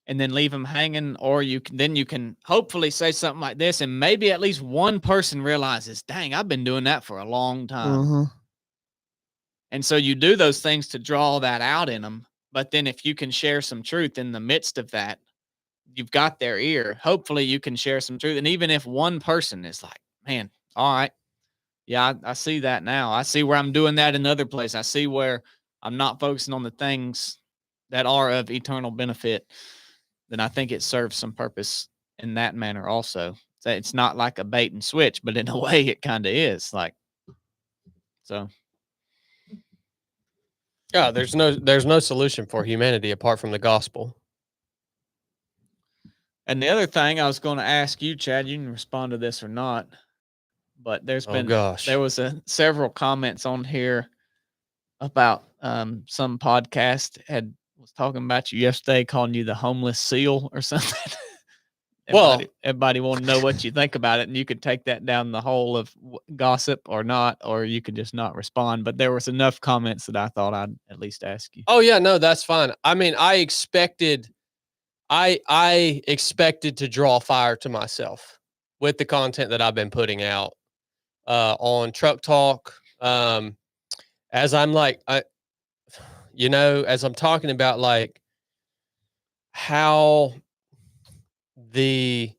and then leave them hanging, or you can hopefully say something like this, and maybe at least one person realizes, dang, I've been doing that for a long time. Mm-hmm. And so you do those things to draw that out in them. But then if you can share some truth in the midst of that, you've got their ear. Hopefully you can share some truth. And even if one person is like, man, all right, yeah, I see that now. I see where I'm doing that in other place. I see where I'm not focusing on the things that are of eternal benefit, then I think it serves some purpose in that manner also. So it's not like a bait and switch, but in a way it kind of is, like, so. Yeah, there's no solution for humanity apart from the gospel. And the other thing I was going to ask you, Chad, you can respond to this or not, but there was several comments on here about some podcast was talking about you yesterday, calling you the homeless seal or something. Everybody want to know what you think about it, and you could take that down the hole of gossip or not, or you could just not respond. But there was enough comments that I thought I'd at least ask you. Oh yeah, no, that's fine. I mean, I expected to draw fire to myself with the content that I've been putting out on Truck Talk. As I'm like, as I'm talking about like how the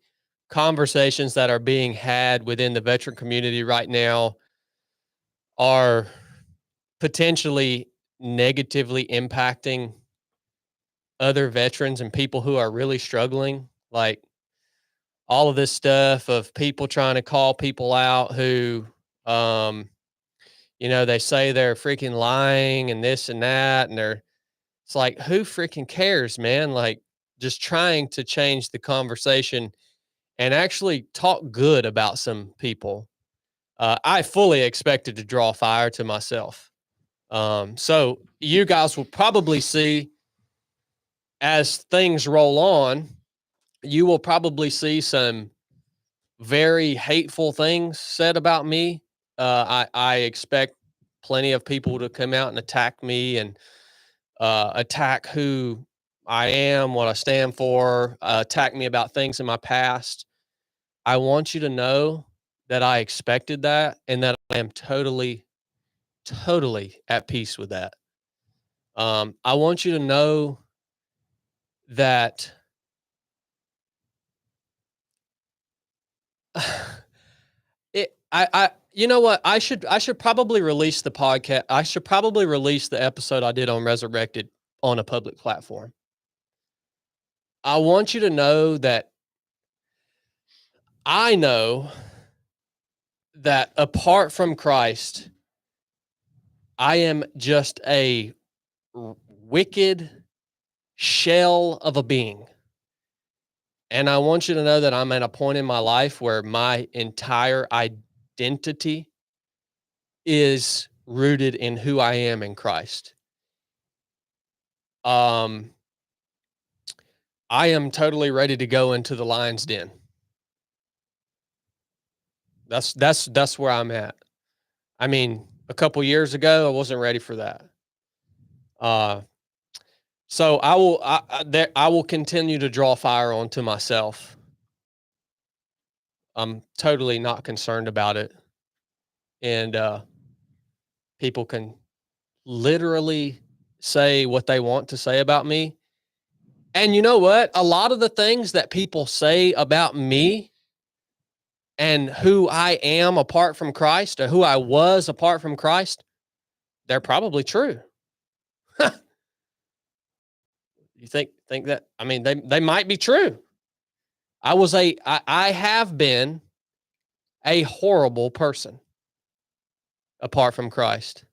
conversations that are being had within the veteran community right now are potentially negatively impacting other veterans and people who are really struggling. Like all of this stuff of people trying to call people out who, they say they're freaking lying and this and that. And it's like, who freaking cares, man? Like, just trying to change the conversation and actually talk good about some people. I fully expected to draw fire to myself. So you guys will probably see, as things roll on, you will probably see some very hateful things said about me. I expect plenty of people to come out and attack me and attack who I am, what I stand for, attack me about things in my past. I want you to know that I expected that and that I am totally at peace with that. I want you to know that you know what? I should probably release the podcast. I should probably release the episode I did on Resurrected on a public platform. I want you to know that I know that apart from Christ, I am just a wicked shell of a being. And I want you to know that I'm at a point in my life where my entire identity is rooted in who I am in Christ. I am totally ready to go into the lion's den. That's where I'm at. I mean, a couple years ago, I wasn't ready for that. So I will continue to draw fire onto myself. I'm totally not concerned about it. And people can literally say what they want to say about me. And you know what? A lot of the things that people say about me and who I am apart from Christ, or who I was apart from Christ, they're probably true. You think that? I mean, they might be true. I have been a horrible person apart from Christ.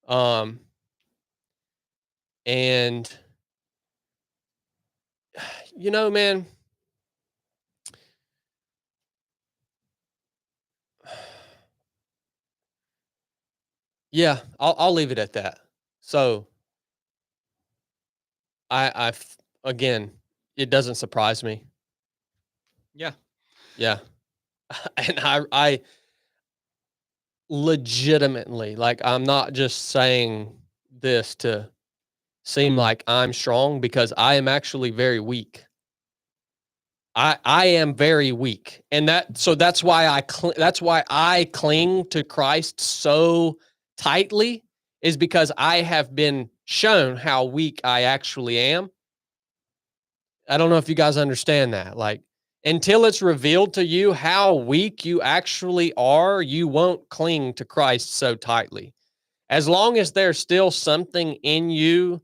And you know, man, yeah, I'll leave it at that. So again, it doesn't surprise me. Yeah. Yeah. And I legitimately, like, I'm not just saying this to seem like I'm strong, because I am actually very weak. I am very weak. And that's why I cling to Christ so tightly, is because I have been shown how weak I actually am. I don't know if you guys understand that. Like, until it's revealed to you how weak you actually are, you won't cling to Christ so tightly. As long as there's still something in you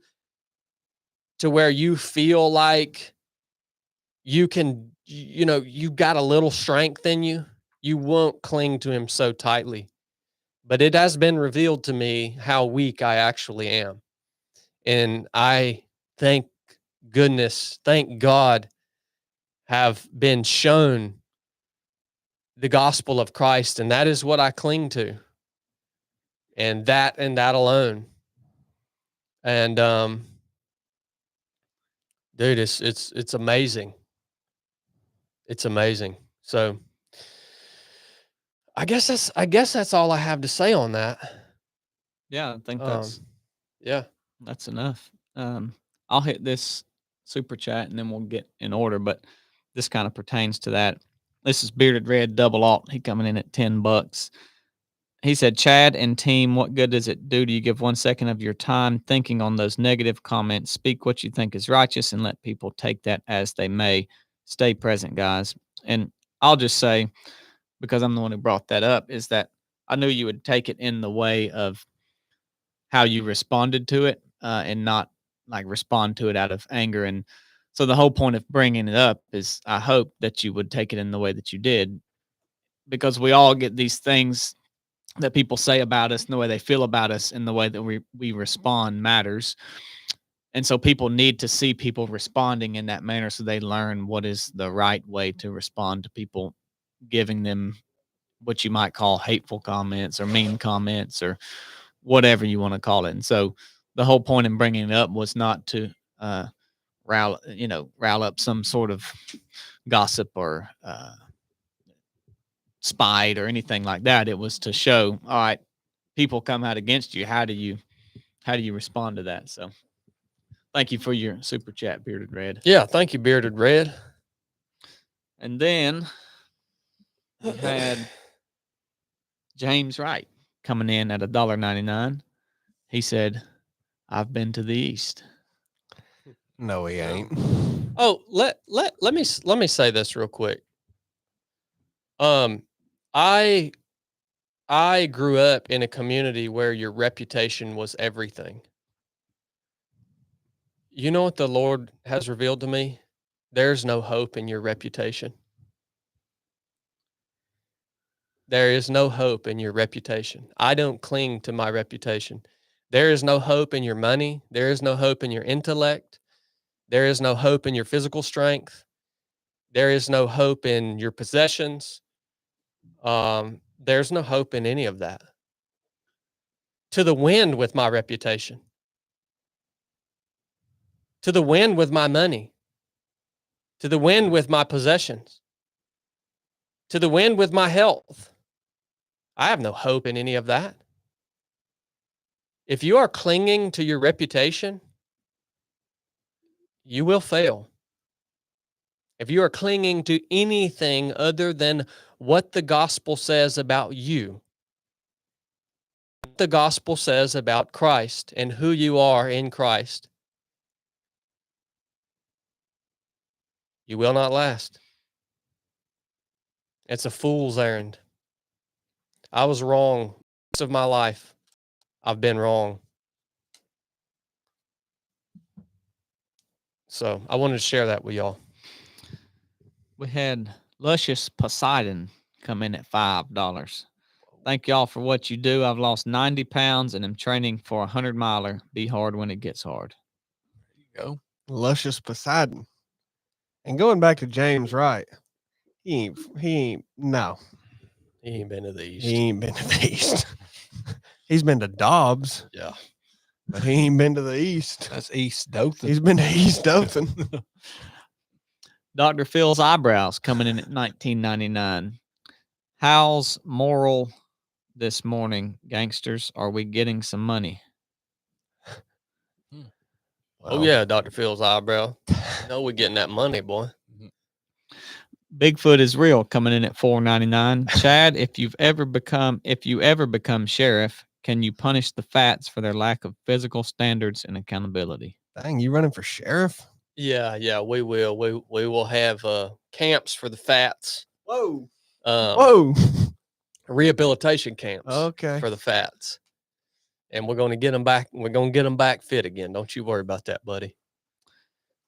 to where you feel like you can, you've got a little strength in you, you won't cling to him so tightly. But it has been revealed to me how weak I actually am. And I thank God, have been shown the gospel of Christ, and that is what I cling to. And that alone. And dude, it's amazing. It's amazing. So I guess that's all I have to say on that. Yeah, I think Yeah. that's enough. I'll hit this super chat and then we'll get in order, but this kind of pertains to that. This is Bearded Red Double Alt. He coming in at $10. He said, Chad and team, what good does it do to you give 1 second of your time thinking on those negative comments? Speak what you think is righteous and let people take that as they may. Stay present, guys. And I'll just say, because I'm the one who brought that up, is that I knew you would take it in the way of how you responded to it, and not like respond to it out of anger. And so the whole point of bringing it up is I hope that you would take it in the way that you did, because we all get these things that people say about us and the way they feel about us and the way that we respond matters. And so people need to see people responding in that manner so they learn what is the right way to respond to people giving them what you might call hateful comments or mean comments or whatever you want to call it. And so the whole point in bringing it up was not to rile up some sort of gossip or spite or anything like that. It was to show, all right, people come out against you. How do you respond to that? So thank you for your super chat, Bearded Red. Yeah, thank you, Bearded Red. And then we had James Wright coming in at $1.99. He said, I've been to the East. No, he ain't. Oh, let me say this real quick. I grew up in a community where your reputation was everything. You know what the Lord has revealed to me? There's no hope in your reputation. There is no hope in your reputation. I don't cling to my reputation. There is no hope in your money. There is no hope in your intellect. There is no hope in your physical strength. There is no hope in your possessions. There's no hope in any of that. To the wind with my reputation. To the wind with my money. To the wind with my possessions. To the wind with my health. I have no hope in any of that. If you are clinging to your reputation, you will fail. If you are clinging to anything other than what the gospel says about you, the gospel says about Christ and who you are in Christ, you will not last. It's a fool's errand. I was wrong most of my life. I've been wrong. So I wanted to share that with y'all. We had Luscious Poseidon come in at $5. Thank y'all for what you do. I've lost 90 pounds and am training for a 100-miler. Be hard when it gets hard. There you go. Luscious Poseidon. And going back to James Wright, he ain't no. He ain't been to the East. He ain't been to the East. He's been to Dobbs. Yeah. But he ain't been to the East. That's East Dothan. He's been to East Dothan. Dr. Phil's eyebrows coming in at $19.99. How's moral this morning, gangsters? Are we getting some money? Oh yeah, Dr. Phil's eyebrow. No, we're getting that money, boy. Bigfoot is real coming in at $4.99. Chad, if you ever become sheriff, can you punish the Fats for their lack of physical standards and accountability? Dang, you running for sheriff? Yeah, we will. We will have camps for the Fats. Whoa. Whoa. Rehabilitation camps. Okay. For the Fats. And we're going to get them back. We're going to get them back fit again. Don't you worry about that, buddy.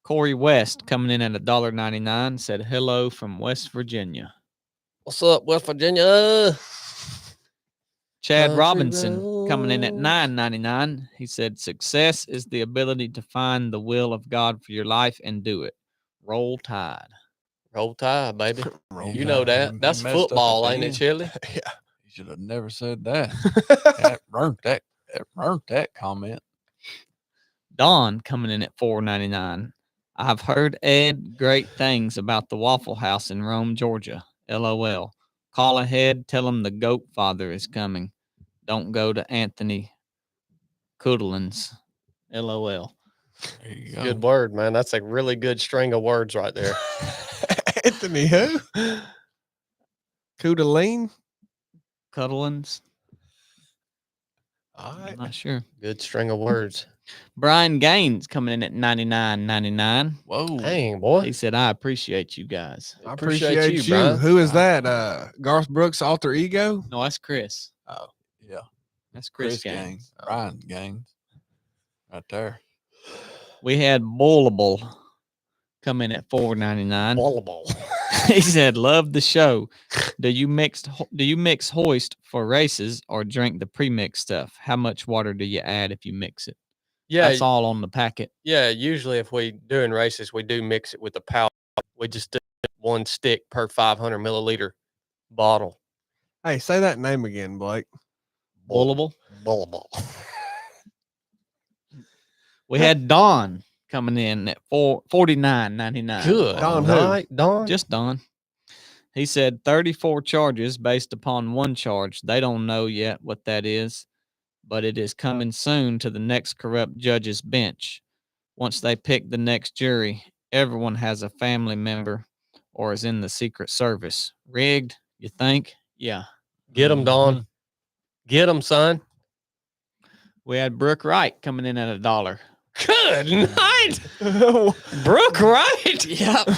Corey West coming in at $1.99 said hello from West Virginia. What's up, West Virginia? Chad Country Robinson coming in at roads. $9.99. He said success is the ability to find the will of God for your life and do it. Roll Tide. Roll Tide, baby. Roll You know that. He That's messed up at football, the ain't it, end. Chili? Yeah. You should have never said that. That burnt that comment. Don coming in at $4.99. I've heard Ed great things about the Waffle House in Rome, Georgia. LOL. Call ahead. Tell him the Goat Father is coming. Don't go to Anthony Coodlin's. LOL. There you go. Good word, man. That's a really good string of words right there. Anthony who? Coodalene? Cuddlins. All I'm right. not sure. Good string of words. Brian Gaines coming in at $99.99. Whoa. Dang, boy. He said, I appreciate you guys. I Appreciate appreciate you, you. Brian. Who is that? Garth Brooks' alter ego? No, that's Chris. Oh, Yeah. That's Chris, Chris Gaines. Gaines. Ryan Gaines. Right there. We had Bullable come in at $4.99. Volleyball. He said, love the show. Do you mix hoist for races or drink the pre-mix stuff? How much water do you add if you mix it? Yeah, That's all on the packet. yeah. Usually, if we doing races, we do mix it with the powder. We just do one stick per 500 milliliter bottle. hey, say that name again, Blake. Bullable. Volleyball. We had Don coming in at $49.99. Good Don who? night, Don. Just Don. He said 34 charges based upon one charge. They don't know yet what that is, but it is coming soon to the next corrupt judge's bench. Once they pick the next jury, everyone has a family member or is in the Secret Service. Rigged, you think? Yeah. Get him, Don. Get him, son. We had Brooke Wright coming in at $1. Good night, Brooke. Right? Yep.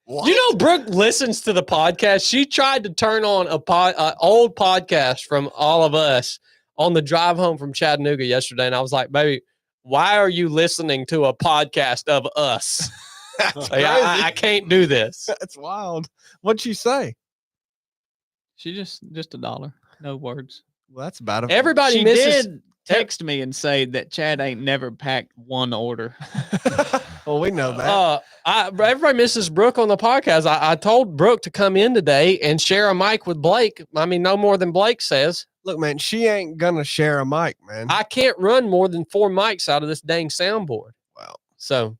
You know, Brooke listens to the podcast. She tried to turn on a old podcast from all of us on the drive home from Chattanooga yesterday, and I was like, "Baby, why are you listening to a podcast of us? That's Like, crazy. I can't do this." That's wild. What'd you say? She just $1. No words. Well, that's about it. Everybody She misses. did text me and say that Chad ain't never packed one order. Well, we know that. Everybody misses Brooke on the podcast. I told Brooke to come in today and share a mic with Blake. I mean, no more than Blake says. Look, man, she ain't gonna share a mic, man. I can't run more than 4 mics out of this dang soundboard. Wow. So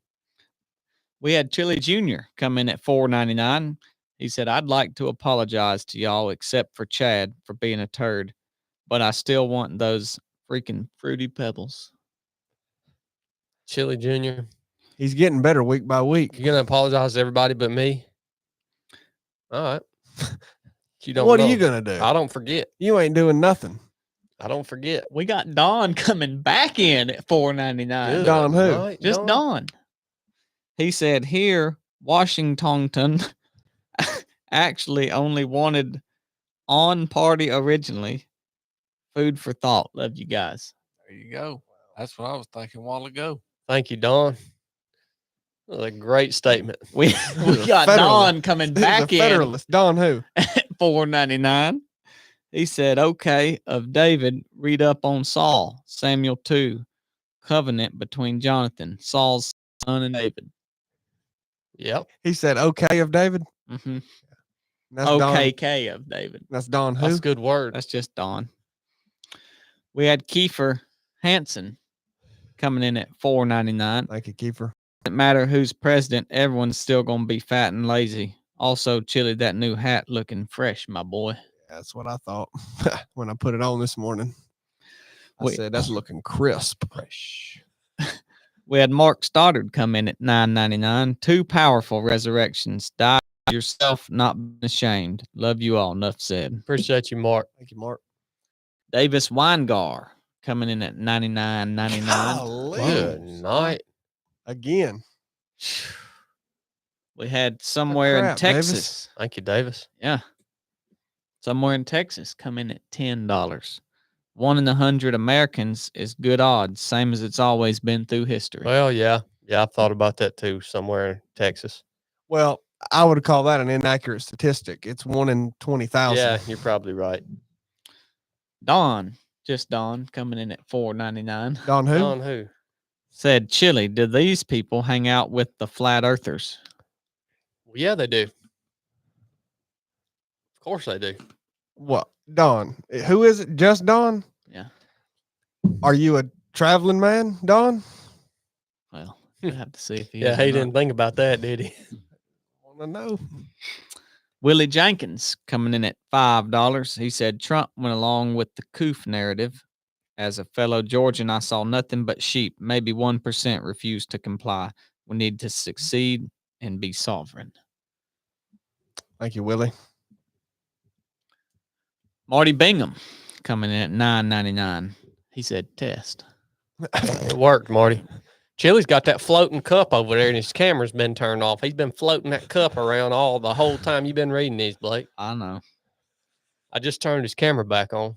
We had Chili Jr. come in at $4.99. He said, I'd like to apologize to y'all except for Chad for being a turd, but I still want those freaking Fruity Pebbles. Chili Jr., He's getting better week by week. you're gonna apologize to everybody but me. All right. You don't What know. are you gonna do? I don't forget. You ain't doing nothing. I don't forget. We got Don coming back in at $4.99. Good Don who? night, Just Don. He said here, Washington actually only wanted on party originally. Food for thought. Love you guys. There you go. That's what I was thinking a while ago. Thank you, Don. That was a great statement. We got Federalist. Don coming He's back a in Federalist. Don who? at $4.99. He said, okay, of David, read up on Saul, Samuel 2, covenant between Jonathan, Saul's son, and David. Yep. He said, okay, of David. Mm-hmm. That's Don. OKK of David. That's Don who? That's a good word. That's just Don. We had Kiefer Hansen coming in at $4.99. Thank you, Kiefer. Doesn't matter who's president, everyone's still gonna be fat and lazy. Also, Chili, that new hat looking fresh, my boy. That's what I thought when I put it on this morning. I Wait. said, that's looking crisp. Fresh. We had Mark Stoddard come in at $9.99. 2 powerful resurrections. Die yourself, not being ashamed. Love you all. Enough said. Appreciate you, Mark. Thank you, Mark. Davis Weingar coming in at $99.99. Golly. Good night. Again. We had somewhere in crap, Texas. Davis. Thank you, Davis. Yeah. Somewhere in Texas come in at $10. 1 in 100 Americans is good odds, same as it's always been through history. Well, yeah. Yeah, I've thought about that too, somewhere in Texas. Well, I would call that an inaccurate statistic. It's 1 in 20,000. Yeah, you're probably right. Don, just Don, coming in at $4.99. Don who? Don who? Said, Chili, do these people hang out with the flat earthers? Well, yeah, they do. Of course they do. What? Don. Who is it? Just Don? Yeah. Are you a traveling man, Don? Well, I have to see if he Yeah, is he or not. didn't think about that, did he? Want to know? Willie Jenkins coming in at $5. He said Trump went along with the Coof narrative. As a fellow Georgian, I saw nothing but sheep. Maybe 1% refused to comply. We need to succeed and be sovereign. Thank you, Willie. Marty Bingham coming in at $9.99. He said test. It worked, Marty. Chili's got that floating cup over there, and his camera's been turned off. He's been floating that cup around the whole time you've been reading these, Blake. I know. I just turned his camera back on.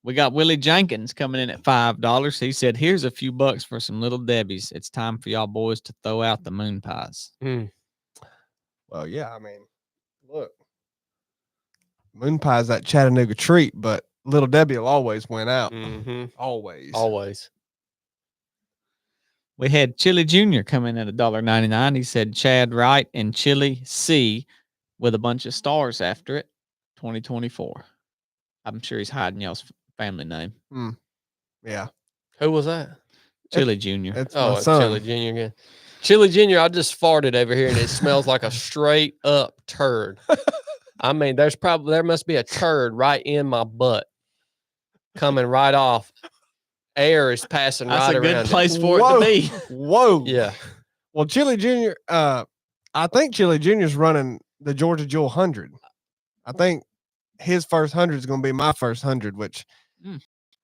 We got Willie Jenkins coming in at $5. He said, here's a few bucks for some little Debbies. It's time for y'all boys to throw out the moon pies. Well, yeah, I mean, look. Moon pie's that Chattanooga treat, but Little Debbie will always win out. Mm-hmm. Always. Always. We had Chili Jr. come in at $1.99. He said Chad Wright and Chili C with a bunch of stars after it, 2024. I'm sure he's hiding y'all's family name. Yeah. Who was that? Chili Jr. It's Oh, my it's son. Chili Jr. again. Chili Jr., I just farted over here, and it smells like a straight up turd. I mean, there must be a turd right in my butt coming right off. Air is passing That's right a good around it. place for it Whoa. to be. Whoa. Yeah. Well, Chili Jr., I think Chili Jr. is running the Georgia Jewel 100. I think his first 100 is going to be my first 100, which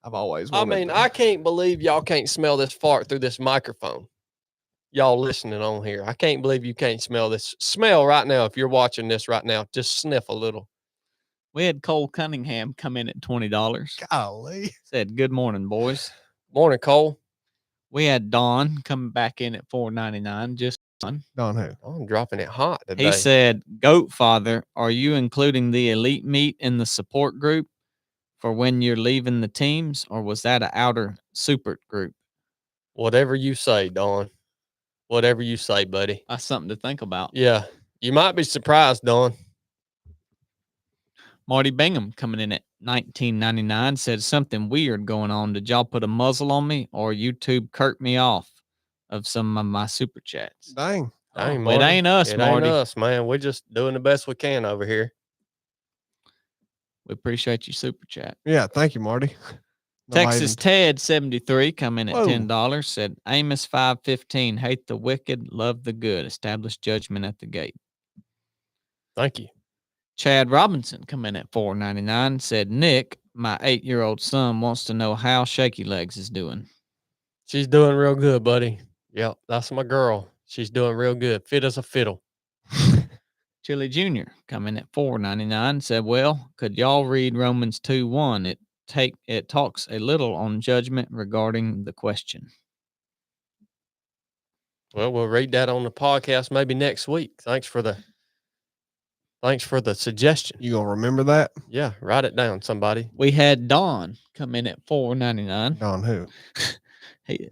I've always I wanted. mean, I can't believe y'all can't smell this fart through this microphone. Y'all listening on here. I can't believe you can't smell this. Smell right now. If you're watching this right now, just sniff a little. We had Cole Cunningham come in at $20. Golly. Said, good morning, boys. Morning, Cole. We had Don coming back in at $4.99. Just Don. Don who? Oh, I'm dropping it hot today. He said, Goat Father, are you including the elite meet in the support group for when you're leaving the teams, or was that an outer super group? Whatever you say, Dawn. Whatever you say, buddy. That's something to think about. Yeah. You might be surprised, Dawn. Marty Bingham coming in at $19.99 said something weird going on. Did y'all put a muzzle on me, or YouTube curt me off of some of my super chats? Dang. Dang, It Marty. ain't us, It Marty. ain't us, man. We're just doing the best we can over here. We appreciate you super chat. Yeah. Thank you, Marty. Nobody Texas even- Ted 73 come in at Whoa. $10. Said Amos 5:15, hate the wicked, love the good, establish judgment at the gate. Thank you. Chad Robinson come in at $4.99. Said, Nick, my 8-year-old son wants to know how Shaky Legs is doing. She's doing real good, buddy. Yep, that's my girl. She's doing real good. Fit as a fiddle. Chili Jr. come in at $4.99. Said, well, could y'all read Romans 2:1? It talks a little on judgment regarding the question. Well, we'll read that on the podcast maybe next week. Thanks for the suggestion. You gonna remember that? Yeah, write it down, somebody. We had Don come in at $4.99. Don who?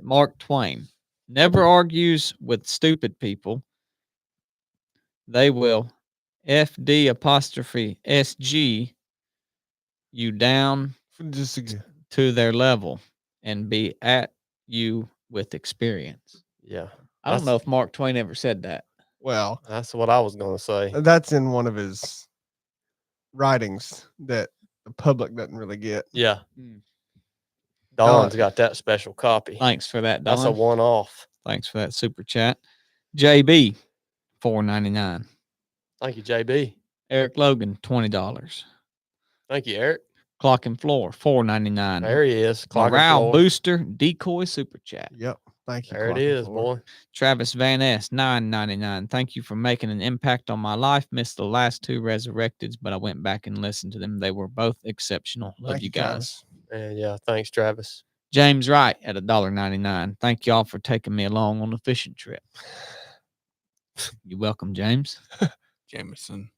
Mark Twain never argues with stupid people. They will FD apostrophe SG you down Just a- to their level and be at you with experience. Yeah, I don't know if Mark Twain ever said that. well, that's what I was going to say. that's in one of his writings that the public doesn't really get. Yeah. Mm. Don's got that special copy. Thanks for that, Don. That's a one-off. Thanks for that super chat. JB, $4.99. Thank you, JB. Eric Logan, $20. Thank you, Eric. Clock and Floor, $4.99. There he is. Clock and Morale floor. Booster, Decoy Super Chat. Yep. Thank you. There it Clock and is, Floor. boy. Travis Van S, $9.99. Thank you for making an impact on my life. Missed the last 2 Resurrecteds, but I went back and listened to them. They were both exceptional. Love Thank you guys. Travis. And yeah, thanks, Travis. James Wright at $1.99. Thank y'all for taking me along on the fishing trip. You're welcome, James. Jameson.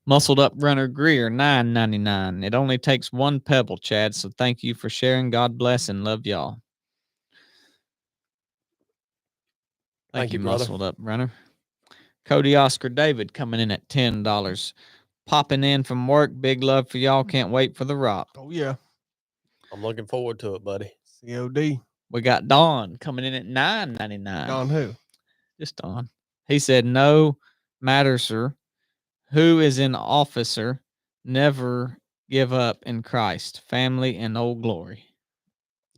Muscled Up Runner Greer, $9.99. It only takes one pebble, Chad, so thank you for sharing. God bless and love y'all. Thank you, brother. Muscled Up Runner. Cody Oscar David coming in at $10. Popping in from work. Big love for y'all. Can't wait for the rock. Oh yeah. I'm looking forward to it, buddy. COD. We got Don coming in at $9.99. Don who? Just Don. He said, no matter, sir, who is in officer, never give up in Christ, family, and old glory.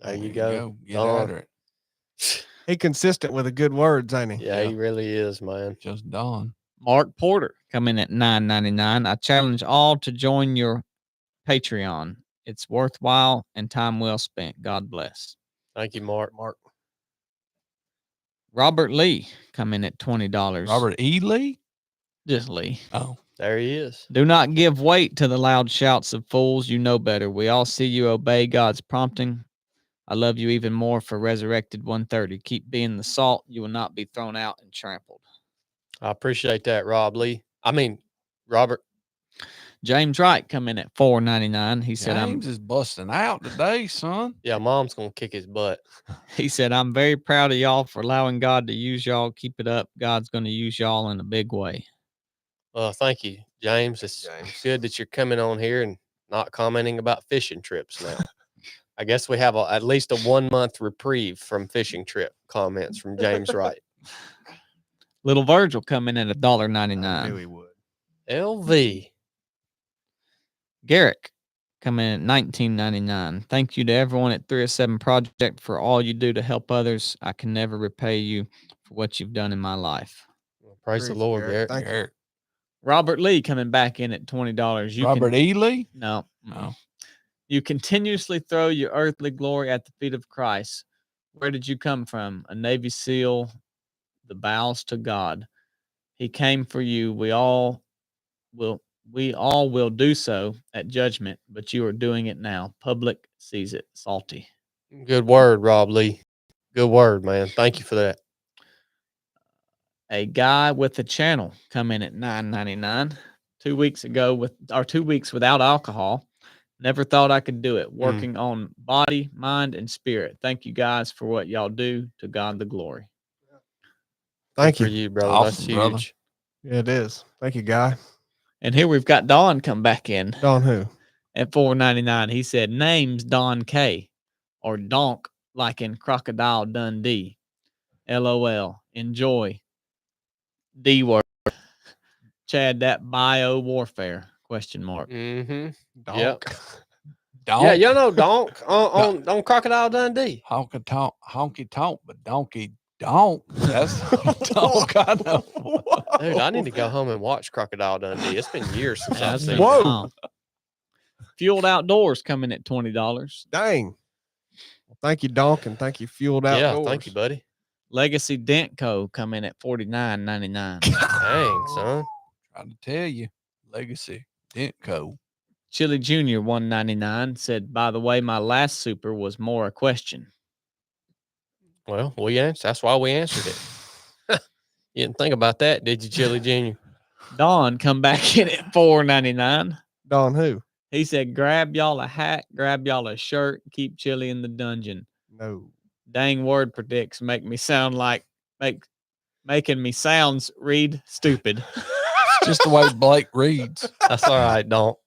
There you go. Get Don. after it. He consistent with the good words, ain't he? Yeah, he really is, man. Just Don. Mark Porter coming at $9.99. I challenge all to join your Patreon. It's worthwhile and time well spent. God bless. Thank you, Mark. Robert Lee coming at $20. Robert E. Lee? Just Lee. Oh. There he is. Do not give weight to the loud shouts of fools. You know better. We all see you obey God's prompting. I love you even more for Resurrected 130. Keep being the salt. You will not be thrown out and trampled. I appreciate that, Robert. James Wright come in at $4.99. He said, James is busting out today, son. Yeah, Mom's going to kick his butt. He said, I'm very proud of y'all for allowing God to use y'all. Keep it up. God's going to use y'all in a big way. Thank you, James. It's good that you're coming on here and not commenting about fishing trips now. I guess we have at least a 1-month reprieve from fishing trip comments from James Wright. Little Virgil coming in at I knew $1.99. he would. LV. Garrick coming in at $19.99. Thank you to everyone at 307 Project for all you do to help others. I can never repay you for what you've done in my life. Well, praise the Lord, Garrett. Thank you. Robert Lee coming back in at $20. Robert E. Lee? No. No. You continuously throw your earthly glory at the feet of Christ. Where did you come from? A Navy SEAL, the bows to God. He came for you. We all will do so at judgment, but you are doing it now. Public sees it. Salty. Good word, Rob Lee. Good word, man. Thank you for that. A guy with a channel come in at $9.99. 2 weeks ago 2 weeks without alcohol. Never thought I could do it. Working on body, mind, and spirit. Thank you guys for what y'all do. To God the glory. Thank For you. you, brother. Awesome, That's huge. brother. Yeah, it is. Thank you, Guy. And here we've got Don come back in Don who? at $4.99. He said, name's Don K. Or Donk, like in Crocodile Dundee. LOL. Enjoy. D word. Chad, that bio warfare? Question mark. Mm-hmm. Donk. Yep. Donk. Yeah, you know Donk on Crocodile Dundee. Honky tonk, but donkey Donk. That's Donk. I know. Dude, I need to go home and watch Crocodile Dundee. It's been years since I've seen Whoa. it. Whoa. Fueled Outdoors coming at $20. Dang. Thank you, Donk, and thank you, Fueled Yeah, Outdoors. thank you, buddy. Legacy Dent Co. come in at $49.99. Dang, son. Trying to tell you, Legacy Dent Co. Chili Jr. $1.99 said, by the way, my last super was more a question. Well, we answered. That's why we answered it. You didn't think about that, did you, Chili Jr.? Don come back in at $4.99. Don who? He said, grab y'all a hat, grab y'all a shirt, keep Chili in the dungeon. No. Dang word predicts make me sound like making me sounds read stupid. Just the way Blake reads. That's all right, don't.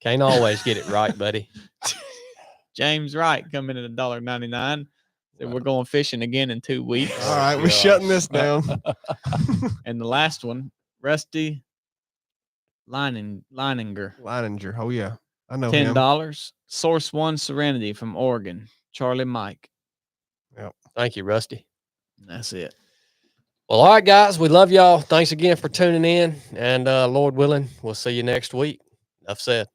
Can't always get it right, buddy. James Wright coming in at $1.99. Said we're going fishing again in 2 weeks. All right, we're gosh. shutting this down. And the last one, Rusty Leininger, Leininger. Oh yeah. I know him. $10. Source One Serenity from Oregon, Charlie Mike. Thank you, Rusty. That's it. Well, all right, guys. We love y'all. Thanks again for tuning in. And Lord willing, we'll see you next week. Enough said.